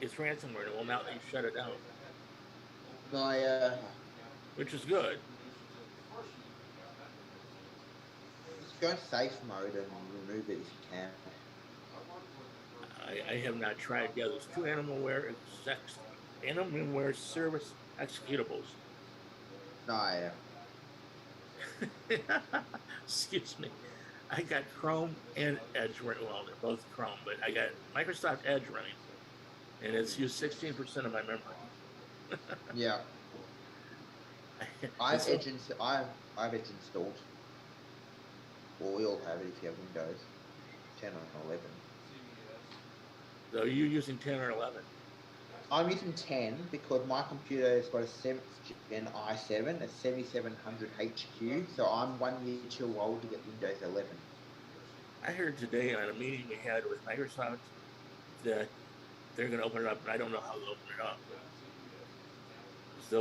It's ransomware, and it will not let you shut it down, which is good. Just go in safe mode and remove it if you can. I have not tried. Yeah, there's 2 Animalware service executables. No, Excuse me. I got Chrome and Edge running. Well, they're both Chrome, but I got Microsoft Edge running, and it's used 16% of my memory. Yeah. I have Edge installed. Well, we all have it if you have Windows 10 or 11. So are you using 10 or 11? I'm using 10 because my computer has got a 7th gen i7, a 7700 HQ, so I'm 1 year too old to get Windows 11. I heard today on a meeting we had with Microsoft that they're going to open it up, and I don't know how they'll open it up.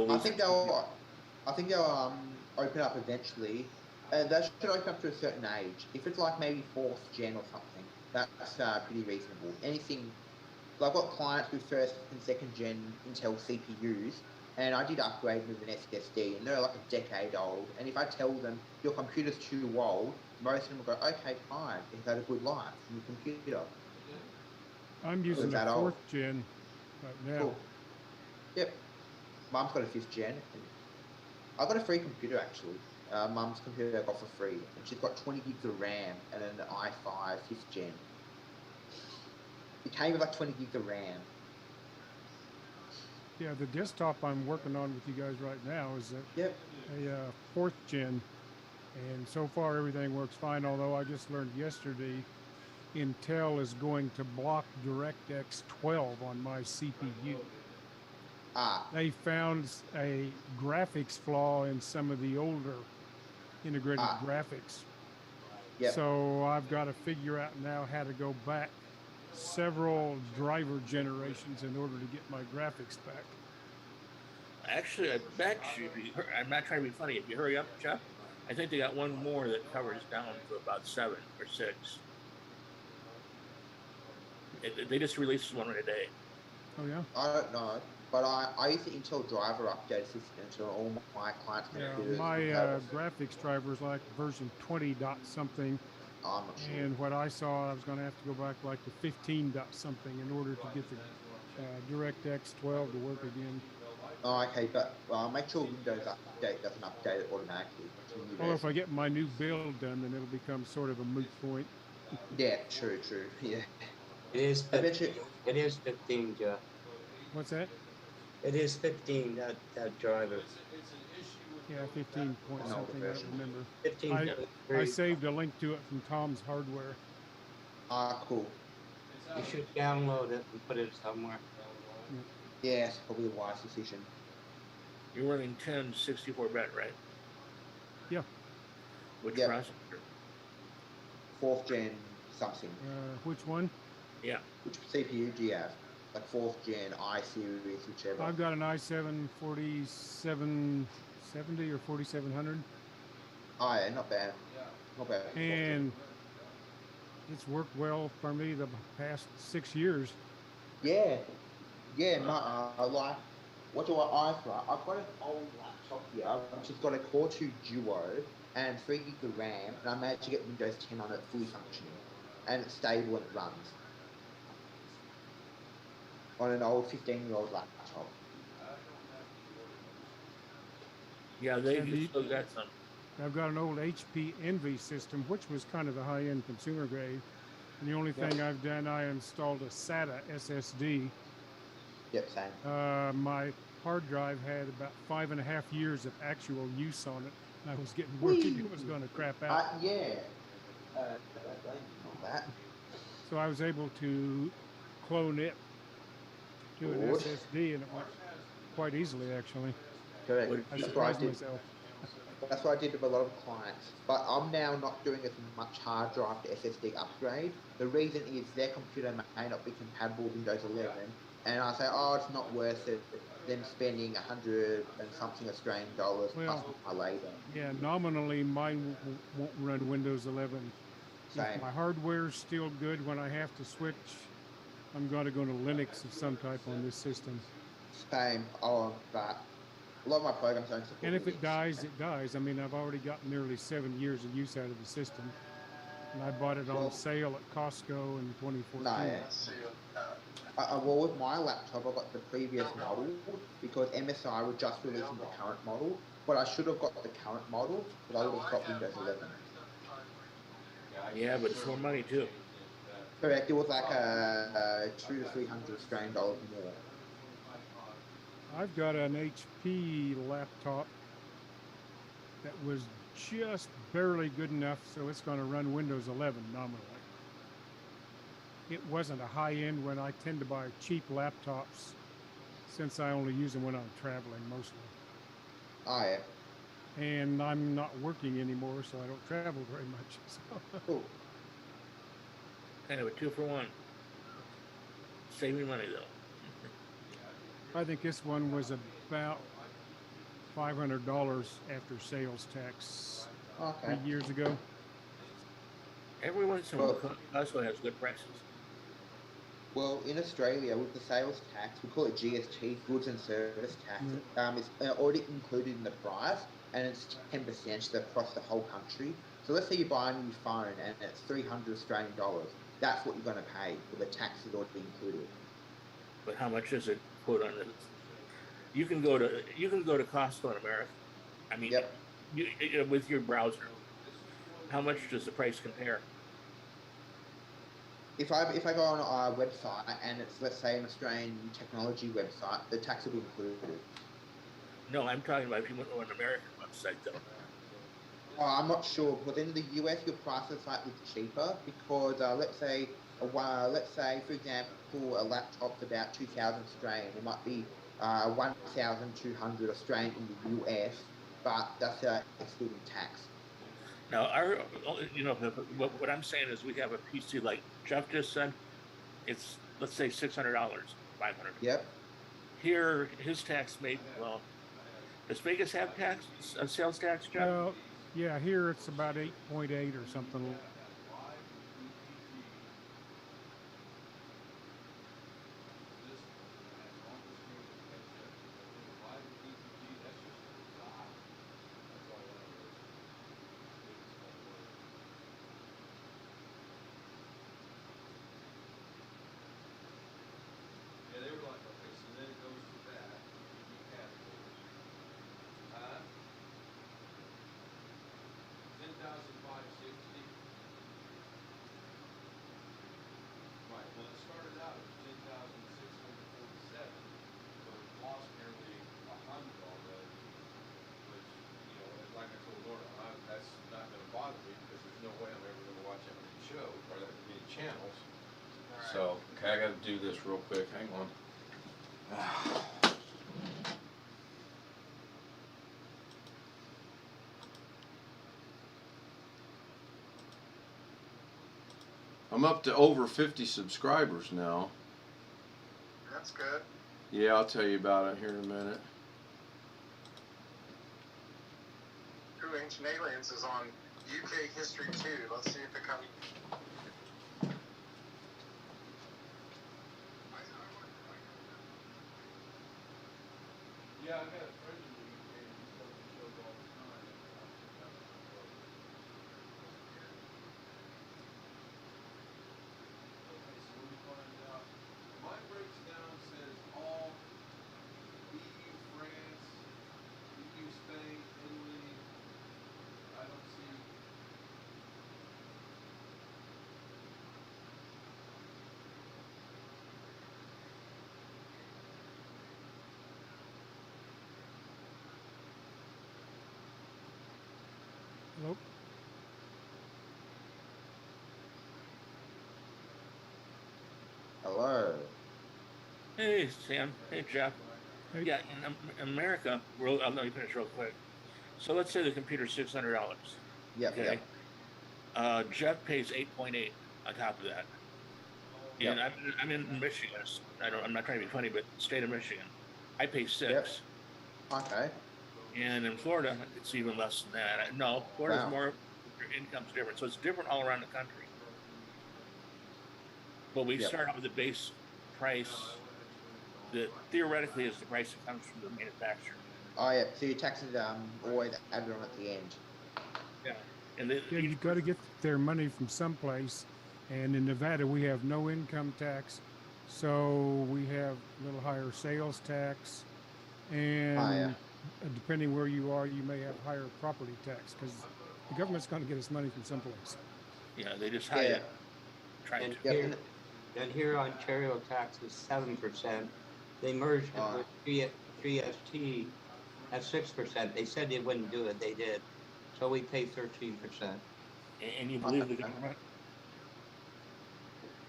I think they'll open up eventually. They should open up to a certain age. If it's like maybe 4th gen or something, that's pretty reasonable. Anything, I've got clients with 1st and 2nd gen Intel CPUs, and I did upgrade with an SSD, and they're like a decade old. And if I tell them your computer's too old, most of them will go, okay, fine, it's had a good life in your computer. I'm using a that old? 4th gen right now. Cool. Yep. Mum's got a 5th gen. I got a free computer actually. Mum's computer I got for free, and she's got 20 gigs of RAM and an i5 5th gen. It came with like 20 gigs of RAM. Yeah, the desktop I'm working on with you guys right now is Yep. a 4th gen, and so far everything works fine, although I just learned yesterday Intel is going to block DirectX 12 on my CPU. They found a graphics flaw in some of the older integrated graphics, Yep. So I've got to figure out now how to go back several driver generations in order to get my graphics back. Actually, I bet you, I'm not trying to be funny. If you hurry up, Chuck, I think they got one more that covers down to about 7 or 6. They just released one today. Oh yeah. I don't know, but I use the Intel driver update system to all my clients' computers. My graphics driver is like version 20 dot something. I'm not sure. And what I saw, I was going to have to go back like to 15 dot something in order to get the DirectX 12 to work again. Oh, okay, but make sure Windows Update doesn't update it automatically. Well, if I get my new build done, then it'll become sort of a moot point. Yeah, true. Yeah. It is I bet 15. It is 15, Jeff. What's that? It is 15, that driver. Yeah, 15 point An older something, I don't version. remember. 15. I saved a link to it from Tom's Hardware. Ah, cool. You should download it and put it somewhere. Yeah, it's probably a wise decision. You're running 10 64-bit, right? Yeah. Which Yep. processor? 4th gen something. Which one? Yeah. Which CPU do you have? Like 4th gen, I series, whichever. I've got an i7 4770 or 4700. Oh yeah, not bad. Not bad. And it's worked well for me the past 6 years. Yeah. Yeah, like, what do I for? I've got an old laptop here, which has got a Core 2 Duo and 3 gig of RAM, and I managed to get Windows 10 on it fully functioning. And it's stable and it runs. On an old 15-year-old laptop. Yeah, they still got some. I've got an old HP Envy system, which was kind of the high-end consumer grade. And the only thing I've done, I installed a SATA SSD. Yep, same. My hard drive had about 5.5 years of actual use on it. I was getting worried it was going to crap out. Yeah. On that. So I was able to clone it to an Good. SSD, and it went quite easily, actually. Correct. I That's what I surprised did. myself. That's what I did with a lot of clients. But I'm now not doing as much hard drive to SSD upgrade. The reason is their computer may not be compatible with Windows 11. And I say, oh, it's not worth it, them spending 100 and something Australian dollars plus my labor. Yeah, nominally mine won't run Windows 11. Same. If my hardware's still good, when I have to switch, I'm going to go to Linux of some type on this system. Same. Oh, but a lot of my programs don't support And if it Linux. dies, it dies. I mean, I've already got nearly 7 years of use out of the system. And I bought it on sale at Costco in 2014. No, yeah. Well, with my laptop, I got the previous model because MSI were just releasing the current model. But I should have got the current model, but I would have got Windows 11. Yeah, but it's more money too. Correct. It was like 200 to 300 Australian dollars more. I've got an HP laptop that was just barely good enough, so it's going to run Windows 11 nominally. It wasn't a high-end one. I tend to buy cheap laptops since I only use them when I'm traveling mostly. Oh, yeah. And I'm not working anymore, so I don't travel very much. So. Cool. Kind of a 2-for-1. Saving money though. I think this one was about $500 after sales tax 3 years ago. Every once in a while, Costco has good prices. Well, in Australia, with the sales tax, we call it GST, Goods and Service Tax. It's already included in the price, and it's 10% across the whole country. So let's say you buy a new phone and it's 300 Australian dollars. That's what you're going to pay with the tax is already included. But how much is it put on it? You can go to Costco in America. I mean, with your browser. How much does the price compare? If I go on our website and it's, let's say, an Australian technology website, the tax will be included. No, I'm talking about if you went on an American website though. I'm not sure, because in the US your price is slightly cheaper because let's say for example a laptop's about 2,000 Australian. It might be 1,200 Australian in the US, but that's excluding tax. Now, what I'm saying is we have a PC like Jeff just said. It's let's say $600, 500. Yep. Here, his tax may does Vegas have sales tax, Jeff? Well, yeah, here it's about 8.8 or something. Channels. So, okay, I got to do this real quick. Hang on. I'm up to over 50 subscribers now. That's good. Yeah, I'll tell you about it here in a minute. Who Ancient Aliens is on UK History 2. Let's see if it comes. Yeah, I got a friend in the UK who does the shows all the time. Okay, so let me find out. Mine breaks down, says all EU, France, EU, Spain, Italy. I don't see. Nope. Hello. Hey, Sam. Hey, Jeff. Hey. Yeah, in America, I'll let you finish real quick. So let's say the computer's $600. Yep. Okay. Yep. Jeff pays 8.8 on top of that. Yep. And I'm in Michigan. I'm not trying to be funny, but state of Michigan, I pay 6. Yep. Okay. And in Florida, it's even less than that. No, Florida's Wow. more, your income's different. So it's different all around the country. But we Yep. start out with the base price that theoretically is the price that comes from the manufacturer. Oh yeah. So your taxes always added on at the end. Yeah. And then Yeah, you've got to get their money from someplace. And in Nevada, we have no income tax. So we have a little higher sales tax. And depending where you are, you may have higher property tax because the government's going to get its money from someplace. Yeah, they just hide it. Trying And to. here, and here Ontario tax is 7%. They merged it with GST at 6%. They said they wouldn't do it. They did. So we pay 13%. And you believe the government?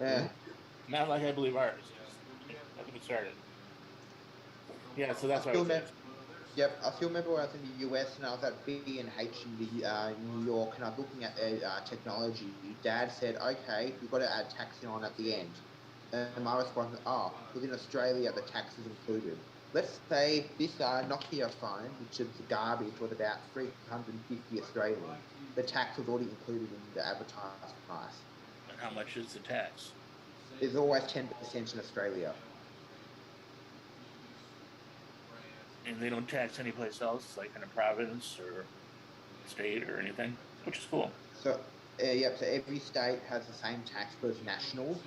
Yeah. Not like I believe ours. That's when we started. Yeah, so that's why. Yep, I still remember when I was in the US and I was at B&H in New York and I was looking at their technology. Dad said, okay, you've got to add taxing on at the end. And my response was, within Australia, the tax is included. Let's say this Nokia phone, which is garbage, was about 350 Australian. The tax was already included in the advertised price. And how much is the tax? There's always 10% in Australia. And they don't tax any place else, like in a province or state or anything, which is cool. So, yep. So every state has the same tax, but it's national,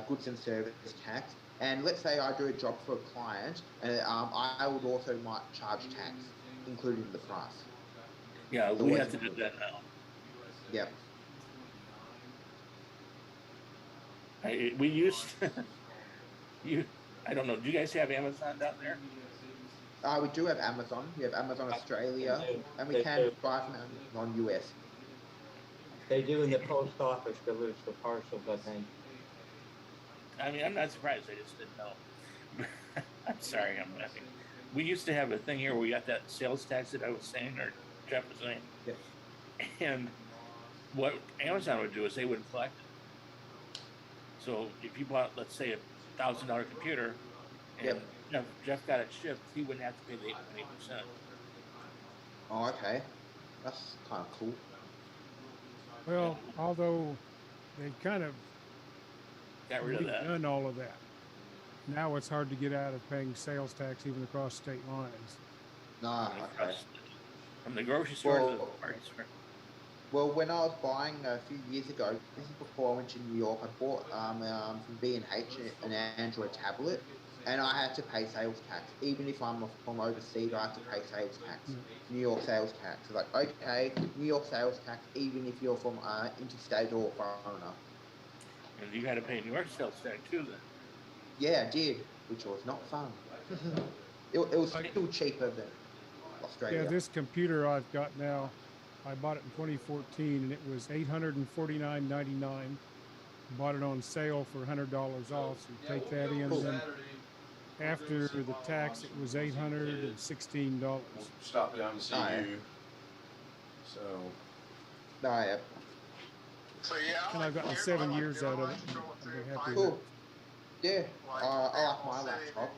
goods and service tax. And let's say I do a job for a client, and I would also might charge tax included in the price. Yeah, we have to do that now. Yep. We used I don't know. Do you guys have Amazon down there? We do have Amazon. We have Amazon Australia, and we can buy from Amazon US. They do in the post office delivers the parcels, I think. I mean, I'm not surprised. I just didn't know. I'm sorry, I'm laughing. We used to have a thing here where we got that sales tax that I was saying, or Jeff was saying. Yep. And what Amazon would do is they would collect it. So if you bought, let's say, $1,000 computer, and Jeff got it shipped, he wouldn't have to pay the 8%. Oh, okay. That's kind of cool. Well, although they kind of Got rid of that. done all of that, now it's hard to get out of paying sales tax even across state lines. Nah, okay. From the grocery store to the Well, party store. Well, when I was buying a few years ago, this is before I went to New York, I bought from B&H an Android tablet, and I had to pay sales tax. Even if I'm from overseas, I have to pay sales tax, New York sales tax. So like, okay, New York sales tax, even if you're from interstate or foreigner. And you got to pay New York sales tax too then. Yeah, I did, which was not fun. it was still cheaper than Australia. Yeah, this computer I've got now, I bought it in 2014 and it was $849.99. Bought it on sale for $100 off, so take that in. And then after the tax, it was $816. Stop down to see you. So. Yeah. So yeah, And I've gotten 7 years out of it. I'm very happy with Cool. it. Yeah, I like my laptop.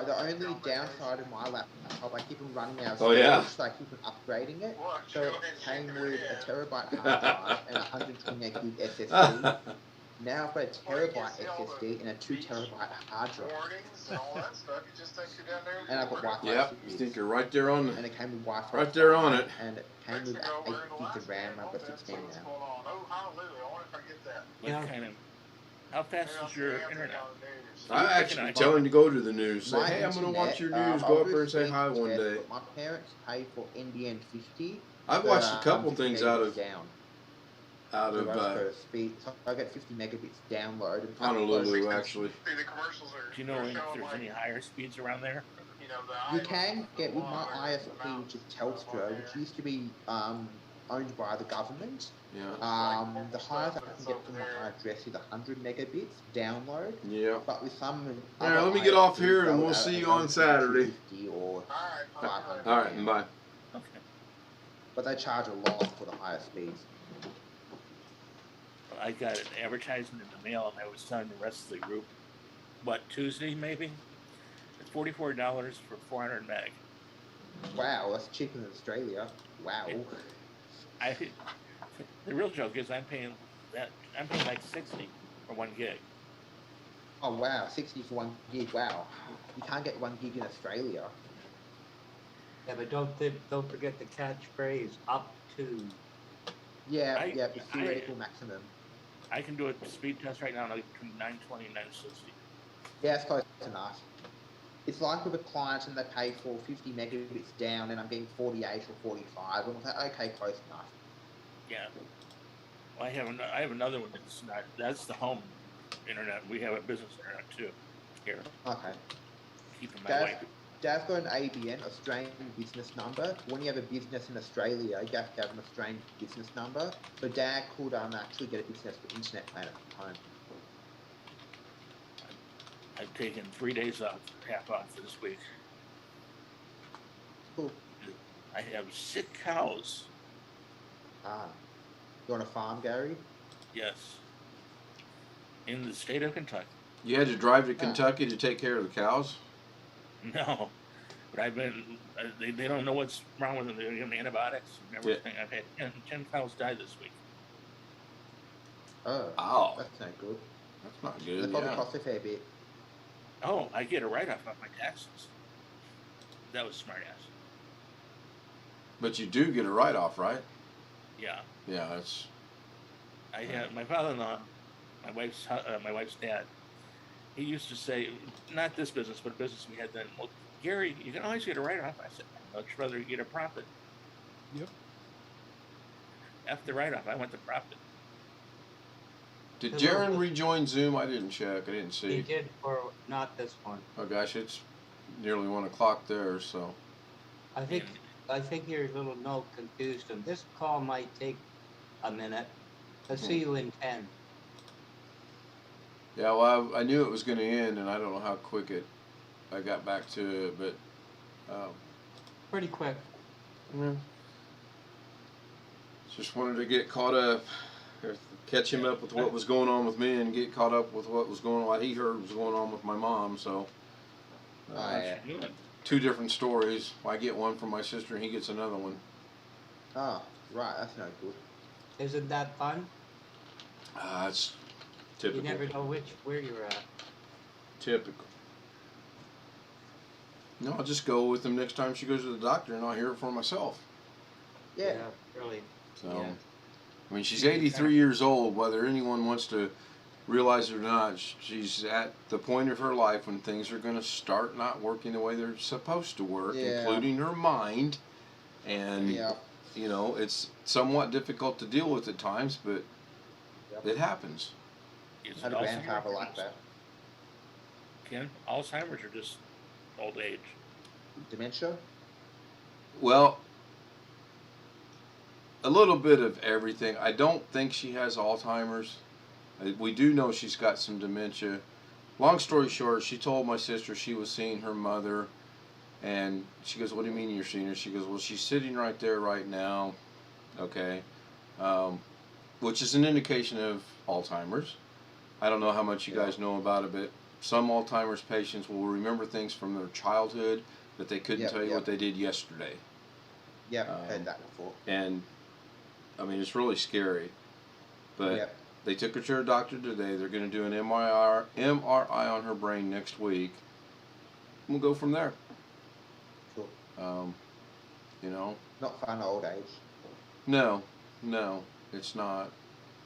The only downside of my laptop, I keep on running out of Oh, yeah. storage, so I keep on upgrading it. So it came with a terabyte hard drive and 128 gig SSD. Now I've got a terabyte SSD and a 2 terabyte hard drive. And I've got Wi-Fi. Yep, you think you're right there on And the, it came with Wi-Fi. right there on it. And it came with 8 gigs of RAM. I've got 16 now. What kind of? How fast is your internet? I actually tell him to go to the news. Say, My hey, I'm going to watch your internet, news. I'll Go up do there and say speed hi one test, day. but my parents pay for NBN 50. I've but, watched a couple 50 things out megabits of down. out So of I just go to speed. So I get 50 megabits download. And Honolulu, actually. Do you know if there's any higher speeds around there? You can get with my ISP, which is Telstra, which used to be owned by the government. Yeah. The highest I can get from my address is 100 megabits download. Yeah. But with some All right, let me get off here and we'll see you on Saturday. 250 or 500. All right, and bye. Okay. But they charge a lot for the higher speeds. I got an advertisement in the mail, and I was telling the rest of the group, what, Tuesday maybe? It's $44 for 400 meg. Wow, that's cheaper than Australia. Wow. The real joke is I'm paying like 60 for 1 gig. Oh wow, 60 for 1 gig. Wow, you can't get 1 gig in Australia. Yeah, but don't forget the catchphrase up to. Yeah, it's theoretical maximum. I can do a speed test right now, like between 920 and 960. Yeah, it's close enough. It's like with a client and they pay for 50 megabits down and I'm getting 48 or 45. And I'm like, okay, close enough. Yeah. Well, I have another one that's not. That's the home internet. We have a business internet too here. Okay. Keeping my wife. Dad's got an ABN, Australian business number. When you have a business in Australia, you have to have an Australian business number. So Dad could actually get a business for internet plan at home. I've taken 3 days off, half off this week. Cool. I have 6 cows. Ah. You on a farm, Gary? Yes. In the state of Kentucky. You had to drive to Kentucky to take care of the cows? No. But I've been, they don't know what's wrong with them. They're giving me antibiotics and everything. I've had 10 cows die this week. Oh. Ow. That's not good. That's not That good, probably yeah. costs a fair bit. Oh, I get a write-off on my taxes. That was smart ass. But you do get a write-off, right? Yeah. Yeah, that's... I had my father-in-law, my wife's dad. He used to say, not this business, but a business we had then. Well, Gary, you can always get a write-off. I said, I'd much rather get a profit. Yep. After write-off, I went to profit. Did Jaron rejoin Zoom? I didn't check. I didn't see. He did for not this one. Oh gosh, it's nearly 1 o'clock there, so... I think your little note confused him. This call might take a minute. I'll see you in 10. Yeah, well, I knew it was going to end, and I don't know how quick I got back to it, but... Pretty quick. Yeah. Just wanted to get caught up, or catch him up with what was going on with me, and get caught up with what was going on, what he heard was going on with my mom. So, Good. two different stories. I get one from my sister, and he gets another one. Oh, right. That's no good. Isn't that fun? It's typical. You never know where you're at. Typical. No, I'll just go with him next time she goes to the doctor, and I'll hear it for myself. Yeah. Really. So, Yeah. I mean, she's 83 years old. Whether anyone wants to realize it or not, she's at the point of her life when things are going to start not working the way they're supposed to work, Yeah. including her mind. And, Yeah. you know, it's somewhat difficult to deal with at times, but Yep. it happens. Is Had it a grandfather Alzheimer's? like that. Ken, Alzheimer's or just old age? Dementia? Well, a little bit of everything. I don't think she has Alzheimer's. We do know she's got some dementia. Long story short, she told my sister she was seeing her mother, and she goes, "What do you mean you're seeing her?" She goes, "Well, she's sitting right there right now." Okay. Which is an indication of Alzheimer's. I don't know how much you guys know about it, but some Alzheimer's patients will remember things from their childhood, but they couldn't Yep, tell you yep. what they did yesterday. Yep, heard that before. And I mean, it's really scary. But Yep. they took her to her doctor today. They're going to do an MRI on her brain next week. We'll go from there. Cool. You know, Not fun old age. no, it's not.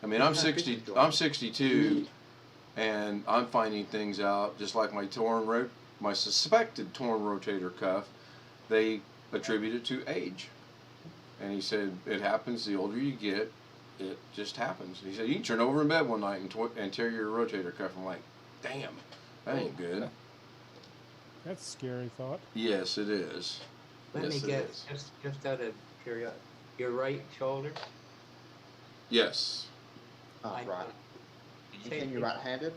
I mean, It's I'm not 60. business, I'm 62, and I'm finding things out. Just like my suspected torn rotator cuff, they attribute it to age. And he said it happens the older you get. It just happens. He said you can turn over in bed one night and tear your rotator cuff. I'm like, damn, that ain't good. That's a scary thought. Yes, it is. Let Yes, me it guess, is. just out of curiosity, your right shoulder? Yes. Oh, I- right. You Say- think you're right-handed?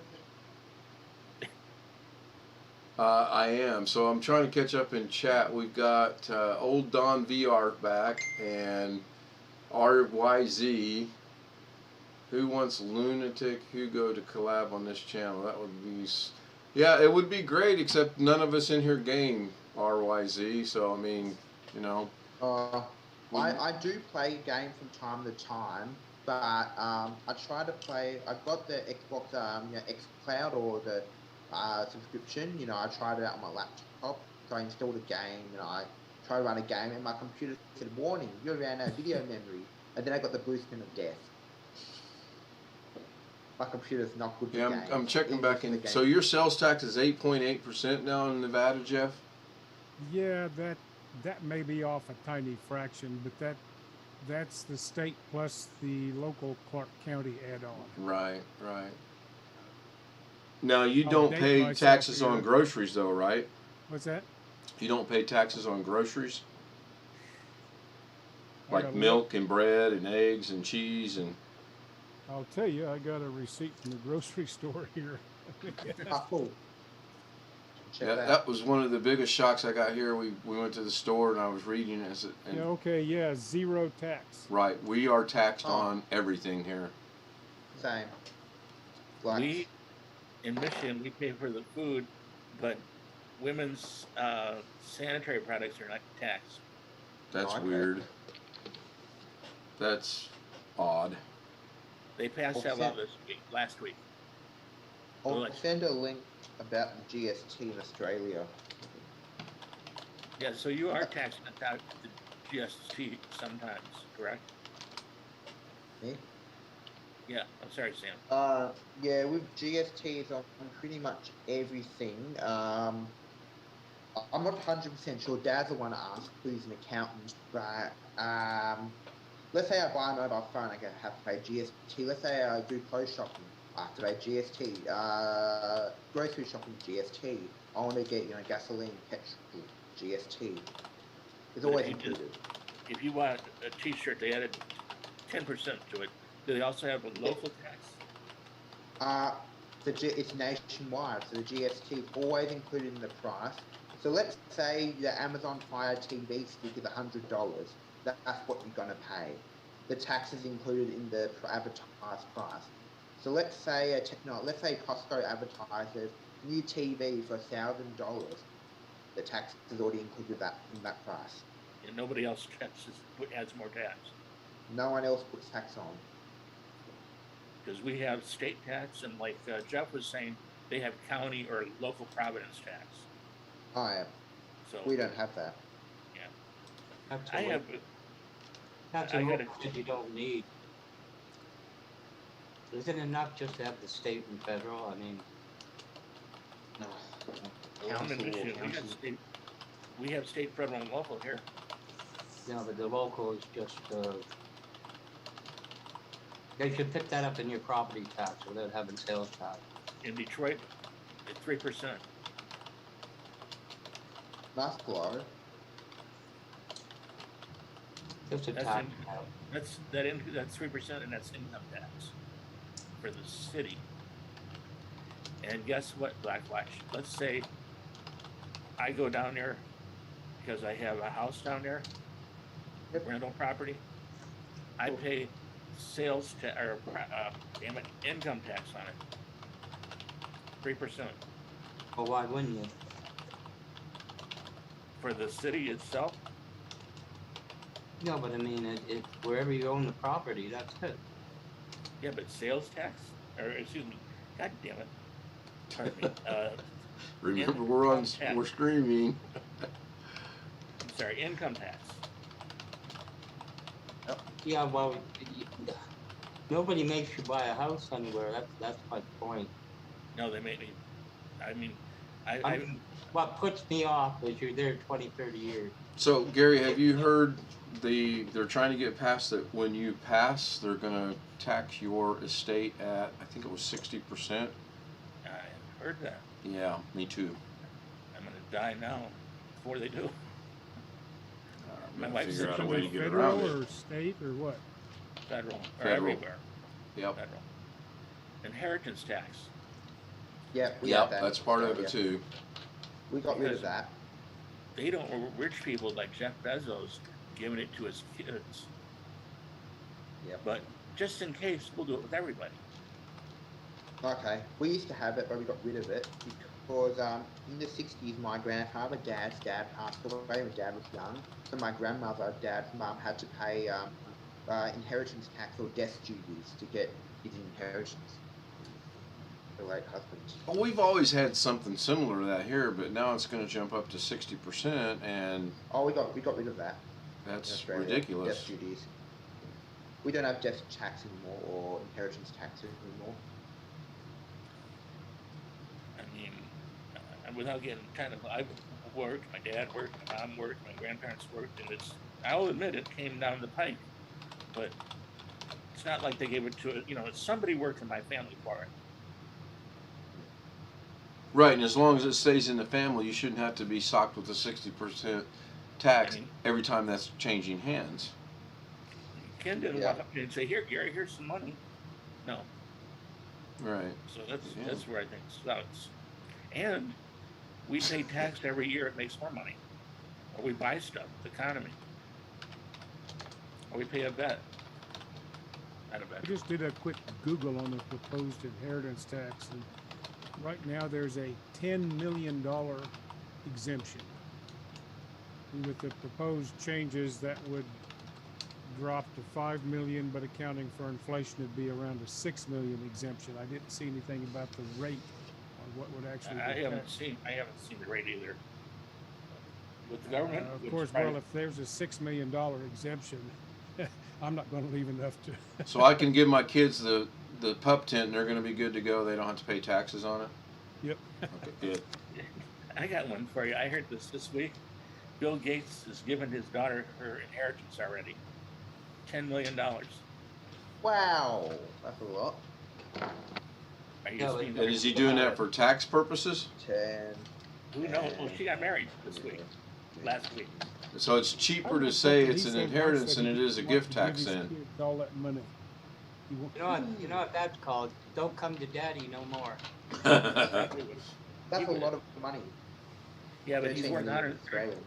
I am. So I'm trying to catch up in chat. We've got old Don VR back and RYZ. Who wants Lunatic Hugo to collab on this channel? That would be... Yeah, it would be great, except none of us in here game RYZ. So, I mean, you know... I do play game from time to time, but I try to play. I've got the Xbox, xCloud or the subscription. You know, I tried it out on my laptop, so I installed a game, and I tried to run a game, and my computer said, "Warning, you ran out of video memory," and then I got the boostman of death. My computer's not good for Yeah, games. I'm checking Even back for in. the game. So your sales tax is 8.8% now in Nevada, Jeff? Yeah, that may be off a tiny fraction, but that's the state plus the local Clark County add-on. Right, right. Now, you I'll don't date pay myself taxes here. on groceries, though, right? What's that? You don't pay taxes on groceries? I Like gotta milk and bread and eggs and cheese and... I'll tell you, I got a receipt from the grocery store here. Ah, cool. Check Yeah, that. that was one of the biggest shocks I got here. We went to the store and I was reading it. And Yeah, okay, yeah, zero tax. right, we are taxed Oh. on everything here. Same. Like, We, in Michigan, we pay for the food, but women's sanitary products are not taxed. That's Okay. weird. That's odd. They passed that law last week. I'll Like- send a link about the GST in Australia. Yeah, so you are taxed without the GST sometimes, correct? Me? Yeah, I'm sorry, Sam. Yeah, with GSTs on pretty much everything. I'm not 100% sure. Dad's the one to ask, who's an accountant, but let's say I buy a mobile phone, I have to pay GST. Let's say I do clothes shopping, I have to pay GST. Grocery shopping, GST. I want to get, gasoline, petrol, GST. It's But always if you do- included. If you want a T-shirt, they added 10% to it. Do they also have a local tax? It's nationwide, so the GST is always included in the price. So let's say the Amazon Fire TV stick is $100. That's what you're gonna pay. the tax is included in the advertised price. So let's say Costco advertises new TV for $1,000. The tax is already included in that price. And nobody else adds more tax. No one else puts tax on. Because we have state tax, and like Jeff was saying, they have county or local providence tax. Oh yeah. So We don't have that. That's I a have. that's I a gotta- rule that you don't need. Isn't it enough just to have the state and federal? I mean, I'm in Michigan. We have state, federal, and local here. you know, but the local is just, they should pick that up in your property tax without having sales tax. In Detroit, it's 3%. That's low. Just a That's tax. That's 3%, and that's income tax for the city. And guess what, Black Flash? Let's say I go down there because I have a house down there, Yep. rental property. I pay sales income tax on it. 3% Well, why wouldn't you? for the city itself. No, but I mean, it wherever you own the property, that's it. Yeah, but sales tax, or excuse me, God damn it. Pardon me. Remember, tax. we're streaming. I'm sorry, income tax. Yeah, well, nobody makes you buy a house anywhere. That's my point. No, they make me. I mean, I mean, what puts me off is you're there 20, 30 years. So, Gary, have you heard they're trying to get past that when you pass, they're going to tax your estate at, I think it was 60%? I heard that. Yeah, me too. I'm gonna die now before they do. My Gotta wife figure said out a Should way they to get federal around it. or state or what? Federal or Federal. everywhere. Yep. Federal. Inheritance tax. Yeah, we Yep, have that. that's part of Yeah. it too. We got rid Because of that. They don't. Rich people like Jeff Bezos giving it to his kids. Yep. But just in case, we'll do it with everybody. Okay, we used to have it, but we got rid of it because in the 60s, my grandfather, Dad's dad, passed away when Dad was young. So my grandmother, Dad's mum, had to pay inheritance tax or death duties to get his inheritance. The late husband. Well, we've always had something similar to that here, but now it's going to jump up to 60%, and Oh, we got rid of that. in that's Australia, ridiculous. Death duties. We don't have death tax anymore or inheritance tax anymore. I mean, without getting kind of, I worked, my dad worked, my mom worked, my grandparents worked, and I'll admit it came down the pike, but it's not like they gave it to, somebody worked in my family for it. Right, and as long as it stays in the family, you shouldn't have to be socked with a 60% tax I mean- every time that's changing hands. Ken didn't Yeah. walk up to me and say, "Here, Gary, here's some money." No, Right. so that's Yeah. where I think it starts. And we pay tax every year; it makes more money, or we buy stuff, the economy, or we pay a vet. Not a vet. I just did a quick Google on the proposed inheritance tax, and right now there's a $10 million exemption. And with the proposed changes, that would drop to $5 million, but accounting for inflation, it'd be around a $6 million exemption. I didn't see anything about the rate on what would actually I be haven't taxed. seen the rate either. With the government, Of with course, private- well, if there's a $6 million exemption, I'm not going to leave enough to. So I can give my kids the pup tent, and they're going to be good to go. They don't have to pay taxes on it. Yep. Okay, good. I got one for you. I heard this week. Bill Gates has given his daughter her inheritance already. $10 million. Wow, that's a lot. Are you Yeah, seeing And that? is he doing that for tax purposes? 10. Who knows? Well, she got married this week, last week. So it's cheaper to I say think it's he an said once inheritance that than it he is a wants gift to give tax his then. kids all that money. He won't- You know what that's called? Don't come to daddy no more. That's a lot of money. Yeah, but he's 13 worth million Australian.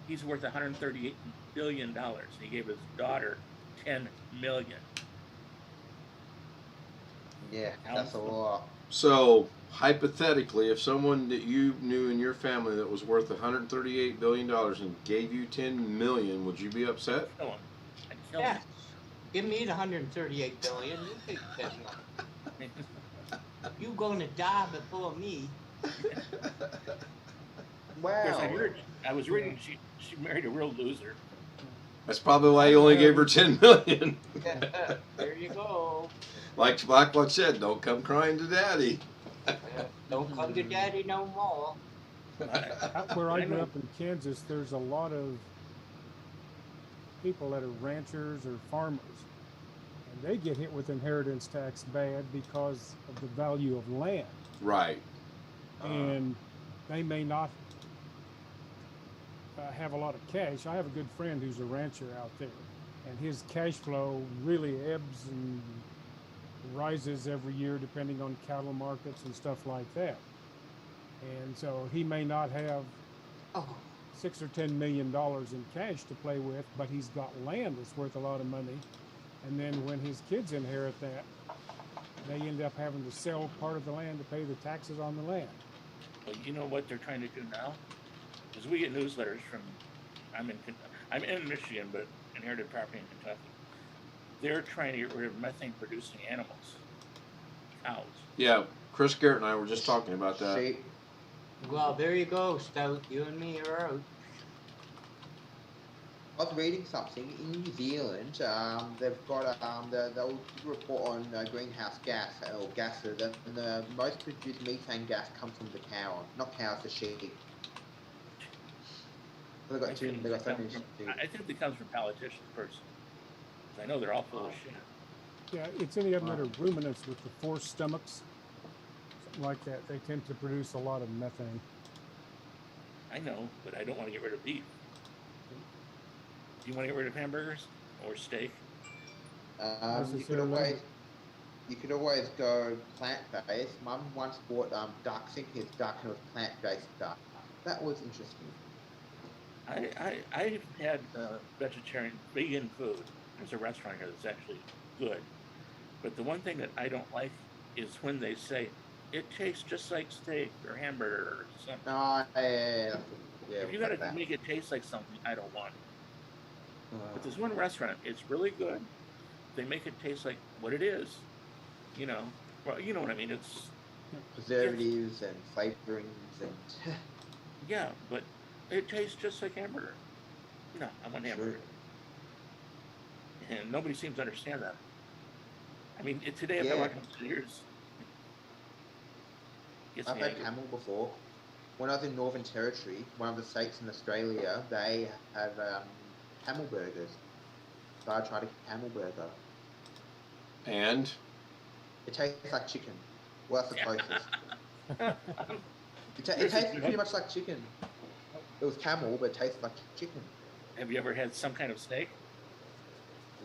$138 billion. He gave his daughter 10 million. Yeah, that's a lot. So hypothetically, if someone that you knew in your family that was worth $138 billion and gave you 10 million, would you be upset? Kill him. I'd kill Yes. Give me the 138 billion. You take 10 million. him. You gonna die before me. Of course, Wow. I was reading she married a real loser. That's probably why you only gave her 10 million. There you go. Like Blackwatch said, don't come crying to daddy. Don't come to daddy no more. Out where I grew up in Kansas, there's a lot of people that are ranchers or farmers, and they get hit with inheritance tax bad because of the value of land, Right. and they may not have a lot of cash. I have a good friend who's a rancher out there, and his cash flow really ebbs and rises every year depending on cattle markets and stuff like that. And so he may not have Oh, $6 or $10 million in cash to play with, but he's got land that's worth a lot of money. And then when his kids inherit that, they end up having to sell part of the land to pay the taxes on the land. Well, you know what they're trying to do now? Is we get newsletters from, I'm in Michigan, but inherited property in Kentucky. They're trying to get rid of methane producing animals, cows. Yeah, Chris Garrett and I were just talking about that. Sheep. well, there you go, Stout. You and me are out. I was reading something in New Zealand. They've got they'll do a report on greenhouse gas or gases, and the most produced methane gas comes from the cow, not cows, the sheep. They got so many sheep. I think it comes from politicians first. 'Cause I know they're all full of shit. Yeah, it's any of them that are ruminants with the forced stomachs, something like that. They tend to produce a lot of methane. I know, but I don't want to get rid of beef. Do you want to get rid of hamburgers or steak? You could always go plant-based. Mum once bought duck, thinking it's duck, and it was plant-based duck. That was interesting. I've had vegetarian, vegan food. There's a restaurant here that's actually good. But the one thing that I don't like is when they say, it tastes just like steak or hamburger or something. No, yeah. If you gotta make it taste like something, I don't want it. But there's one restaurant, it's really good. They make it taste like what it is. You know, well, you know what I mean. It's preservatives and flavorings and yeah, but it tastes just like hamburger. No, I want hamburger. And nobody seems to understand that. I mean, today if I walk upstairs, I've had camel before. When I was in Northern Territory, one of the states in Australia, they have camel burgers. So I tried a camel burger. And? It tastes like chicken. Well, that's the closest. It tasted pretty much like chicken. It was camel, but it tasted like chicken. Have you ever had some kind of snake?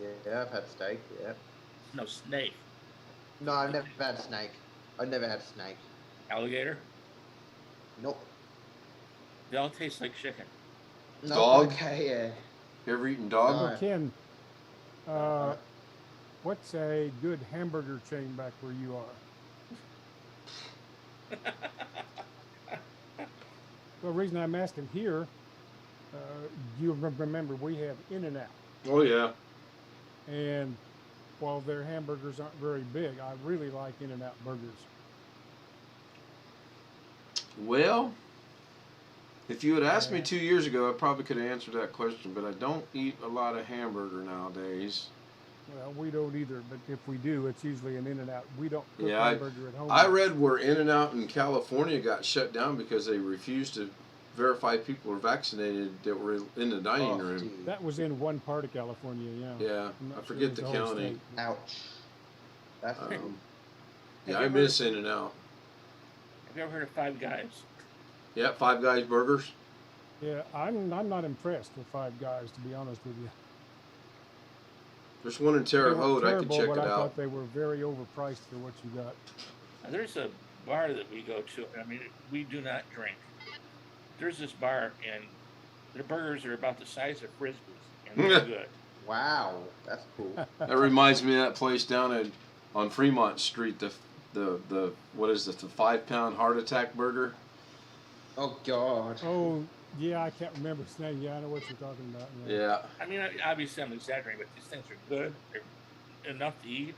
Yeah, I've had steak, yeah. No, snake. No, I've never had snake. I've never had snake. Alligator? Nope. They all taste like chicken. No, Dog? okay, yeah. You ever eaten dog? No. Well, Ken, what's a good hamburger chain back where you are? Well, the reason I'm asking here, you remember we have In-N-Out. Oh, yeah. And while their hamburgers aren't very big, I really like In-N-Out burgers. Well, if you had asked me 2 years ago, I probably could have answered that question, but I don't eat a lot of hamburger nowadays. Well, we don't either, but if we do, it's usually an In-N-Out. We don't cook Yeah, hamburger at home. I read where In-N-Out in California got shut down because they refused to verify people were vaccinated that were in the dining room. Dude. That was in one part of California, yeah. Yeah, I'm not I sure forget it the was whole county. state. Ouch. That's Yeah, I miss In-N-Out. Have you ever heard of Five Guys? Yeah, Five Guys burgers. Yeah, I'm not impressed with Five Guys, to be honest with you. There's one in Terre They weren't Haute. I could terrible, check but it I out. thought they were very overpriced for what you got. Now, there's a bar that we go to. I mean, we do not drink. There's this bar, and their burgers are about the size of Frisbees, and they're good. Wow, that's cool. That reminds me of that place down on Fremont Street. The what is it? The 5-pound heart attack burger. Oh God. Oh, yeah, I can't remember his name. Yeah, I know what you're talking about. Yeah. I mean, obviously I'm exaggerating, but these things are good. They're enough to eat.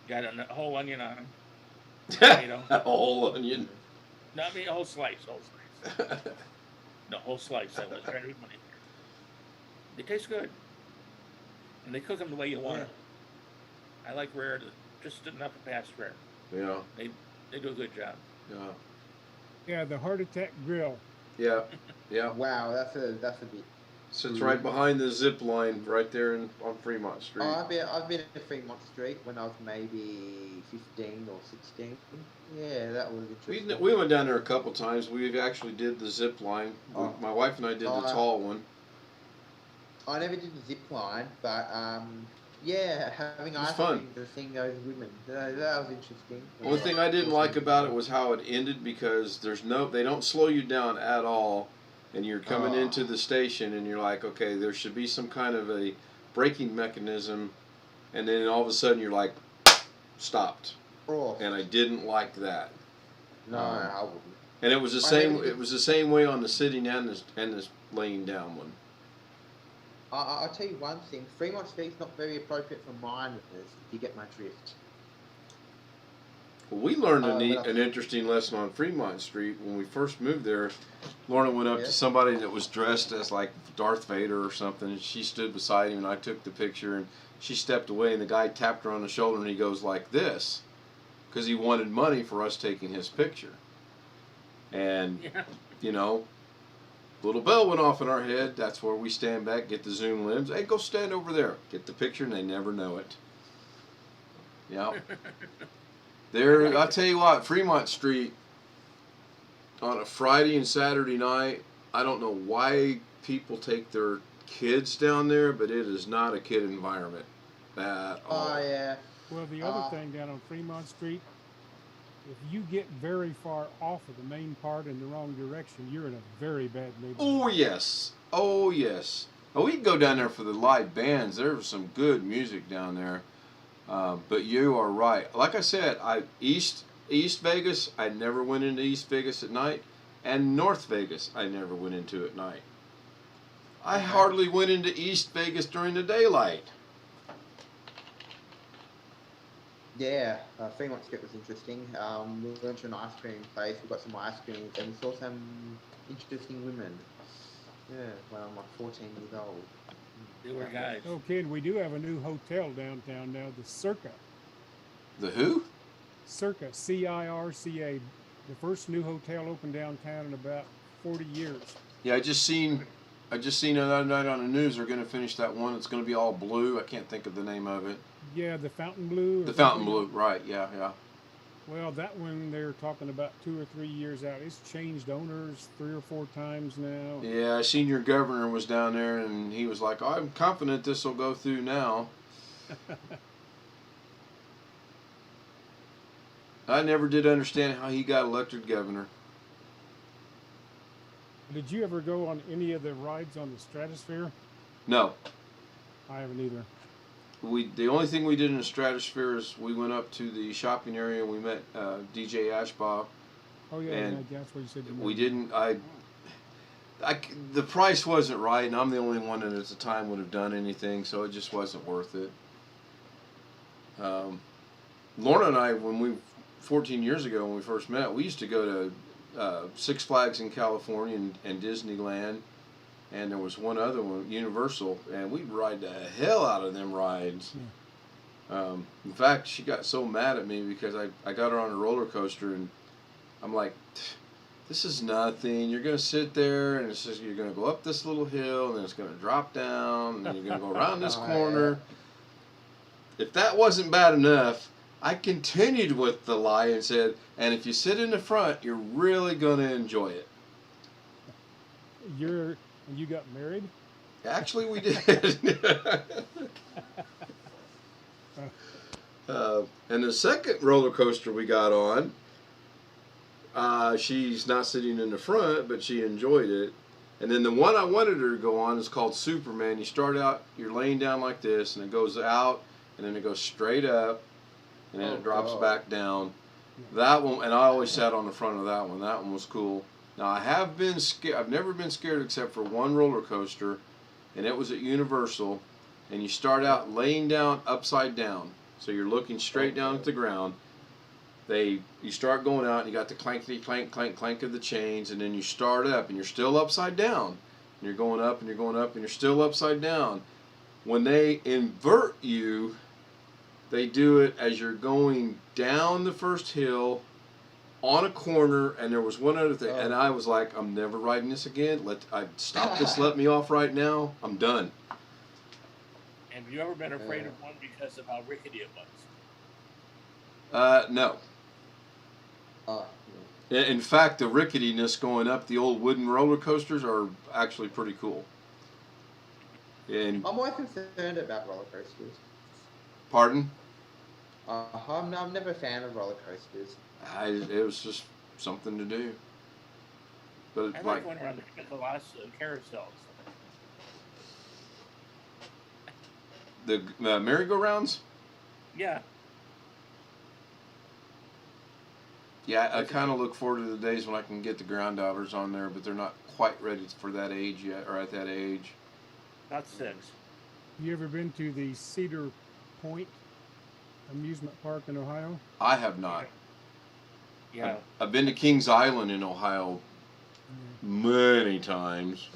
Got a whole onion on them. Tomato. A whole onion. No, I mean a whole slice. No, whole slice. I was trying to eat money there. They taste good, and they cook them the way you want it. I like rare, just enough to pass rare. Yeah. They do a good job. Yeah. Yeah, the Heart Attack Grill. Yeah. Yeah. Wow, that's a bit. Sits right behind the zip line, right there on Fremont Street. Oh, I've been at Fremont Street when I was maybe 15 or 16. Yeah, that was interesting. We went down there a couple times. We actually did the zip line. My wife and I did the tall one. I never did the zip line, but yeah, having ice cream to seeing those women, that was interesting. Only thing I didn't like about it was how it ended, because they don't slow you down at all, and you're coming into the station and you're like, okay, there should be some kind of a braking mechanism, and then all of a sudden you're like, stopped. Oh. And I didn't like that. No, I wouldn't. And it was the same. It was the same way on the sitting and the laying down one. I'll tell you one thing. Fremont Street's not very appropriate for minors, if you get my drift. Well, we learned an interesting lesson on Fremont Street when we first moved there. Lorna went up to somebody that was dressed as like Darth Vader or something, and she stood beside him, and I took the picture, and she stepped away, and the guy tapped her on the shoulder, and he goes like this, because he wanted money for us taking his picture. And, you know, little bell went off in our head. That's where we stand back, get the zoom lens. Hey, go stand over there. Get the picture, and they never know it. Yeah. There, I'll tell you what, Fremont Street, on a Friday and Saturday night, I don't know why people take their kids down there, but it is not a kid environment at all. Oh, yeah. Well, the other thing down on Fremont Street, if you get very far off of the main part in the wrong direction, you're in a very bad neighborhood. Oh, yes. Oh, yes. Oh, we can go down there for the live bands. There's some good music down there. But you are right. Like I said, East Vegas, I never went into East Vegas at night. And North Vegas, I never went into at night. I hardly went into East Vegas during the daylight. Yeah, Fremont Street was interesting. We went to an ice cream place, we got some ice cream, and we saw some interesting women. Yeah, when I'm like 14 years old. They were guys. Okay, and we do have a new hotel downtown now, the Circa. The who? Circa, C-I-R-C-A. The first new hotel opened downtown in about 40 years. Yeah, I just seen the other night on the news they're going to finish that one. It's going to be all blue. I can't think of the name of it. Yeah, the Fountain Blue. The Fountain Blue, right? Yeah, yeah. Well, that one they're talking about 2 or 3 years out. It's changed owners 3 or 4 times now. Yeah, I seen your governor was down there, and he was like, "I'm confident this will go through now." I never did understand how he got elected governor. Did you ever go on any of the rides on the Stratosphere? No. I haven't either. The only thing we did in the Stratosphere is we went up to the shopping area and we met DJ Ashbaugh. Oh yeah, and that's what you said. We didn't. The price wasn't right, and I'm the only one that at the time would have done anything, so it just wasn't worth it. Lorna and I, 14 years ago when we first met, we used to go to Six Flags in California and Disneyland. And there was one other one, Universal, and we'd ride the hell out of them rides. Yeah. In fact, she got so mad at me because I got her on a roller coaster, and I'm like, this is nothing. You're going to sit there, and it's just, you're going to go up this little hill, and then it's going to drop down, and then you're going to go around this corner. If that wasn't bad enough, I continued with the lie and said, and if you sit in the front, you're really going to enjoy it. And you got married? Actually, we did. And the second roller coaster we got on, she's not sitting in the front, but she enjoyed it. And then the one I wanted her to go on is called Superman. You start out, you're laying down like this, and it goes out, and then it goes straight up, and then Oh, it drops God. back down. That one, and I always sat on the front of that one. That one was cool. Now I have been scared. I've never been scared except for one roller coaster, and it was at Universal. And you start out laying down upside down, so you're looking straight down at the ground. You start going out, and you got the clankety clank clank clank of the chains, and then you start up, and you're still upside down, and you're going up, and you're going up, and you're still upside down. When they invert you, they do it as you're going down the first hill, on a corner, and there was one other thing, and I was like, I'm never riding this again. Stop this, let me off right now. I'm done. Have you ever been afraid of one because of how rickety it was? No. Oh, In fact, the ricketiness going up the old wooden roller coasters are actually pretty cool. And I'm more concerned about roller coasters. pardon? I'm never a fan of roller coasters. It was just something to do. But I like like going around the last carousels. the merry-go-rounds. Yeah. Yeah, I kind of look forward to the days when I can get the granddaughters on there, but they're not quite ready for that age yet, or at that age. Not 6. You ever been to the Cedar Point amusement park in Ohio? I have not. Yeah. I've been to Kings Island in Ohio many times.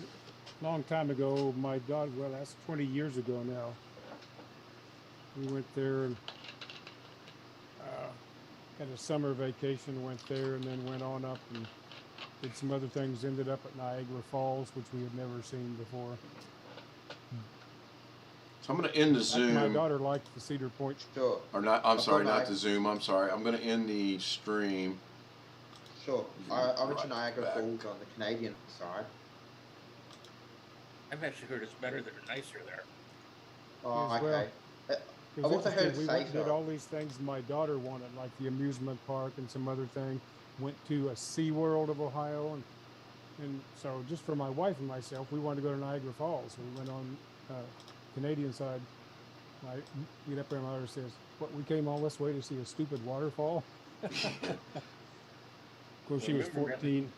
Long time ago, my daughter, well, that's 20 years ago now. We went there and had a summer vacation, went there, and then went on up and did some other things. Ended up at Niagara Falls, which we had never seen before. So I'm going to end the My Zoom. daughter liked the Cedar Point. Sure. Or not, I'm I've sorry, got not Niagara. the Zoom. I'm sorry. I'm going to end the stream. Sure. I went to Right Niagara back. Falls on the Canadian side. I've actually heard it's better than nicer there. Oh, Yes, well, okay. It I've was also heard interesting. We say went and did so. all these things my daughter wanted, like the amusement park and some other thing. Went to a SeaWorld of Ohio, and so just for my wife and myself, we wanted to go to Niagara Falls. So we went on Canadian side. I get up there, and my daughter says, "What? We came all this way to see a stupid waterfall?" Of course, she was 14.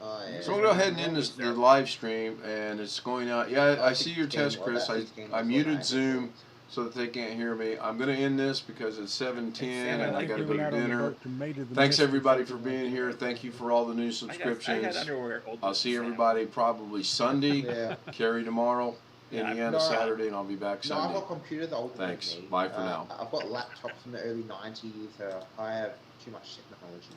Oh, yeah. So I'm going to go ahead and end this, the live stream, and it's going out. Yeah, I see your 16, test, well, Chris. about I 16 I was muted Niagara Zoom Falls. so that they can't hear me. I'm going to end this because it's 7:10 Sam, I and I like got to we go went to out on the dinner. boat to Maid of the Thanks Mist or everybody for something like being that. here. Thank you for all the new I got subscriptions. underwear. I'll see everybody probably Sunday. Yeah. Carrie tomorrow, Yeah, Indiana no, Saturday, and I'll be back No, I've Sunday. got computers older Thanks. than me. Bye for now. I've got laptops from the early 90s. I have too much technology.